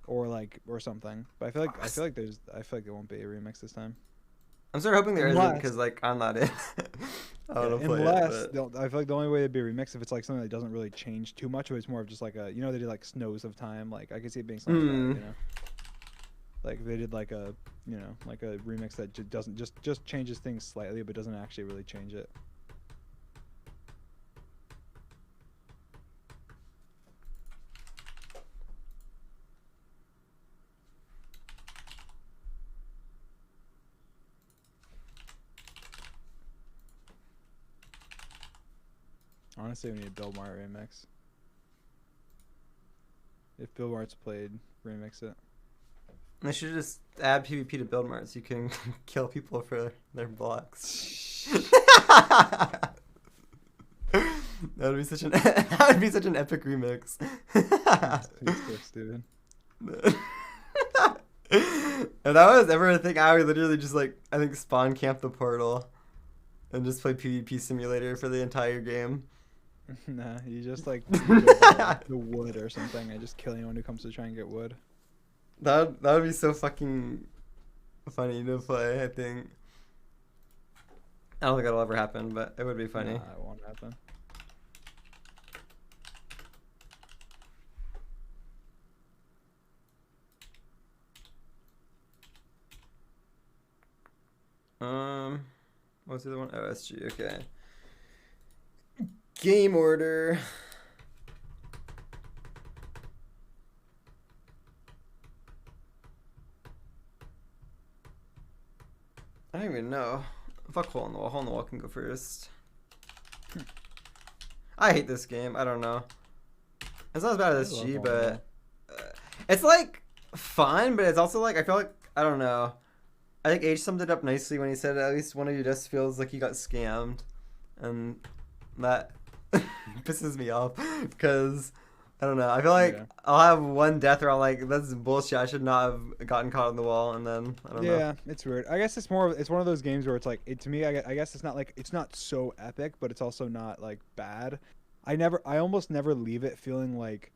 Speaker 3: or something. But I feel like there won't be a remix this time.
Speaker 1: I'm sort of hoping there isn't because like I'm not in. I want to play it.
Speaker 3: I feel like the only way it'd be remixed if it's like something that doesn't really change too much, but it's more of just like a they did like Snows of Time. Like I could see it being something like that, like they did like a like a remix that doesn't just changes things slightly but doesn't actually really change it. Honestly, we need a Bill Mart remix. If Bill Mart's played, remix it.
Speaker 1: They should just add PvP to build Mart so you can kill people for their blocks. That would be such an epic remix.
Speaker 3: That's so stupid.
Speaker 1: If that was ever a thing, I would literally just I think spawn camp the portal and just play PvP simulator for the entire game.
Speaker 3: Nah, you just go the wood or something and just kill anyone who comes to try and get wood.
Speaker 1: That would be so fucking funny to play, I think. I don't think that'll ever happen, but it would be funny.
Speaker 3: Nah, it won't happen.
Speaker 1: What's the other one? Oh, SG, okay. Game order. I don't even know. Fuck Hole in the Wall. Hole in the Wall can go first. I hate this game. I don't know. It's not as bad as SG, but it's fun, but it's also I feel like I don't know. I think H summed it up nicely when he said at least one of you just feels like he got scammed, and that pisses me off because I don't know. I feel like I'll have one death where I'm like, that's bullshit. I should not have gotten caught on the wall, and then I don't know.
Speaker 3: Yeah, it's weird. I guess it's one of those games where it's to me. I guess it's not it's not so epic, but it's also not bad. I almost never leave it feeling like,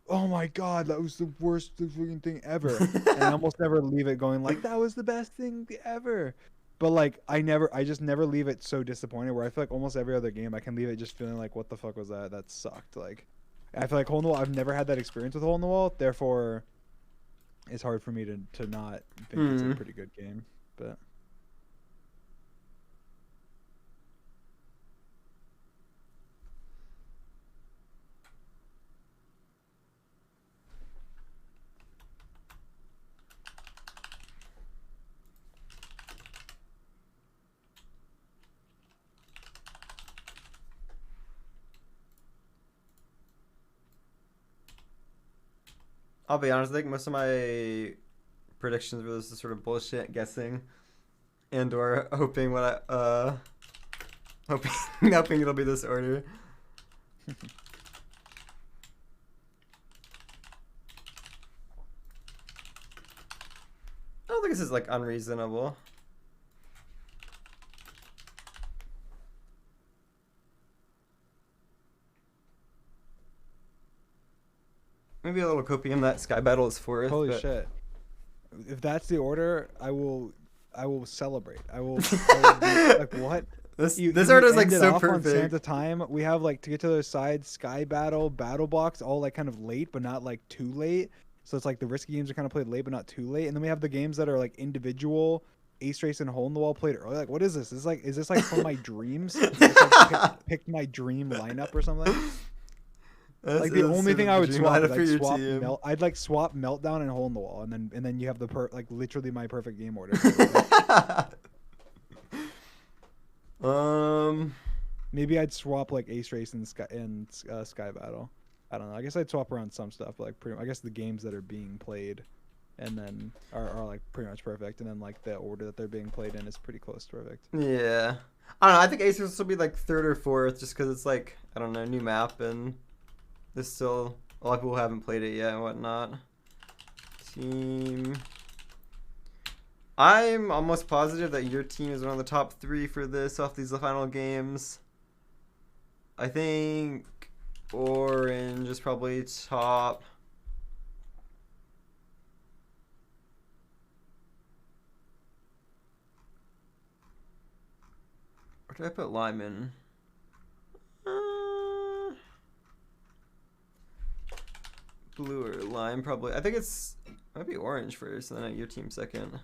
Speaker 3: oh my god, that was the worst fucking thing ever. And I almost never leave it going that was the best thing ever. But I just never leave it so disappointed where I feel like almost every other game I can leave it just feeling like, what the fuck was that? That sucked. I feel like Hole in the Wall, I've never had that experience with Hole in the Wall, therefore it's hard for me to not think it's a pretty good game. But
Speaker 1: I'll be honest, I think most of my predictions were just sort of bullshit guessing and or hoping hoping it'll be this order. don't think this is like unreasonable. Maybe a little copium that Sky Battle is fourth.
Speaker 3: Holy
Speaker 1: but...
Speaker 3: shit! If that's the order, I will celebrate. I will be like, what?
Speaker 1: This order is like so perfect.
Speaker 3: On Sands of Time, we have like to get to the other side, Sky Battle, Battle Box, all like kind of late, but not like too late. So it's like the risky games are kind of played late, but not too late. And then we have the games that are like individual, Ace Race and Hole in the Wall played early. Like, what is this? Is this like from my dreams? Like picked my dream lineup or something? Like the only thing I would swap is I'd like swap Meltdown and Hole in the Wall, and then you have the like literally my perfect game order. Maybe I'd swap like Ace Race and Sky Battle. I don't know. I guess I'd swap around some stuff, but like I guess the games that are being played, and then are like pretty much perfect, and then like the order that they're being played in is pretty close to perfect.
Speaker 1: Yeah, I don't know. I think Ace Race will be like third or fourth, just because it's like I don't know, new map and there's still a lot of people who haven't played it yet and whatnot. Team. I'm almost positive that your team is one of the top 3 for this off these final games. I think Orange is probably top. Where did I put Lyman? Blue or lime probably. I think might be Orange first and then your team second.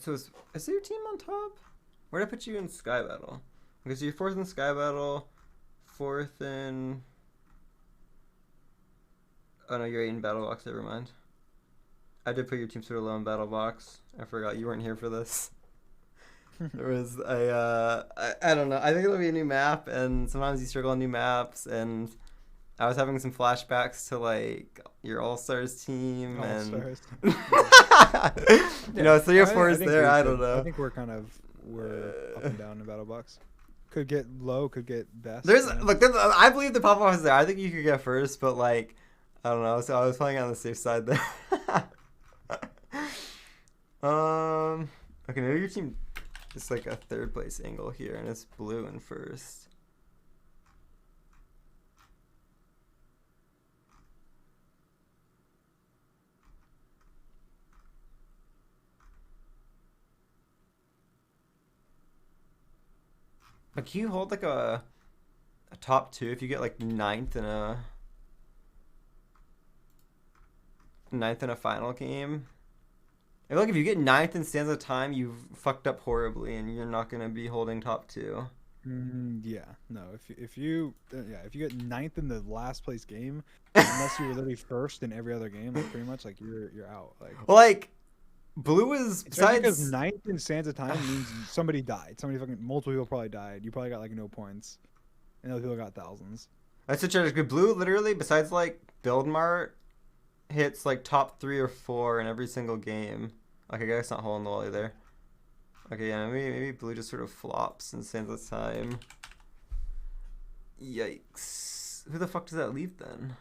Speaker 1: So is your team on top? Where did I put you in Sky Battle? Okay, so you're fourth in Sky Battle, fourth in... Oh no, you're 8 in Battle Box, never mind. I did put your team sort of low in Battle Box. I forgot you weren't here for this. There was I don't know. I think it'll be a new map, and sometimes you struggle on new maps, and I was having some flashbacks to like your All-Stars team
Speaker 3: All-Stars.
Speaker 1: and you know, 3 or 4 is there. I don't know.
Speaker 3: I think we're up and down in Battle Box. Could get low, could get best.
Speaker 1: I believe the pop-off is there. I think you could get first, but like I don't know. So I was playing on the safe side there. Okay, maybe your team is like a 3rd place angle here, and it's blue in first. But can you hold like a top 2 if you get like 9th in a final game? I feel like if you get 9th in Sands of Time, you've fucked up horribly, and you're not gonna be holding top 2.
Speaker 3: Yeah, no. If you get 9th in the last place game, unless you were literally first in every other game, like pretty much like you're out. Like
Speaker 1: well, like blue is
Speaker 3: because 9th in Sands of Time means somebody died. Multiple people probably died. You probably got like no points, and other people got thousands.
Speaker 1: That's such a good blue. Literally, besides like Build Mart, hits like top 3 or 4 in every single game. Okay, I guess not Hole in the Wall either. Okay, yeah, maybe blue just sort of flops in Sands of Time. Yikes. Who the fuck does that leave then?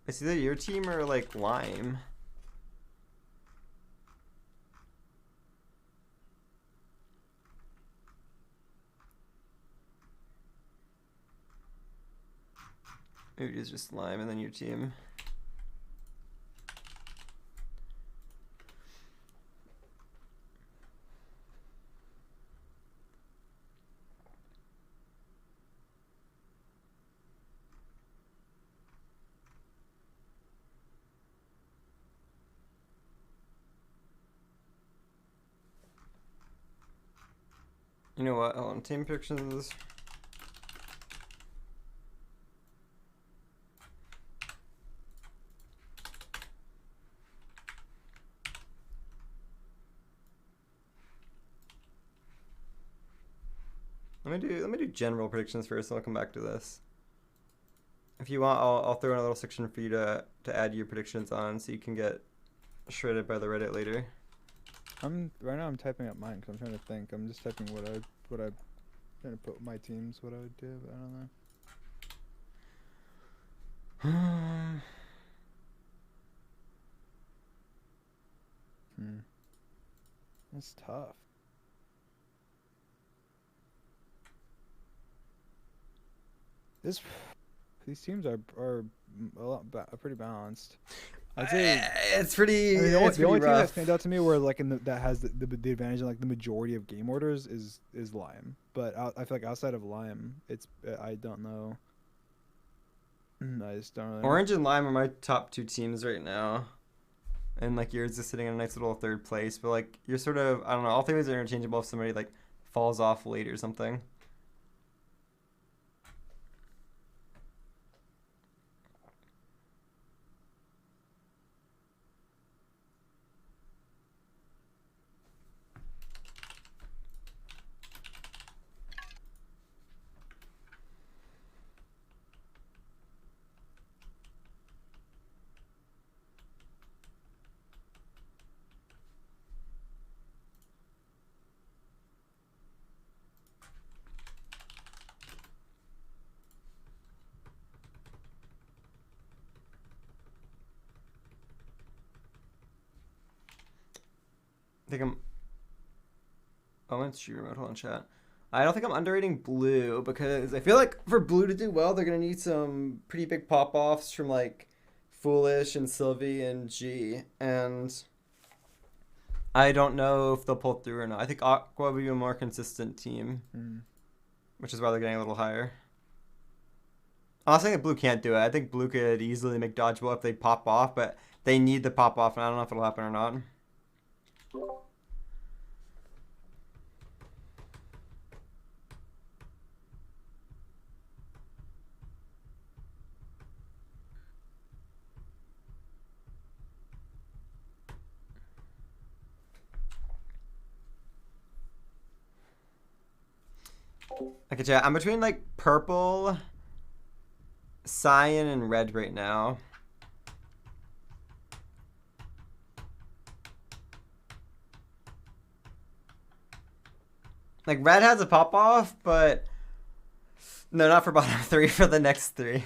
Speaker 1: It's either your team or like Lime. Maybe it's just Lime and then your team. You know what? Hold on. Team predictions. Let me do general predictions first, and I'll come back to this. If you want, I'll throw in a little section for you to add your predictions on, so you can get shredded by the Reddit later.
Speaker 3: Right now I'm typing up mine because I'm trying to think. I'm just typing what I trying to put my teams, what I would do, but I don't know. That's tough. These teams are pretty balanced. I'd say
Speaker 1: it's pretty.
Speaker 3: I mean, the only team
Speaker 1: rough.
Speaker 3: that stands out to me where like that has the advantage in like the majority of game orders is Lime. But I feel like outside of Lime, I don't know. I just don't really know.
Speaker 1: Orange and Lime are my top 2 teams right now, and like yours is sitting in a nice little 3rd place. But like you're sort of, I don't know. All 3 are interchangeable if somebody like falls off late or something. Oh, it's true remote. Hold on, chat. I don't think I'm underrating Blue because I feel like for Blue to do well, they're gonna need some pretty big pop-offs from like Foolish and Sylvie and G, and I don't know if they'll pull through or not. I think Aqua will be a more consistent team, which is why they're getting a little higher. I'm not saying that Blue can't do it. I think Blue could easily make dodgeball if they pop off, but they need the pop off, and I don't know if it'll happen or not. Okay, chat. I'm between like purple, cyan, and red right now. Like red has a pop off, but no, not for bottom 3. For the next 3.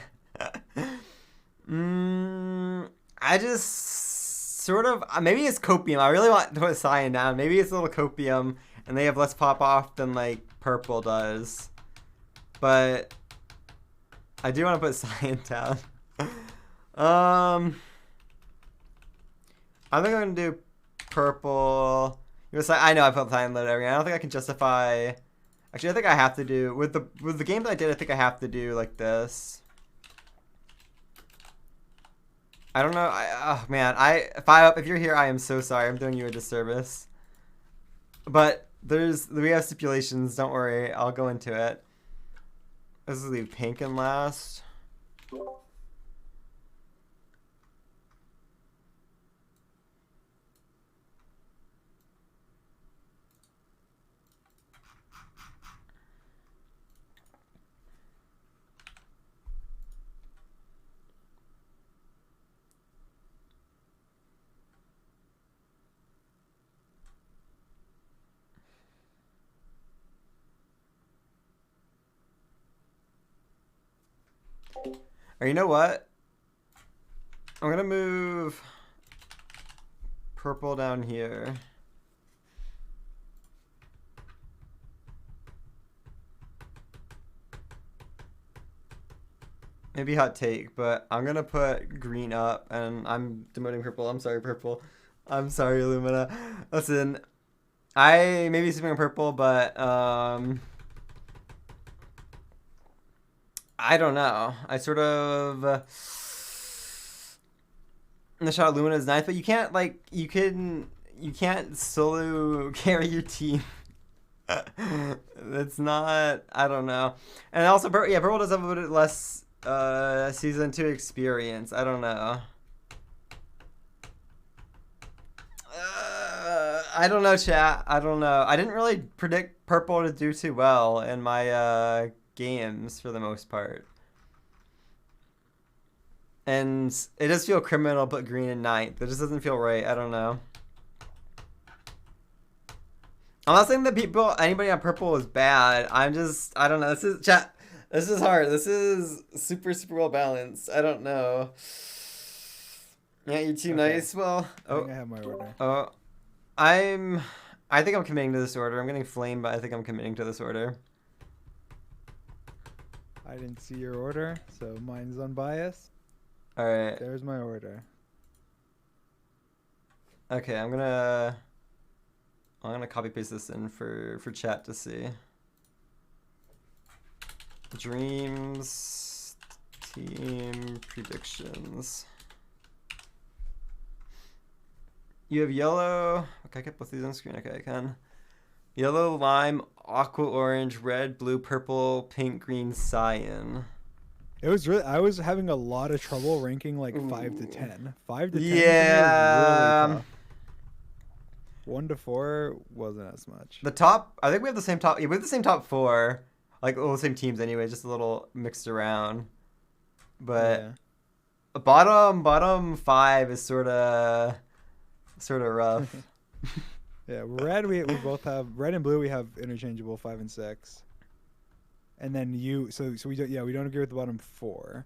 Speaker 1: I just sort of maybe it's copium. I really want to put cyan down. Maybe it's a little copium, and they have less pop off than like purple does, but I do want to put cyan down. I think I'm gonna do purple. I know I put cyan load everything. I don't think I can justify. Actually, I think I have to do with the game that I did. I think I have to do like this. I don't know. Oh man, if you're here, I am so sorry. I'm doing you a disservice. But we have stipulations. Don't worry, I'll go into it. Let's leave pink in last. Or you know what? I'm gonna move purple down here. Maybe hot take, but I'm gonna put green up, and I'm demoting purple. I'm sorry, purple. I'm sorry, Illumina. Listen, I may be sleeping on purple, but I don't know. I sort of the shot of Lumina is nice, but you can't you can't solo carry your team. That's not. I don't know. And also, purple does have a bit less season 2 experience. I don't know. I don't know, chat. I don't know. I didn't really predict purple to do too well in my games for the most part. And it does feel criminal to put green in ninth. It just doesn't feel right. I don't know. I'm not saying that anybody on purple is bad. I don't know. This is chat. This is hard. This is super well balanced. I don't know. Yeah, you're too nice. Well,
Speaker 3: I think I have my order.
Speaker 1: Oh, I think I'm committing to this order. I'm getting flamed, but I think I'm committing to this order.
Speaker 3: I didn't see your order, so mine's unbiased.
Speaker 1: All right.
Speaker 3: There's my order.
Speaker 1: Okay, I'm gonna copy paste this in for chat to see. Dreams team predictions. You have yellow. Okay, I can put these on screen. Okay, I can. Yellow, lime, aqua orange, red, blue, purple, pink, green, cyan.
Speaker 3: It was really. I was having a lot of trouble ranking like 5 to 10. 5 to 10.
Speaker 1: Yeah.
Speaker 3: Really tough. 1 to 4 wasn't as much.
Speaker 1: The top. I think we have the same top. Yeah, we have the same top 4. Like all the same teams anyway, just a little mixed around. But bottom 5 is sort of rough.
Speaker 3: Yeah, red we both have red and blue. We have interchangeable 5 and 6. And then so we don't agree with the bottom 4.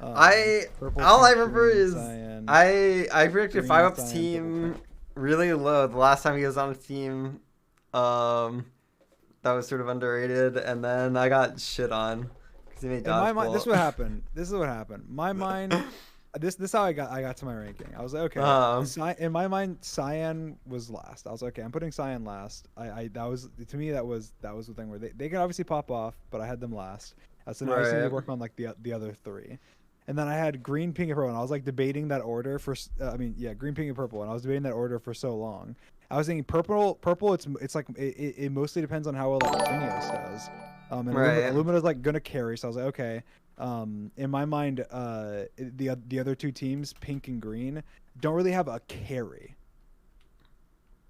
Speaker 1: All I remember is cyan, I predicted 5-up's team purple. Really low the last time he was on a team. That was sort of underrated, and then I got shit on because he made dodgeball. In my mind,
Speaker 3: this is what happened. My mind, this is how I got to my ranking. I was like, okay, in my mind, Cyan was last. I was like, okay, I'm putting Cyan last. That was to me that was the thing where they can obviously pop off, but I had them last. So now I just need to work on like the other 3. And then I had green, pink, and purple, and I was like debating that order for green, pink, and purple, and I was debating that order for so long. I was thinking purple. It's like it mostly depends on how well like Xenios does. And Illumina's like gonna carry, so I was like, okay. In my mind, the other 2 teams, pink and green, don't really have a carry.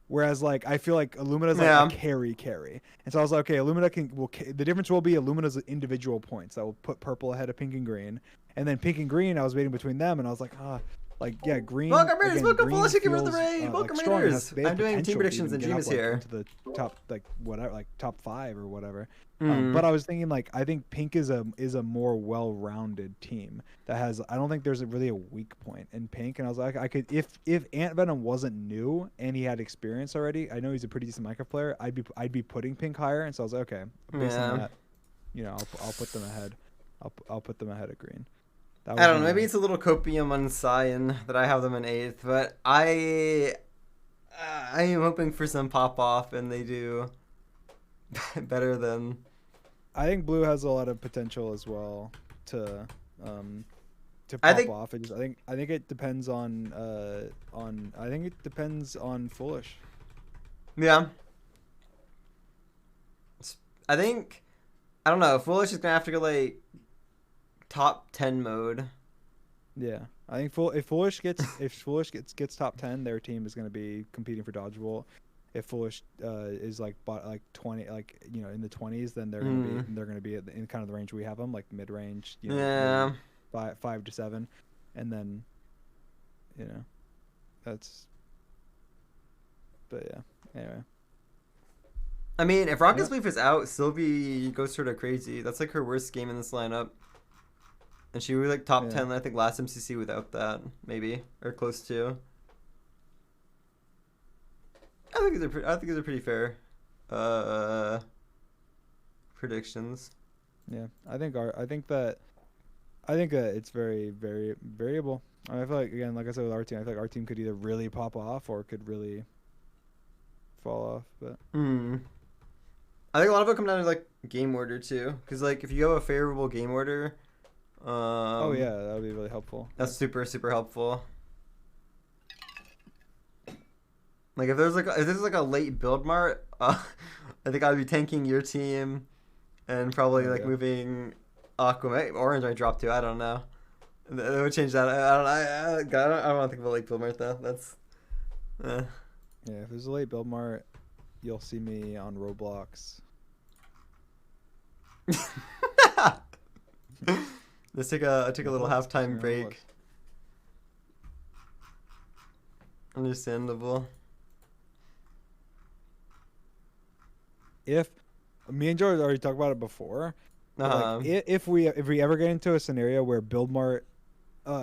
Speaker 3: Whereas like I feel like Illumina's like a carry, and so I was like, okay, Illumina the difference will be Illumina's individual points that will put purple ahead of pink and green, and then pink and green I was waiting between them, and I was like, green.
Speaker 1: Welcome Raiders, welcome Polish, give us the raid. Welcome Raiders. I'm doing team predictions and Dream is here.
Speaker 3: Into the top top 5 or whatever. But I was thinking I think pink is a more well-rounded team that has. I don't think there's really a weak point in pink, and I was like, I could if Ant Venom wasn't new and he had experience already. I know he's a pretty decent Minecraft player. I'd be putting pink higher, and so I was like, okay, based on that, I'll put them ahead. I'll put them ahead of green.
Speaker 1: I don't know. Maybe it's a little copium on Cyan that I have them in 8th, but I am hoping for some pop off, and they do better than.
Speaker 3: I think blue has a lot of potential as well to pop off. I think it depends on Foolish.
Speaker 1: Yeah. I don't know. Foolish is gonna have to go top 10 mode.
Speaker 3: Yeah, I think if Foolish gets top 10, their team is going to be competing for dodgeball. If Foolish is 20, in the 20s, then they're going to be in kind of the range we have them, like mid range. 5 to 7, and then that's. But yeah, anyway.
Speaker 1: I mean, if Rocket's Leaf is out, Sylvie goes sort of crazy. That's her worst game in this lineup. And she was top 10, I think, last MCC without that, maybe, or close to. I think these are pretty fair predictions.
Speaker 3: Yeah, I think that it's very, very variable. I feel like, again, like I said with our team, I feel like our team could either really pop off or could really fall off. But
Speaker 1: I think a lot of it come down to game order too, because if you have a favorable game order.
Speaker 3: That would be really helpful.
Speaker 1: That's super helpful. If there's a late build mart, I think I'd be tanking your team, and probably moving Aqua. Orange I dropped to. I don't know. It would change that. I don't want to think of a late build mart though. That's.
Speaker 3: Yeah, if there's a late build mart, you'll see me on Roblox.
Speaker 1: Let's take a little halftime break. Understandable.
Speaker 3: If me and George already talked about it before,
Speaker 1: Uh-huh.
Speaker 3: like if we ever get into a scenario where build mart,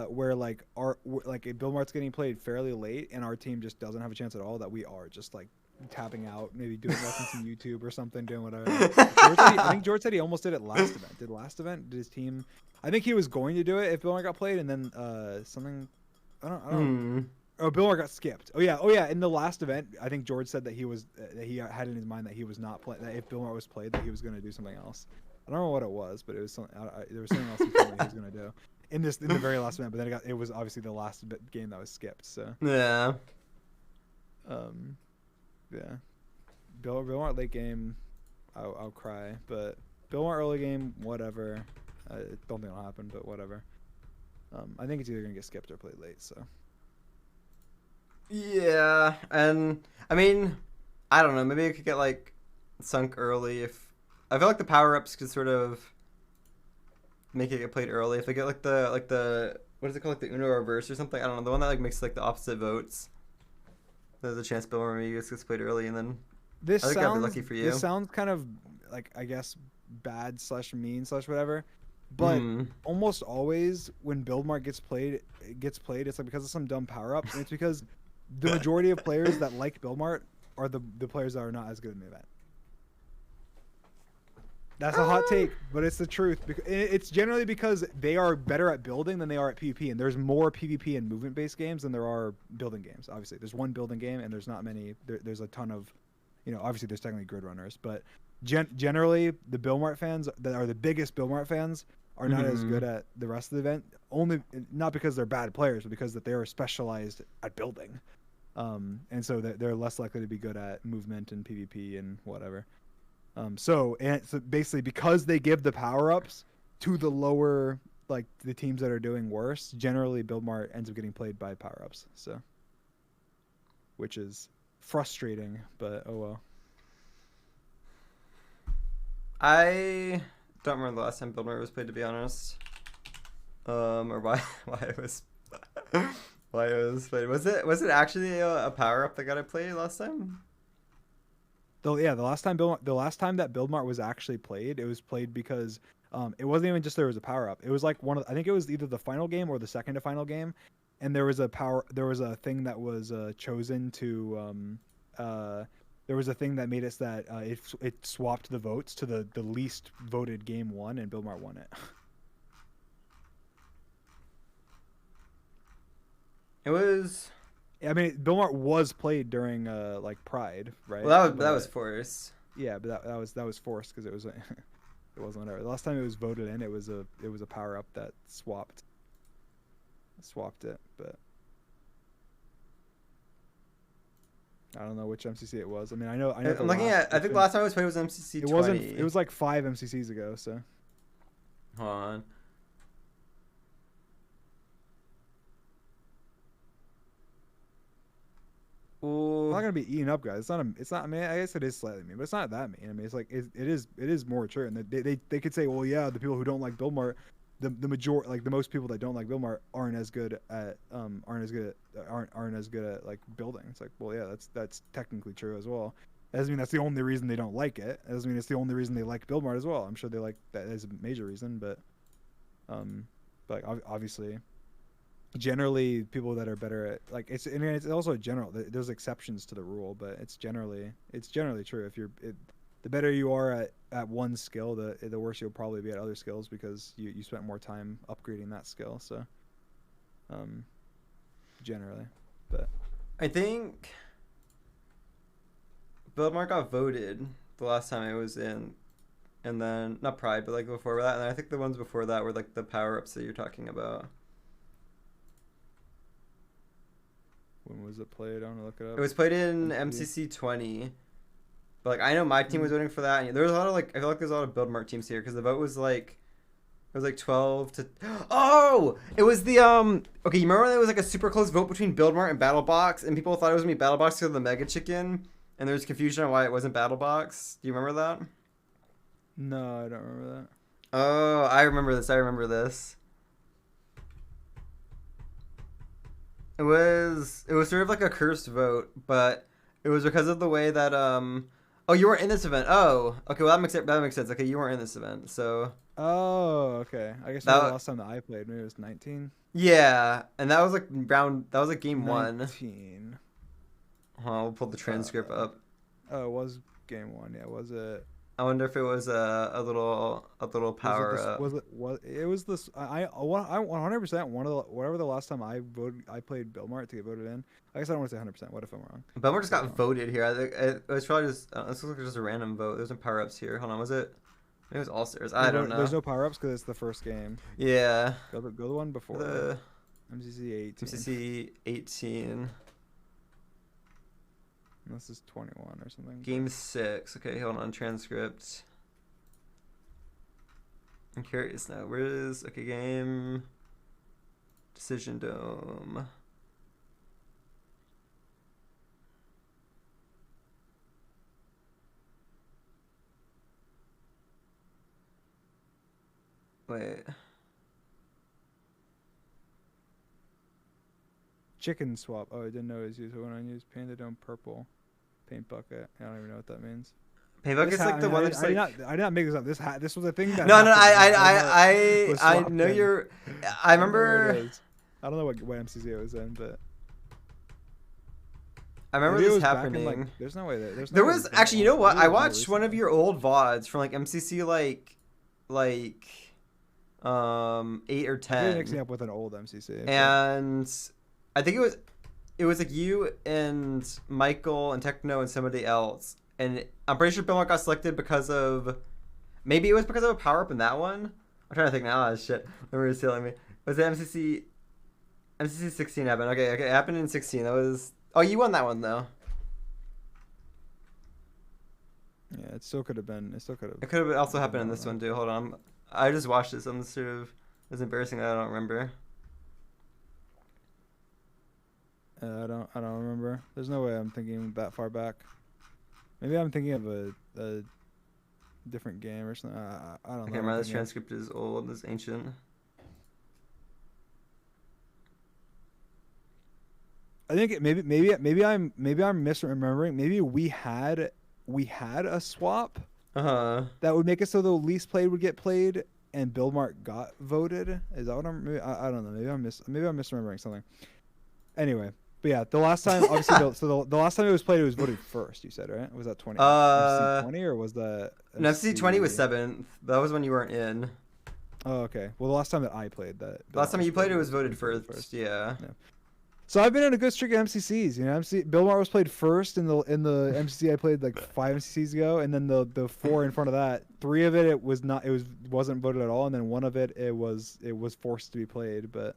Speaker 3: where like a build mart's getting played fairly late and our team just doesn't have a chance at all, that we are just like tapping out, maybe doing watching some YouTube or something, doing whatever. I think George said he almost did it last event. Did his team? I think he was going to do it if Bill Maher got played, and then something. I don't. Oh, Bill Maher got skipped. Oh yeah. In the last event, I think George said that he had in his mind that he was not playing. That if Bill Maher was played, that he was going to do something else. I don't know what it was, but it was something. There was something else he told me he was going to do in the very last event. But then it was obviously the last game that was skipped. So
Speaker 1: yeah.
Speaker 3: Yeah. Bill Maher late game, I'll cry. But Bill Maher early game, whatever. I don't think it'll happen, but whatever. I think it's either gonna get skipped or played late. So.
Speaker 1: Yeah, and I mean, I don't know. Maybe it could get like sunk early. If I feel like the power ups could sort of make it get played early. If they get like the what is it called, like the Uno reverse or something? I don't know. The one that like makes like the opposite votes. There's a chance Bill Maher maybe gets played early, and then I think I'd be lucky for you.
Speaker 3: This sounds kind of like, I guess, bad / mean / whatever. But almost always when build mart gets played, it's like because of some dumb power ups, and it's because the majority of players that like build mart are the players that are not as good in the event. That's a hot take, but it's the truth. It's generally because they are better at building than they are at PvP, and there's more PvP and movement-based games than there are building games. Obviously, there's one building game, and there's not many. There's a ton of, obviously there's technically grid runners, but generally the build mart fans that are the biggest build mart fans are not as good at the rest of the event. Only not because they're bad players, but because that they are specialized at building, and so they're less likely to be good at movement and PvP and whatever. So basically, because they give the power ups to the lower, like the teams that are doing worse, generally build mart ends up getting played by power ups. So, which is frustrating, but oh well.
Speaker 1: I don't remember the last time build mart was played, to be honest. Or why it was why it was played. Was it actually a power up that got it played last time?
Speaker 3: The last time that build mart was actually played, it was played because it wasn't even just there was a power up. It was like I think it was either the final game or the second to final game, and there was a thing that was chosen to there was a thing that made it so that it swapped the votes to the least voted game won, and build mart won it.
Speaker 1: It was.
Speaker 3: I mean, build mart was played during like Pride, right?
Speaker 1: Well, that was forced.
Speaker 3: Yeah, but that was forced because it was it wasn't whatever. The last time it was voted in, it was a power up that swapped it, but I don't know which MCC it was. I mean, I know.
Speaker 1: I'm looking at. I think the last time it was played was MCC 20.
Speaker 3: It wasn't. It was like 5 MCCs ago. So.
Speaker 1: Hold on.
Speaker 3: I'm not gonna be eating up, guys. It's not. I mean, I guess it is slightly mean, but it's not that mean. I mean, it's like it is more true. And they could say, well, yeah, the people who don't like build mart, the majority, like the most people that don't like build mart aren't as good at like building. It's like, well, yeah, that's technically true as well. That doesn't mean that's the only reason they don't like it. That doesn't mean it's the only reason they like build mart as well. I'm sure they like that as a major reason, but obviously. Generally, people that are better at like it's also general. There's exceptions to the rule, but it's generally true. If the better you are at one skill, the worse you'll probably be at other skills because you spent more time upgrading that skill. So, generally, but
Speaker 1: I think build mart got voted the last time I was in, and then not Pride, but like before that, and I think the ones before that were like the power ups that you're talking about.
Speaker 3: When was it played? I want to look it up.
Speaker 1: It was played in MCC 20. But like I know my team was voting for that, and there was a lot of like I feel like there's a lot of build mart teams here because the vote was like was like 12 to. Oh, it was the Okay, you remember when there was like a super close vote between BuildMart and BattleBox, and people thought it was gonna be BattleBox because of the Mega Chicken, and there was confusion on why it wasn't BattleBox. Do you remember that?
Speaker 3: No, I don't remember that.
Speaker 1: Oh, I remember this. I remember this. It was sort of like a cursed vote, but it was because of the way that Oh, you weren't in this event. Oh, okay. Well, that makes sense. Okay, you weren't in this event, so.
Speaker 3: Oh, okay. I guess that was the last time that I played. Maybe it was 19.
Speaker 1: Yeah, and that was like That was like game 1.
Speaker 3: 19.
Speaker 1: I'll pull the transcript up.
Speaker 3: Oh, it was game 1. Yeah, was it?
Speaker 1: I wonder if it was a little power up.
Speaker 3: It was this? I 100% whatever the last time I played Billmart to get voted in. I guess I don't want to say 100%. What if I'm wrong?
Speaker 1: Billmart just got voted here. I think it was probably just this looks like just a random vote. There's no power ups here. Hold on, was it? Maybe it was All Stars. I don't know.
Speaker 3: There's no power ups because it's the first game.
Speaker 1: Yeah.
Speaker 3: Go the one before.
Speaker 1: The
Speaker 3: MCC 18.
Speaker 1: MCC 18.
Speaker 3: This is 21 or something.
Speaker 1: Game 6. Okay, hold on. Transcript. I'm curious now. Where is game Decision Dome? Wait.
Speaker 3: Chicken swap. Oh, I didn't know it was used when I used Panda Dome Purple Paint Bucket. I don't even know what that means.
Speaker 1: Paint Bucket's like the one that's like.
Speaker 3: I did not make this up. This was a thing that.
Speaker 1: No, I know you're. I remember.
Speaker 3: I don't know what MCC it was in, but.
Speaker 1: I remember this happening.
Speaker 3: Like, there's no way that
Speaker 1: there was actually. You know what? I watched one of your old VODs from like MCC like 8 or 10.
Speaker 3: You're mixing up with an old MCC.
Speaker 1: And I think it was like you and Michael and Techno and somebody else, and I'm pretty sure Billmark got selected because of maybe it was because of a power up in that one. I'm trying to think now. Oh, shit, memory is telling me. Was it MCC 16 happened? Okay, it happened in 16. That was you won that one though.
Speaker 3: Yeah, it still could have been.
Speaker 1: It could have also happened in this one too. Hold on, I just watched this. I'm sort of it's embarrassing that I don't remember.
Speaker 3: I don't remember. There's no way I'm thinking that far back. Maybe I'm thinking of a different game or something. I don't know.
Speaker 1: Okay, remember this transcript is old. It's ancient.
Speaker 3: I think maybe I'm misremembering. Maybe we had a swap. That would make it so the least played would get played, and Billmart got voted. Is that what I don't know. Maybe I'm misremembering something. Anyway. But yeah, the last time, obviously, the last time it was played, it was voted first. You said, right? Was that 20? FC 20 or was that?
Speaker 1: No, FC 20 was 7th. That was when you weren't in.
Speaker 3: Oh, okay. Well, the last time that I played that.
Speaker 1: Last time you played, it was voted first. Yeah.
Speaker 3: So I've been in a good streak of MCCs. You know, Billmart was played first in the MCC I played like 5 MCCs ago, and then the 4 in front of that, 3 of it wasn't voted at all, and then 1 of it was forced to be played, but.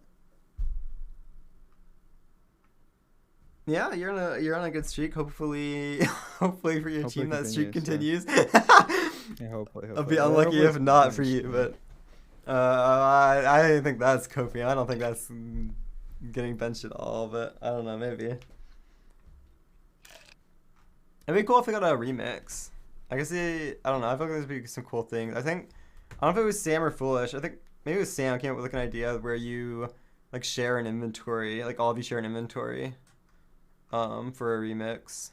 Speaker 1: Yeah, you're on a good streak. Hopefully for your team that streak continues.
Speaker 3: Yeah, hopefully.
Speaker 1: I'll be unlucky if not for you, but I think that's Kofi. I don't think that's getting benched at all, but I don't know, maybe. It'd be cool if we got a remix. I guess I don't know. I feel like there'd be some cool things. I don't know if it was Sam or Foolish. I think maybe it was Sam came up with like an idea where you like share an inventory, like all of you share an inventory. For a remix.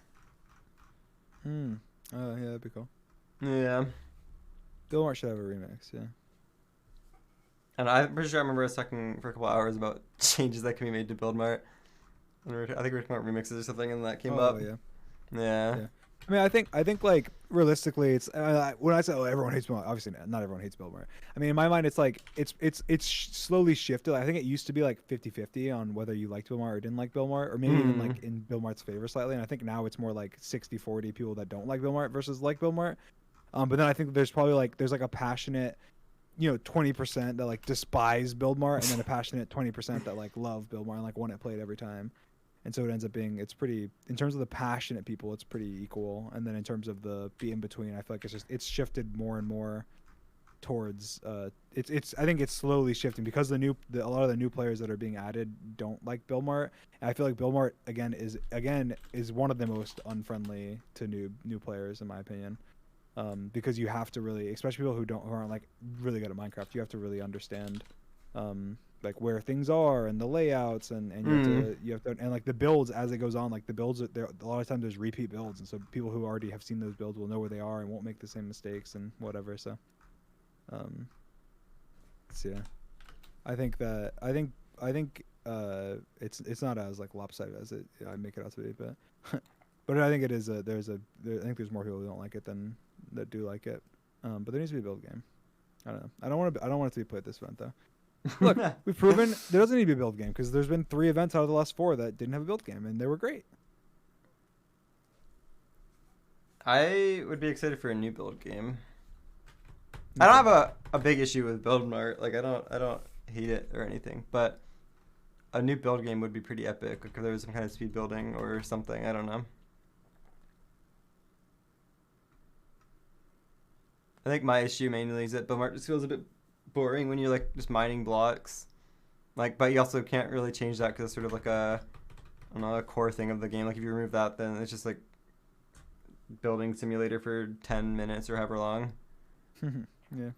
Speaker 3: Oh yeah, that'd be cool.
Speaker 1: Yeah.
Speaker 3: Billmart should have a remix, yeah.
Speaker 1: And I'm pretty sure I remember us talking for a couple hours about changes that can be made to Buildmart. I think we were talking about remixes or something, and that came up. Yeah.
Speaker 3: I mean, I think like realistically, it's when I say everyone hates Billmart, obviously not everyone hates Billmart. I mean, in my mind, it's like it's slowly shifted. I think it used to be like 50-50 on whether you liked Billmart or didn't like Billmart, or maybe even like in Billmart's favor slightly. And I think now it's more like 60-40 people that don't like Billmart versus like Billmart. But then I think there's probably there's a passionate, 20% that like despise Billmart, and then a passionate 20% that like love Billmart and like want it played every time. And so it ends up being, it's pretty, in terms of the passionate people, it's pretty equal. And then in terms of the in between, I feel like it's shifted more and more towards it's I think it's slowly shifting because a lot of the new players that are being added don't like Build Mart. And I feel like Build Mart again is one of the most unfriendly to new players in my opinion. Because you have to really, especially people who aren't like really good at Minecraft, you have to really understand like where things are and the layouts and you have to and like the builds as it goes on, like the builds there a lot of times there's repeat builds, and so people who already have seen those builds will know where they are and won't make the same mistakes and whatever. So so yeah, I think it's not as like lopsided as I make it out to be, but but I think it is I think there's more people who don't like it than that do like it. But there needs to be a build game. I don't know. I don't want it to be played this event though. Look, we've proven there doesn't need to be a build game because there's been 3 events out of the last 4 that didn't have a build game and they were great.
Speaker 1: I would be excited for a new build game. I don't have a big issue with Build Mart. Like I don't hate it or anything, but a new build game would be pretty epic. Like if there was some kind of speed building or something. I don't know. I think my issue mainly is that Build Mart just feels a bit boring when you're like just mining blocks. Like, but you also can't really change that because it's sort of like a core thing of the game. Like if you remove that, then it's just like building simulator for 10 minutes or however long.
Speaker 3: Yeah.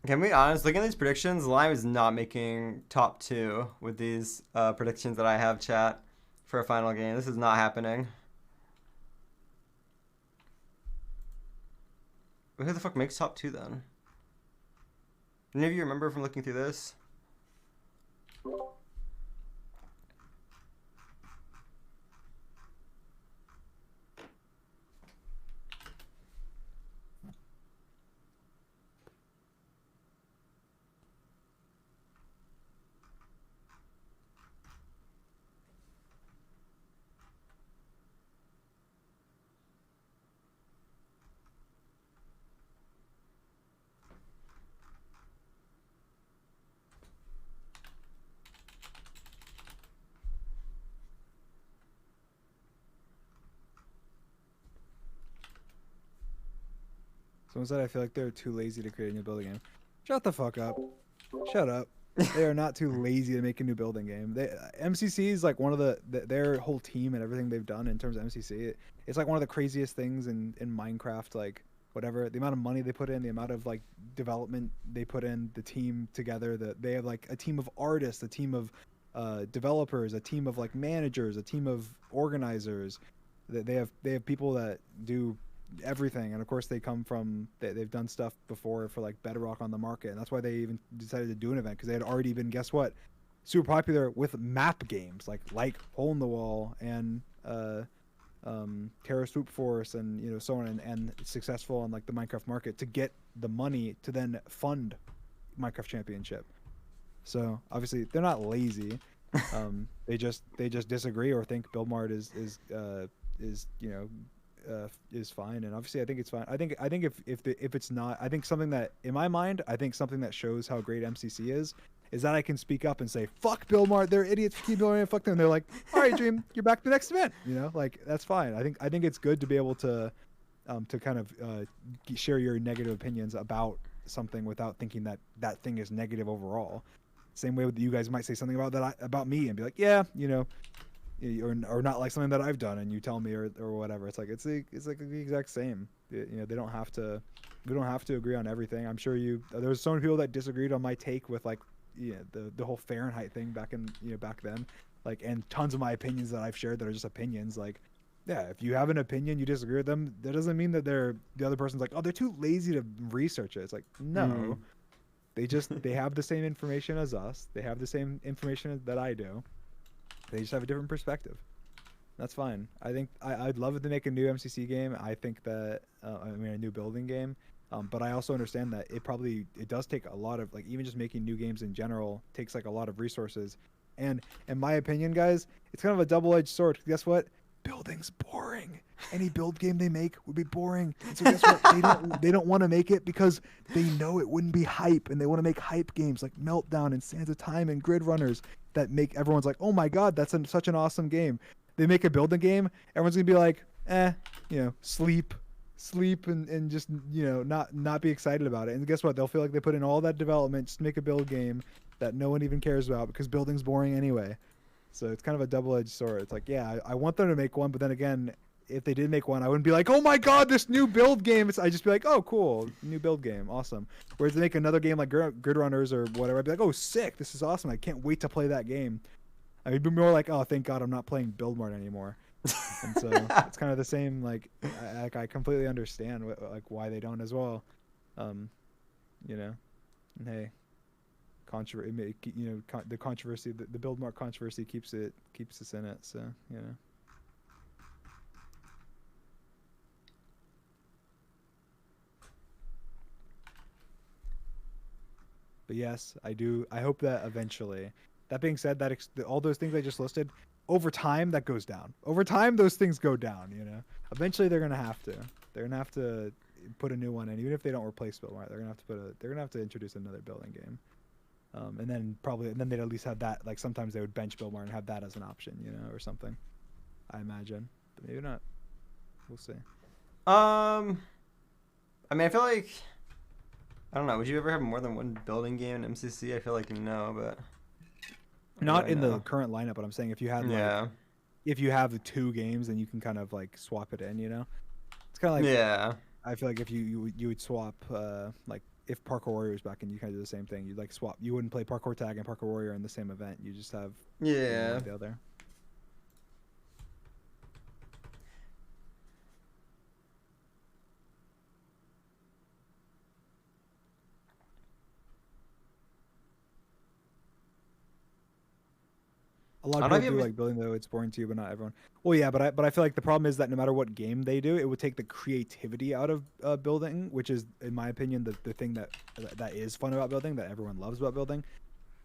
Speaker 1: Can we be honest? Looking at these predictions, Lime is not making top 2 with these predictions that I have, chat, for a final game. This is not happening. Who the fuck makes top 2 then? Any of you remember from looking through this?
Speaker 3: Someone said I feel like they're too lazy to create a new building game. Shut the fuck up. Shut up. They are not too lazy to make a new building game. MCC is like one of their whole team and everything they've done in terms of MCC. It's like one of the craziest things in Minecraft. Like whatever the amount of money they put in, the amount of like development they put in, the team together. They have like a team of artists, a team of developers, a team of like managers, a team of organizers. They have people that do everything, and of course they come from they've done stuff before for like Bedrock on the market, and that's why they even decided to do an event because they had already been, guess what, super popular with map games like Hole in the Wall and Terror Swoop Force and so on, and successful on like the Minecraft market to get the money to then fund Minecraft Championship. So obviously they're not lazy. They just disagree or think Build Mart is fine, and obviously I think it's fine. I think if it's not, I think something that in my mind, I think something that shows how great MCC is that I can speak up and say fuck Build Mart, they're idiots, keep building it, fuck them. They're like, all right, Dream, you're back to the next event. Like that's fine. I think it's good to be able to kind of share your negative opinions about something without thinking that thing is negative overall. Same way with you guys might say something about me and be like, yeah, or not like something that I've done, and you tell me or whatever. It's like the exact same. We don't have to agree on everything. I'm sure there was so many people that disagreed on my take with like the whole Fahrenheit thing back then, like, and tons of my opinions that I've shared that are just opinions. Like, yeah, if you have an opinion, you disagree with them, that doesn't mean that the other person's like, oh, they're too lazy to research it. It's like, no. They have the same information as us. They have the same information that I do. They just have a different perspective. That's fine. I think I'd love it to make a new MCC game. I think that a new building game. But I also understand that it does take a lot of like even just making new games in general takes like a lot of resources. And in my opinion, guys, it's kind of a double-edged sword. Guess what? Building's boring. Any build game they make would be boring. And so guess what? They don't want to make it because they know it wouldn't be hype, and they want to make hype games like Meltdown and Sands of Time and Grid Runners that make everyone's like, oh my god, that's such an awesome game. They make a building game, everyone's gonna be like, sleep and just not be excited about it. And guess what? They'll feel like they put in all that development just to make a build game that no one even cares about because building's boring anyway. So it's kind of a double-edged sword. It's like, yeah, I want them to make one, but then again, if they did make one, I wouldn't be like, oh my god, this new build game. I'd just be like, oh, cool, new build game, awesome. Whereas they make another game like Grid Runners or whatever, I'd be like, oh, sick, this is awesome. I can't wait to play that game. I'd be more like, oh, thank God I'm not playing Build Mart anymore. And so it's kind of the same. Like I completely understand why they don't as well. And hey, the controversy, the Build Mart controversy keeps us in it. So But yes, I do. I hope that eventually. That being said, all those things I just listed, over time that goes down. Over time, those things go down. Eventually they're gonna have to. They're gonna have to put a new one in, even if they don't replace Build Mart. They're gonna have to introduce another building game. And then they'd at least have that. Like sometimes they would bench Build Mart and have that as an option, or something. I imagine, but maybe not. We'll see.
Speaker 1: I mean, I feel like I don't know. Would you ever have more than one building game in MCC? I feel like no, but
Speaker 3: not in the current lineup. But I'm saying if you had if you have the two games, then you can kind of like swap it in. It's kind of like I feel like if you would swap like if Parkour Warrior was back in, you kind of do the same thing. You'd like swap. You wouldn't play Parkour Tag and Parkour Warrior in the same event. You just have one or the other. A lot of people do like building, though. It's boring to you, but not everyone. Well, yeah, but I feel like the problem is that no matter what game they do, it would take the creativity out of building, which is, in my opinion, the thing that is fun about building, that everyone loves about building.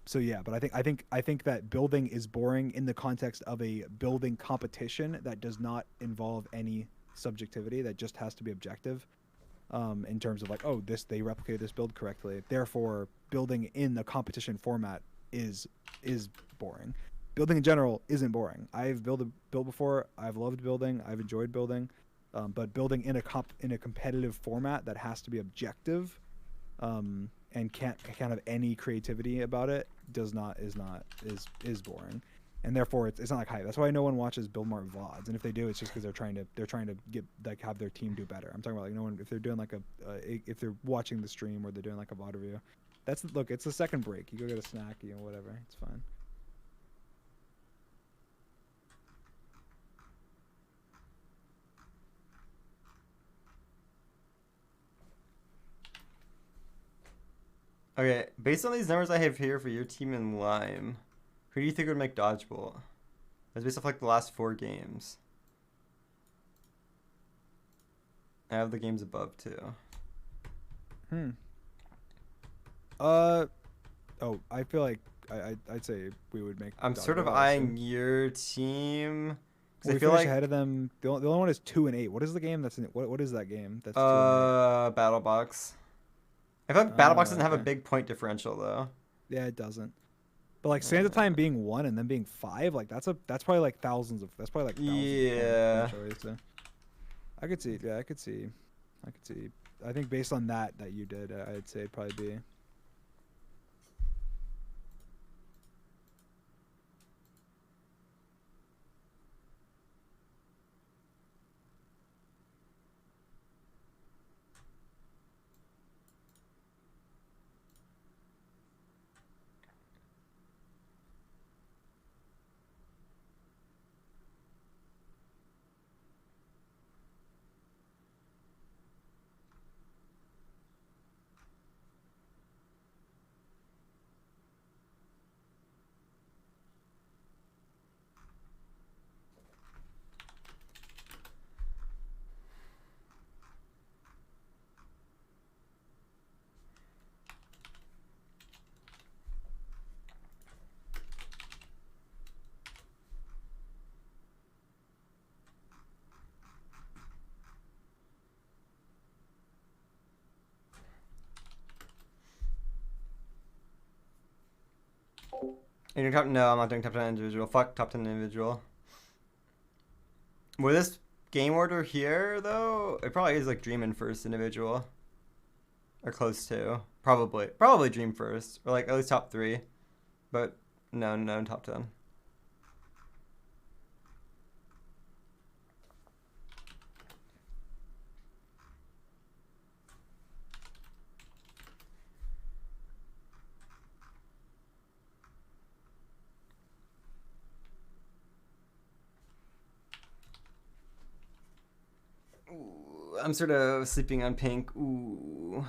Speaker 3: So yeah, but I think that building is boring in the context of a building competition that does not involve any subjectivity, that just has to be objective. In terms of like, oh, they replicated this build correctly, therefore building in the competition format is boring. Building in general isn't boring. I've built before. I've loved building. I've enjoyed building, but building in a competitive format that has to be objective, and can't have any creativity about it is boring, and therefore it's not like hype. That's why no one watches Build Mart VODs, and if they do, it's just because they're trying to get like have their team do better. I'm talking about like no one if they're doing like if they're watching the stream or they're doing like a VOD review. It's the second break. You go get a snack, whatever. It's fine.
Speaker 1: Okay, based on these numbers I have here for your team in Lime, who do you think would make Dodgeball? That's based off like the last 4 games. I have the games above too.
Speaker 3: I feel like I'd say we would make.
Speaker 1: I'm sort of eyeing your team.
Speaker 3: Well, I feel like ahead of them. The only one is 2 and 8. What is the game that's in it? What is that game? That's 2 and 8?
Speaker 1: Battle Box. I feel like Battle Box doesn't have a big point differential though.
Speaker 3: Yeah, it doesn't. But like Sands of Time being 1 and then being 5, like that's probably like thousands. Yeah. So I could see. Yeah, I could see. I think based on that you did, I'd say it'd probably be.
Speaker 1: You're top, no, I'm not doing top 10 individual. Fuck top 10 individual. With this game order here, though, it probably is like Dream in first individual. Or close to. Probably Dream first. Or like at least top 3. But no top 10. Ooh, I'm sort of sleeping on pink. Ooh.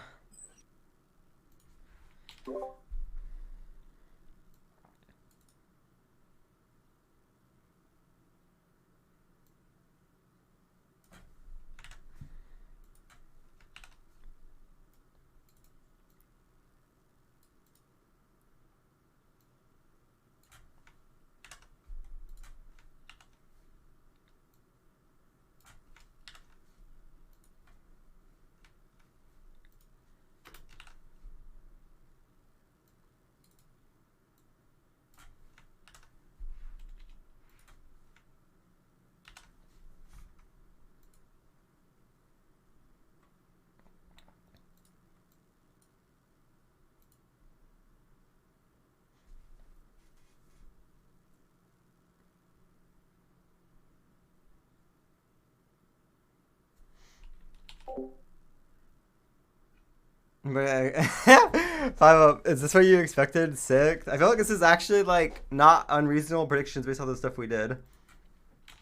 Speaker 1: But 5 up. Is this what you expected? 6? I feel like this is actually like not unreasonable predictions based on the stuff we did. I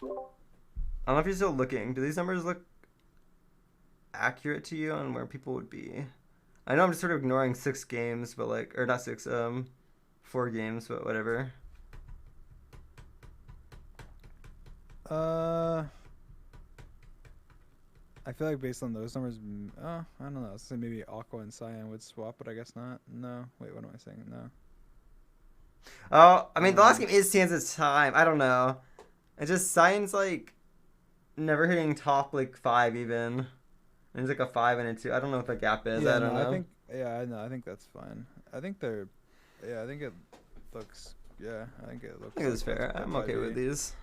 Speaker 1: don't know if you're still looking. Do these numbers look accurate to you on where people would be? I know I'm just sort of ignoring 6 games, but like, or not 6, 4 games, but whatever.
Speaker 3: I feel like based on those numbers, I don't know. I'll say maybe Aqua and Cyan would swap, but I guess not. No. Wait, what am I saying? No.
Speaker 1: Oh, I mean, the last game is Sansa's time. I don't know. It just Cyan's like never hitting top like 5 even. And it's like a 5 and a 2. I don't know what the gap is.
Speaker 3: Yeah,
Speaker 1: I don't know.
Speaker 3: I think that's fine. I think they're. Yeah, I think it looks. Yeah, I think it looks.
Speaker 1: I think it's fair. I'm okay with these.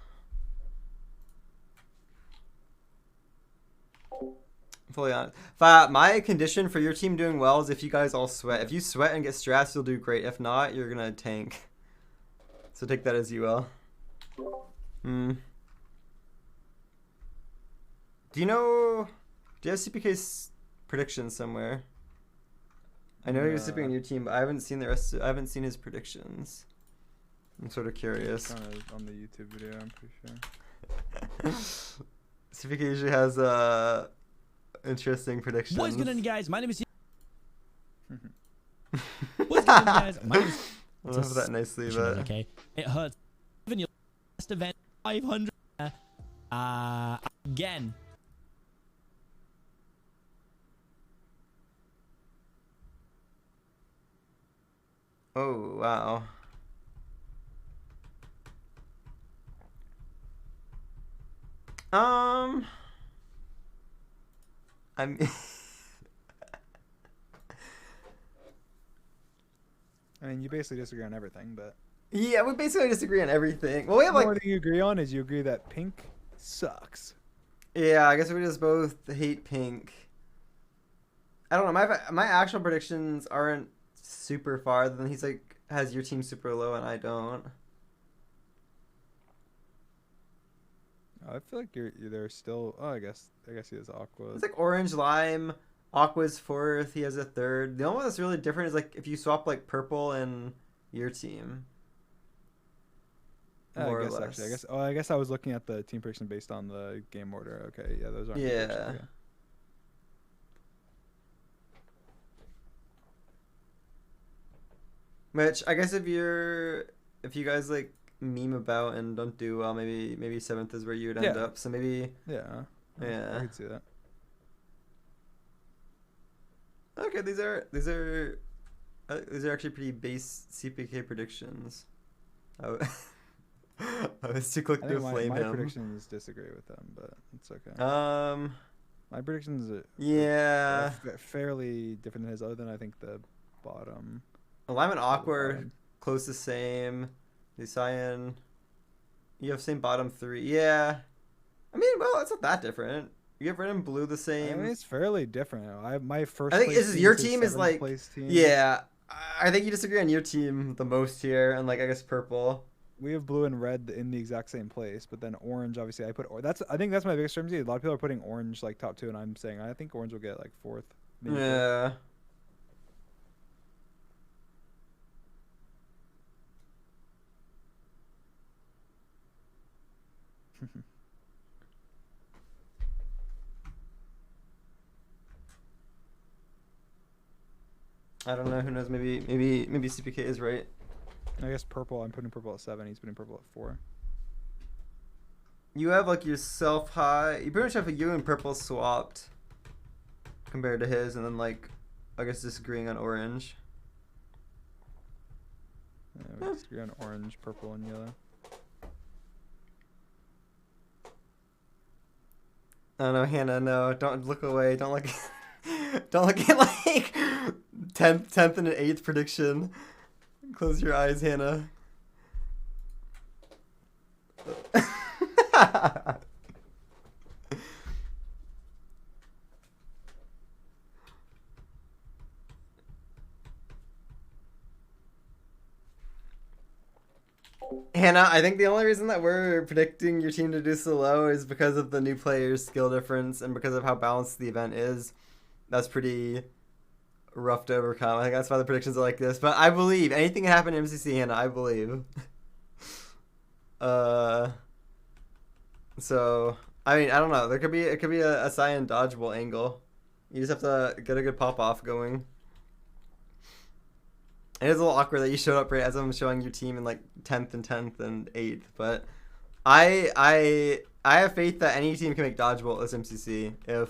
Speaker 1: Fully honest. My condition for your team doing well is if you guys all sweat. If you sweat and get stressed, you'll do great. If not, you're gonna tank. So take that as you will. Do you have CPK's predictions somewhere? I know he was sleeping on your team, but I haven't seen the rest. I haven't seen his predictions. I'm sort of curious.
Speaker 3: On the YouTube video, I'm pretty sure.
Speaker 1: CPK usually has interesting predictions.
Speaker 4: What's going on, guys? My name is. What's going on, guys? My name is.
Speaker 1: I love that nicely, but
Speaker 4: okay, it hurts. Even your last event, 500. Again.
Speaker 1: Oh wow. I mean,
Speaker 3: I mean, you basically disagree on everything, but
Speaker 1: yeah, we basically disagree on everything. Well, we have
Speaker 3: the
Speaker 1: like
Speaker 3: only thing you agree on is you agree that pink sucks.
Speaker 1: Yeah, I guess we just both hate pink. I don't know. My actual predictions aren't super far. Then he's like has your team super low and I don't.
Speaker 3: I feel like they're still. Oh, I guess he has Aqua.
Speaker 1: It's like orange, lime, Aqua's 4th. He has a 3rd. The only one that's really different is like if you swap like purple and your team. More
Speaker 3: I guess
Speaker 1: or less.
Speaker 3: actually, I guess I was looking at the team prediction based on the game order. Okay, yeah, those aren't.
Speaker 1: Yeah.
Speaker 3: Okay.
Speaker 1: Which I guess if you guys like meme about and don't do well, maybe 7th is where you would end up. So maybe
Speaker 3: Yeah.
Speaker 1: Yeah.
Speaker 3: I could see that.
Speaker 1: Okay, these are actually pretty base CPK predictions. I was too quick to flame
Speaker 3: my
Speaker 1: him.
Speaker 3: predictions disagree with them, but it's okay. My predictions are fairly different than his, other than I think the bottom.
Speaker 1: Lime and Aqua are close to same. The cyan. You have same bottom 3. Yeah. I mean, well, it's not that different. You have red and blue the same.
Speaker 3: I mean, it's fairly different. My first.
Speaker 1: I think
Speaker 3: place
Speaker 1: your
Speaker 3: team
Speaker 1: team is like.
Speaker 3: place team.
Speaker 1: Yeah. I think you disagree on your team the most here, and like I guess purple.
Speaker 3: We have blue and red in the exact same place, but then orange, obviously, I think that's my biggest discrepancy. A lot of people are putting orange like top 2, and I'm saying I think orange will get like 4th. Maybe
Speaker 1: Yeah.
Speaker 3: 4th.
Speaker 1: I don't know. Who knows? Maybe CPK is right.
Speaker 3: I guess purple. I'm putting purple at 7. He's putting purple at 4.
Speaker 1: You have like yourself high. You pretty much have you and purple swapped compared to his, and then like I guess disagreeing on orange.
Speaker 3: Yeah, we disagree on orange, purple, and yellow.
Speaker 1: I don't know, Hannah. No, don't look away. Don't look. Don't look at like 10th and an 8th prediction. Close your eyes, Hannah. Hannah, I think the only reason that we're predicting your team to do so low is because of the new players' skill difference and because of how balanced the event is. That's pretty rough to overcome. I think that's why the predictions are like this. But I believe anything can happen in MCC, Hannah. I believe. So I mean, I don't know. It could be a cyan dodgeable angle. You just have to get a good pop off going. It is a little awkward that you showed up right as I'm showing your team in like 10th and 8th, but I have faith that any team can make dodgeable at this MCC if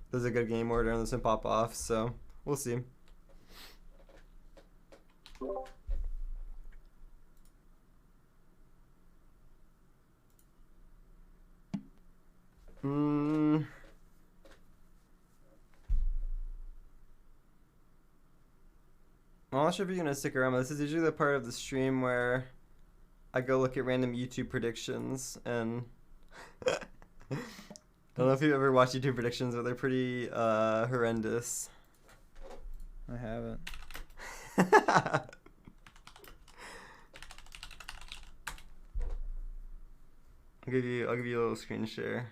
Speaker 1: there's a good game order and there's some pop off. So we'll see. I'm not sure if you're going to stick around, but this is usually the part of the stream where I go look at random YouTube predictions, and I don't know if you've ever watched YouTube predictions, but they're pretty horrendous.
Speaker 3: I haven't.
Speaker 1: I'll give you a little screen share.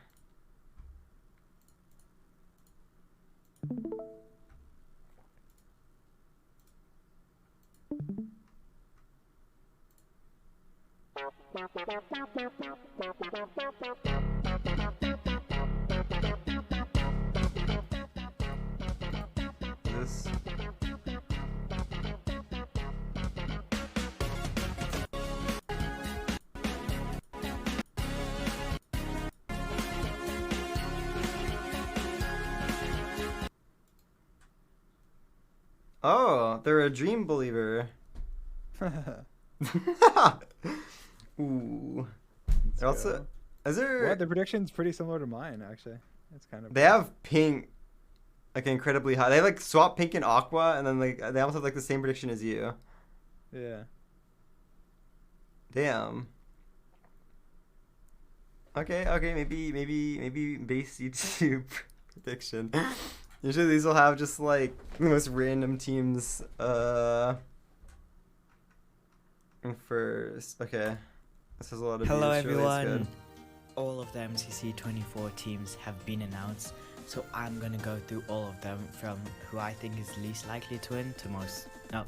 Speaker 1: This. Oh, they're a dream believer. Ooh. Also, is there?
Speaker 3: What, the prediction's pretty similar to mine, actually. It's kind of.
Speaker 1: They have pink, like incredibly high. They like swap pink and aqua, and then like they almost have like the same prediction as you.
Speaker 3: Yeah.
Speaker 1: Damn. Okay, maybe base YouTube prediction. Usually these will have just like the most random teams. First, okay. This is a lot of.
Speaker 5: Hello
Speaker 1: views, surely it's
Speaker 5: everyone.
Speaker 1: good.
Speaker 5: All of the MCC 24 teams have been announced, so I'm gonna go through all of them from who I think is least likely to win to most. No,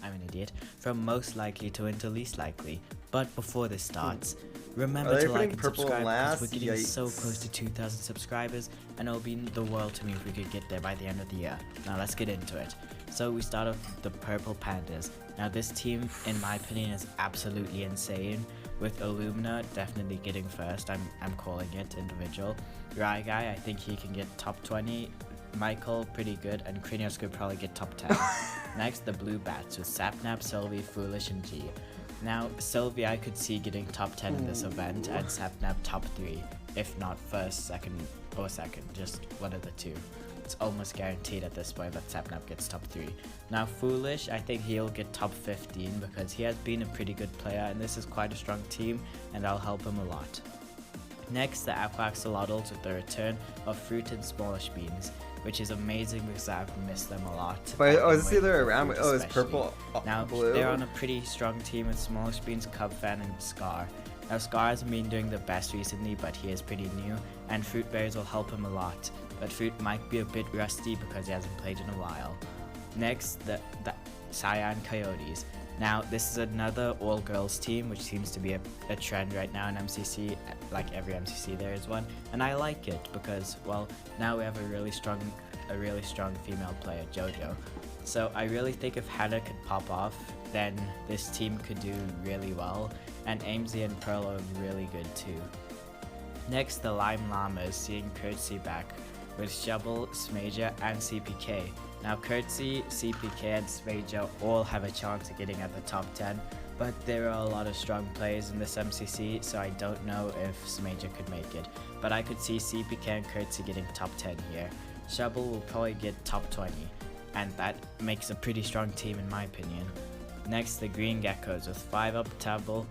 Speaker 5: I'm an idiot. From most likely to win to least likely. But before this starts, remember to like and subscribe because we're getting so close to 2,000 subscribers, and it'll mean the world to me if we could get there by the end of the year. Now let's get into it. So we start off with the Purple Pandas. Now this team, in my opinion, is absolutely insane. With Illumina definitely getting first, I'm calling it individual. Rai Guy, I think he can get top 20. Michael, pretty good, and Krinios could probably get top 10. Next, the Blue Bats with Sapnap, Sylvie, Foolish, and G. Now, Sylvie I could see getting top 10 in this event, and Sapnap top 3, if not first, second, or second, just one of the two. it's almost guaranteed at this point that 7up gets top 3. Now Foolish, I think he'll get top 15 because he has been a pretty good player and this is quite a strong team and I'll help him a lot. Next, the Aquaxolotls with the return of Fruit and Smallish Beans, which is amazing because I've missed them a lot.
Speaker 1: Wait, oh, is they're around? Oh, it's purple.
Speaker 5: Now,
Speaker 1: blue.
Speaker 5: they're on a pretty strong team with Smallish Beans, Cubfan, and Scar. Now, Scar hasn't been doing the best recently, but he is pretty new, and Fruit Berries will help him a lot. But Fruit might be a bit rusty because he hasn't played in a while. Next, the Cyan Coyotes. Now, this is another all-girls team, which seems to be a trend right now in MCC. Like every MCC, there is one, and I like it because, well, now we have a really strong female player, JoJo. So I really think if Hannah could pop off, then this team could do really well, and Amesy and Pearl are really good too. Next, the Lime Llamas, seeing Curtsy back with Shovel, Smaja, and CPK. Now Curtsy, CPK, and Smaja all have a chance of getting at the top 10, but there are a lot of strong players in this MCC, so I don't know if Smaja could make it. But I could see CPK and Curtsy getting top 10 here. Shovel will probably get top 20, and that makes a pretty strong team in my opinion. Next, the Green Geckos with 5up, Tubble.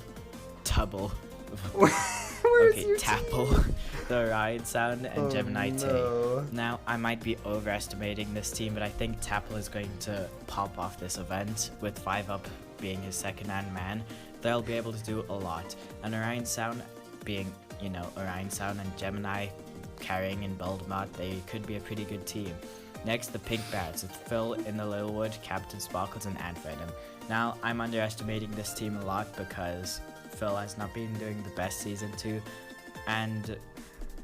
Speaker 5: Okay, Tapple, the Orion Sound, and Gemini
Speaker 1: no.
Speaker 5: Tay. Now, I might be overestimating this team, but I think Tapple is going to pop off this event, with 5up being his second-hand man. They'll be able to do a lot. And Orion Sound being, you know, Orion Sound and Gemini carrying in Boldmont, they could be a pretty good team. Next, the Pink Bats with Phil in the Littlewood, Captain Sparkles, and Ant Venom. Now, I'm underestimating this team a lot because Phil has not been doing the best season 2, and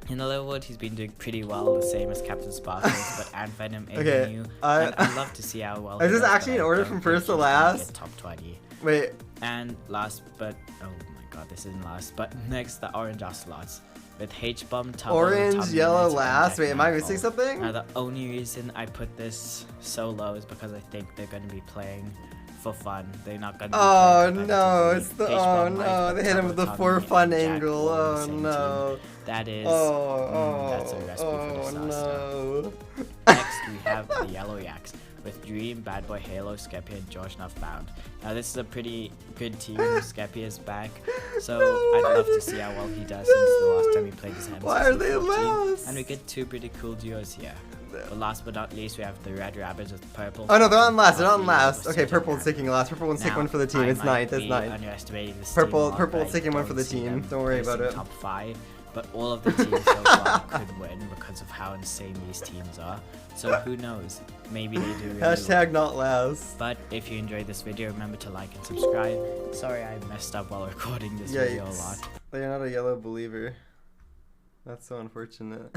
Speaker 5: in the Littlewood he's been doing pretty well, the same as Captain Sparkles, but Ant Venom is new, and I'd love to see how well.
Speaker 1: Is this actually in order from first to last?
Speaker 5: Top 20.
Speaker 1: Wait.
Speaker 5: And last, but oh my god, this isn't last. But next, the Orange Ocelots with H-Bomb,
Speaker 1: Orange, Yellow last. Wait, am I missing something?
Speaker 5: Now the only reason I put this so low is because I think they're going to be playing for fun. They're not gonna be playing
Speaker 1: no, it's the they hit him with the for fun angle. Oh no.
Speaker 5: That is
Speaker 1: that's
Speaker 5: a recipe for disaster.
Speaker 1: No.
Speaker 5: Next we have the Yellow Yaks with Dream, Bad Boy, Halo, Skeppy, and George Not Found. Now this is a pretty good team. Skeppy is back, so I'd love to see how well he does since the last time he played his MCC.
Speaker 1: Why are they last?
Speaker 5: And we get two pretty cool duos here. But last but not least, we have the Red Rabbits with Purple.
Speaker 1: Oh no, they're on last. They're on last. Okay, Purple's taking last. Purple one's taking one for the team. It's 9th. It's 9th.
Speaker 5: Underestimating this
Speaker 1: Purple's taking one for the team. Don't worry about it.
Speaker 5: Top 5, but all of the teams so far could win because of how insane these teams are. So who knows? Maybe they do really
Speaker 1: Hashtag not last.
Speaker 5: But if you enjoyed this video, remember to like and subscribe. Sorry I messed up while recording this video a lot.
Speaker 1: You're not a yellow believer. That's so unfortunate.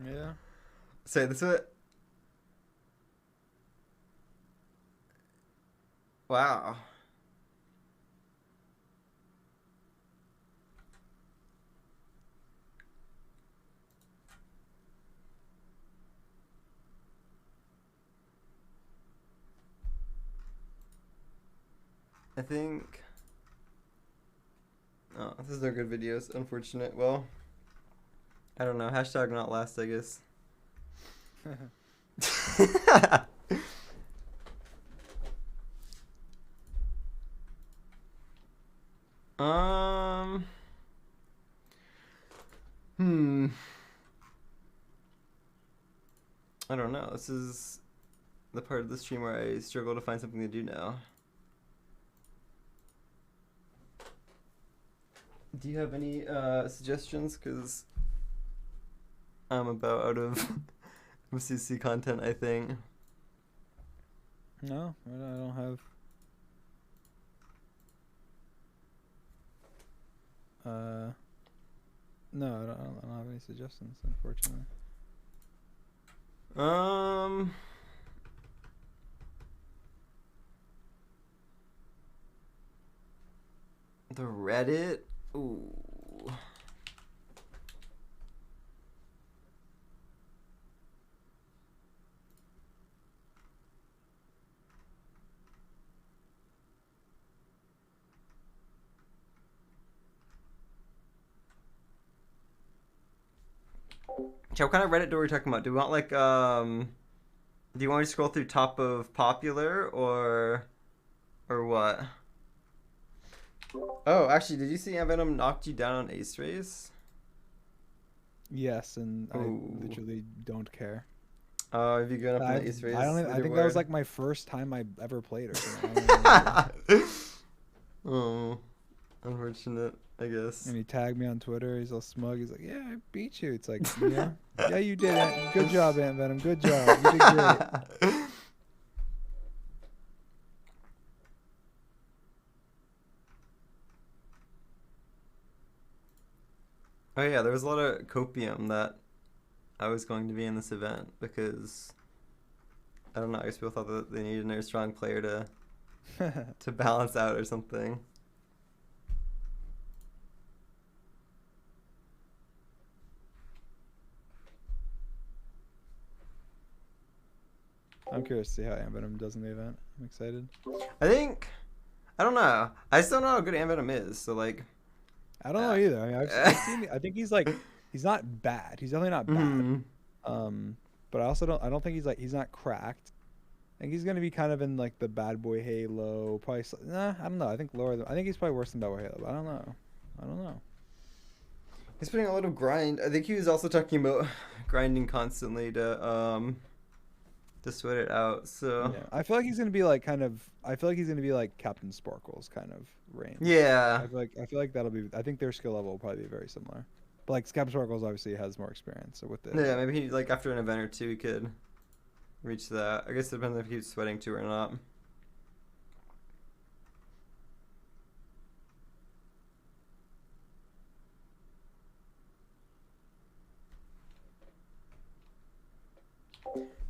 Speaker 3: Yeah.
Speaker 1: So this is wow. I think this is no good videos, unfortunate. Well, I don't know. Hashtag not last, I guess. I don't know. This is the part of the stream where I struggle to find something to do now. Do you have any suggestions? Because I'm about out of MCC content, I think.
Speaker 3: No, I don't have. No, I don't have any suggestions, unfortunately.
Speaker 1: The Reddit. Ooh. Chat, what kind of Reddit are we talking about? Do we want like do you want me to scroll through top of popular or what? Oh, actually, did you see Venom knocked you down on Ace Race?
Speaker 3: Yes, and
Speaker 1: Ooh.
Speaker 3: I literally don't care.
Speaker 1: Oh, have you gone up in the Ace Race?
Speaker 3: I think that was like my first time I ever played or something.
Speaker 1: Oh, unfortunate, I guess.
Speaker 3: And he tagged me on Twitter. He's all smug. He's like, "Yeah, I beat you." It's like, yeah, yeah, you did it. Good job, Ant Venom. Good job. You did great.
Speaker 1: Oh yeah, there was a lot of copium that I was going to be in this event because I don't know. I guess people thought that they needed another strong player to balance out or something.
Speaker 3: I'm curious to see how Ant Venom does in the event. I'm excited.
Speaker 1: I don't know. I still don't know how good Ant Venom is. So like,
Speaker 3: I don't know either. I mean, I've seen. I think he's not bad. He's definitely not bad. But I don't think he's not cracked. I think he's gonna be kind of in like the bad boy Halo. Probably. Nah, I don't know. I think lower. I think he's probably worse than bad boy Halo. But I don't know.
Speaker 1: He's putting a lot of grind. I think he was also talking about grinding constantly to sweat it out. So
Speaker 3: yeah, I feel like he's gonna be like Captain Sparkle's kind of range.
Speaker 1: Yeah.
Speaker 3: I feel like that'll be. I think their skill level will probably be very similar. But like Captain Sparkle's obviously has more experience. So with it.
Speaker 1: Yeah, maybe he like after an event or two he could reach that. I guess it depends if he keeps sweating too or not.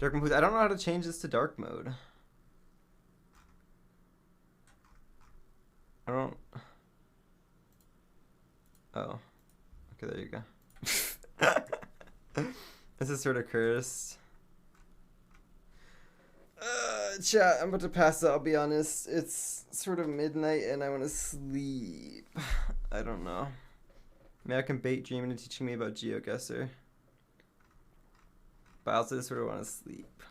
Speaker 1: Dark mode. I don't know how to change this to dark mode. I don't. Oh. Okay, there you go. This is sort of cursed. Chat, I'm about to pass out, I'll be honest. It's sort of midnight and I want to sleep. I don't know. Maybe I can bait Dream into teaching me about GeoGuessr. But I also just sort of want to sleep.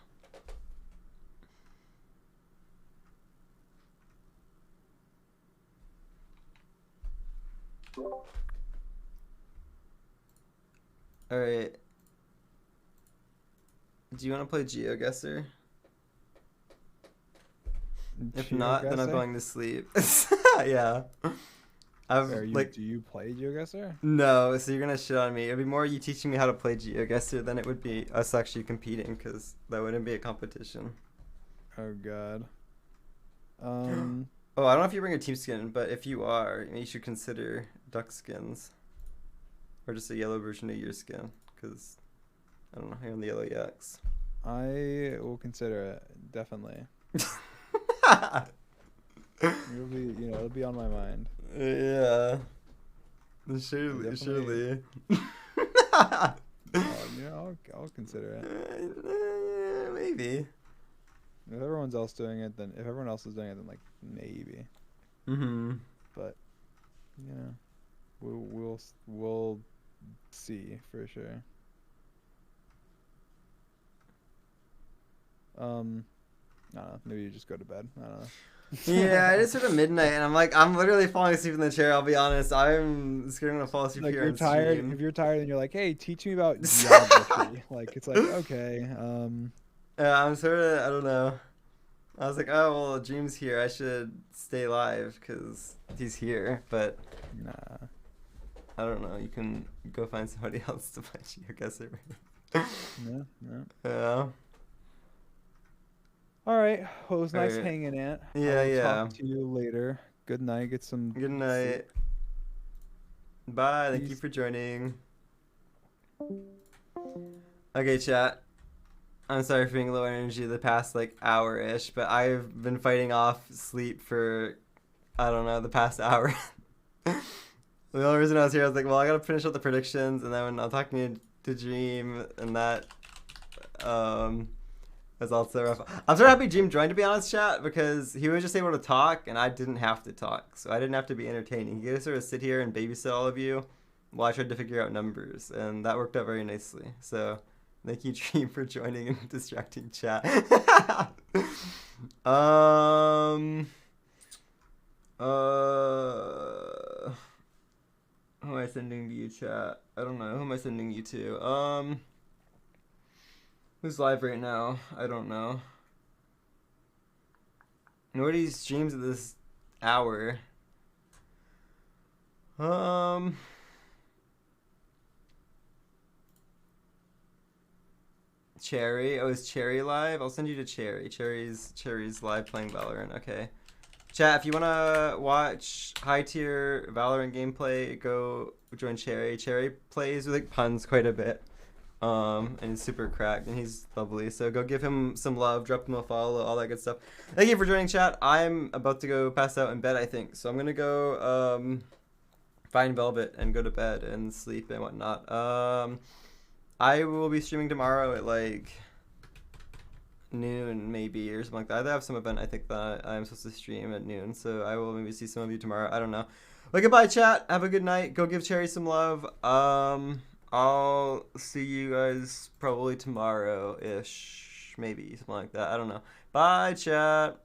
Speaker 1: Alright. Do you want to play GeoGuessr? If not, then I'm going to sleep. Yeah.
Speaker 3: Do you play GeoGuessr?
Speaker 1: No, so you're gonna shit on me. It'd be more you teaching me how to play GeoGuessr than it would be us actually competing, because that wouldn't be a competition.
Speaker 3: Oh god.
Speaker 1: Oh, I don't know if you bring a team skin, but if you are, you should consider duck skins, or just a yellow version of your skin, because I don't know, you're on the yellow yaks.
Speaker 3: I will consider it, definitely. It'll be on my mind.
Speaker 1: Yeah. Surely.
Speaker 3: I'll consider it.
Speaker 1: Maybe.
Speaker 3: If everyone else is doing it, then like maybe. But we'll see for sure. I don't know. Maybe you just go to bed. I don't know.
Speaker 1: Yeah, it is sort of midnight, and I'm literally falling asleep in the chair. I'll be honest. I'm scared I'm gonna fall asleep
Speaker 3: like
Speaker 1: here.
Speaker 3: You're tired. Stream. If you're tired, and you're like, "Hey, teach me about geography." Like it's like okay.
Speaker 1: Yeah, I'm sort of. I don't know. I was like, oh well, Dream's here. I should stay live because he's here. But
Speaker 3: nah.
Speaker 1: I don't know. You can go find somebody else to play GeoGuessr.
Speaker 3: No.
Speaker 1: Yeah.
Speaker 3: All right. Well, it was nice hanging, Ant.
Speaker 1: Yeah.
Speaker 3: Talk to you later. Good night. Get some.
Speaker 1: Good night.
Speaker 3: Sleep.
Speaker 1: Bye. Thank you for joining. Okay, chat. I'm sorry for being low energy the past like hour-ish, but I've been fighting off sleep for I don't know the past hour. The only reason I was here, I was like, well, I gotta finish up the predictions, and then when I'm talking to Dream, and that was also rough. I'm sort of happy Dream joined, to be honest, chat, because he was just able to talk, and I didn't have to talk, so I didn't have to be entertaining. He could sort of sit here and babysit all of you, while I tried to figure out numbers, and that worked out very nicely. So thank you, Dream, for joining and distracting chat. Who am I sending to you, chat? I don't know. Who am I sending you to? Who's live right now? I don't know. Nobody streams at this hour. Cherry. Oh, is Cherry live? I'll send you to Cherry. Cherry's live playing Valorant. Okay. Chat, if you want to watch high-tier Valorant gameplay, go join Cherry. Cherry plays with like puns quite a bit. And he's super cracked, and he's lovely. So go give him some love, drop him a follow, all that good stuff. Thank you for joining, chat. I'm about to go pass out in bed, I think. So I'm going to go find Velvet and go to bed and sleep and whatnot. I will be streaming tomorrow at like noon maybe or something like that. I have some event I think that I'm supposed to stream at noon, so I will maybe see some of you tomorrow. I don't know. But goodbye, chat. Have a good night. Go give Cherry some love. I'll see you guys probably tomorrow-ish, maybe something like that. I don't know. Bye, chat.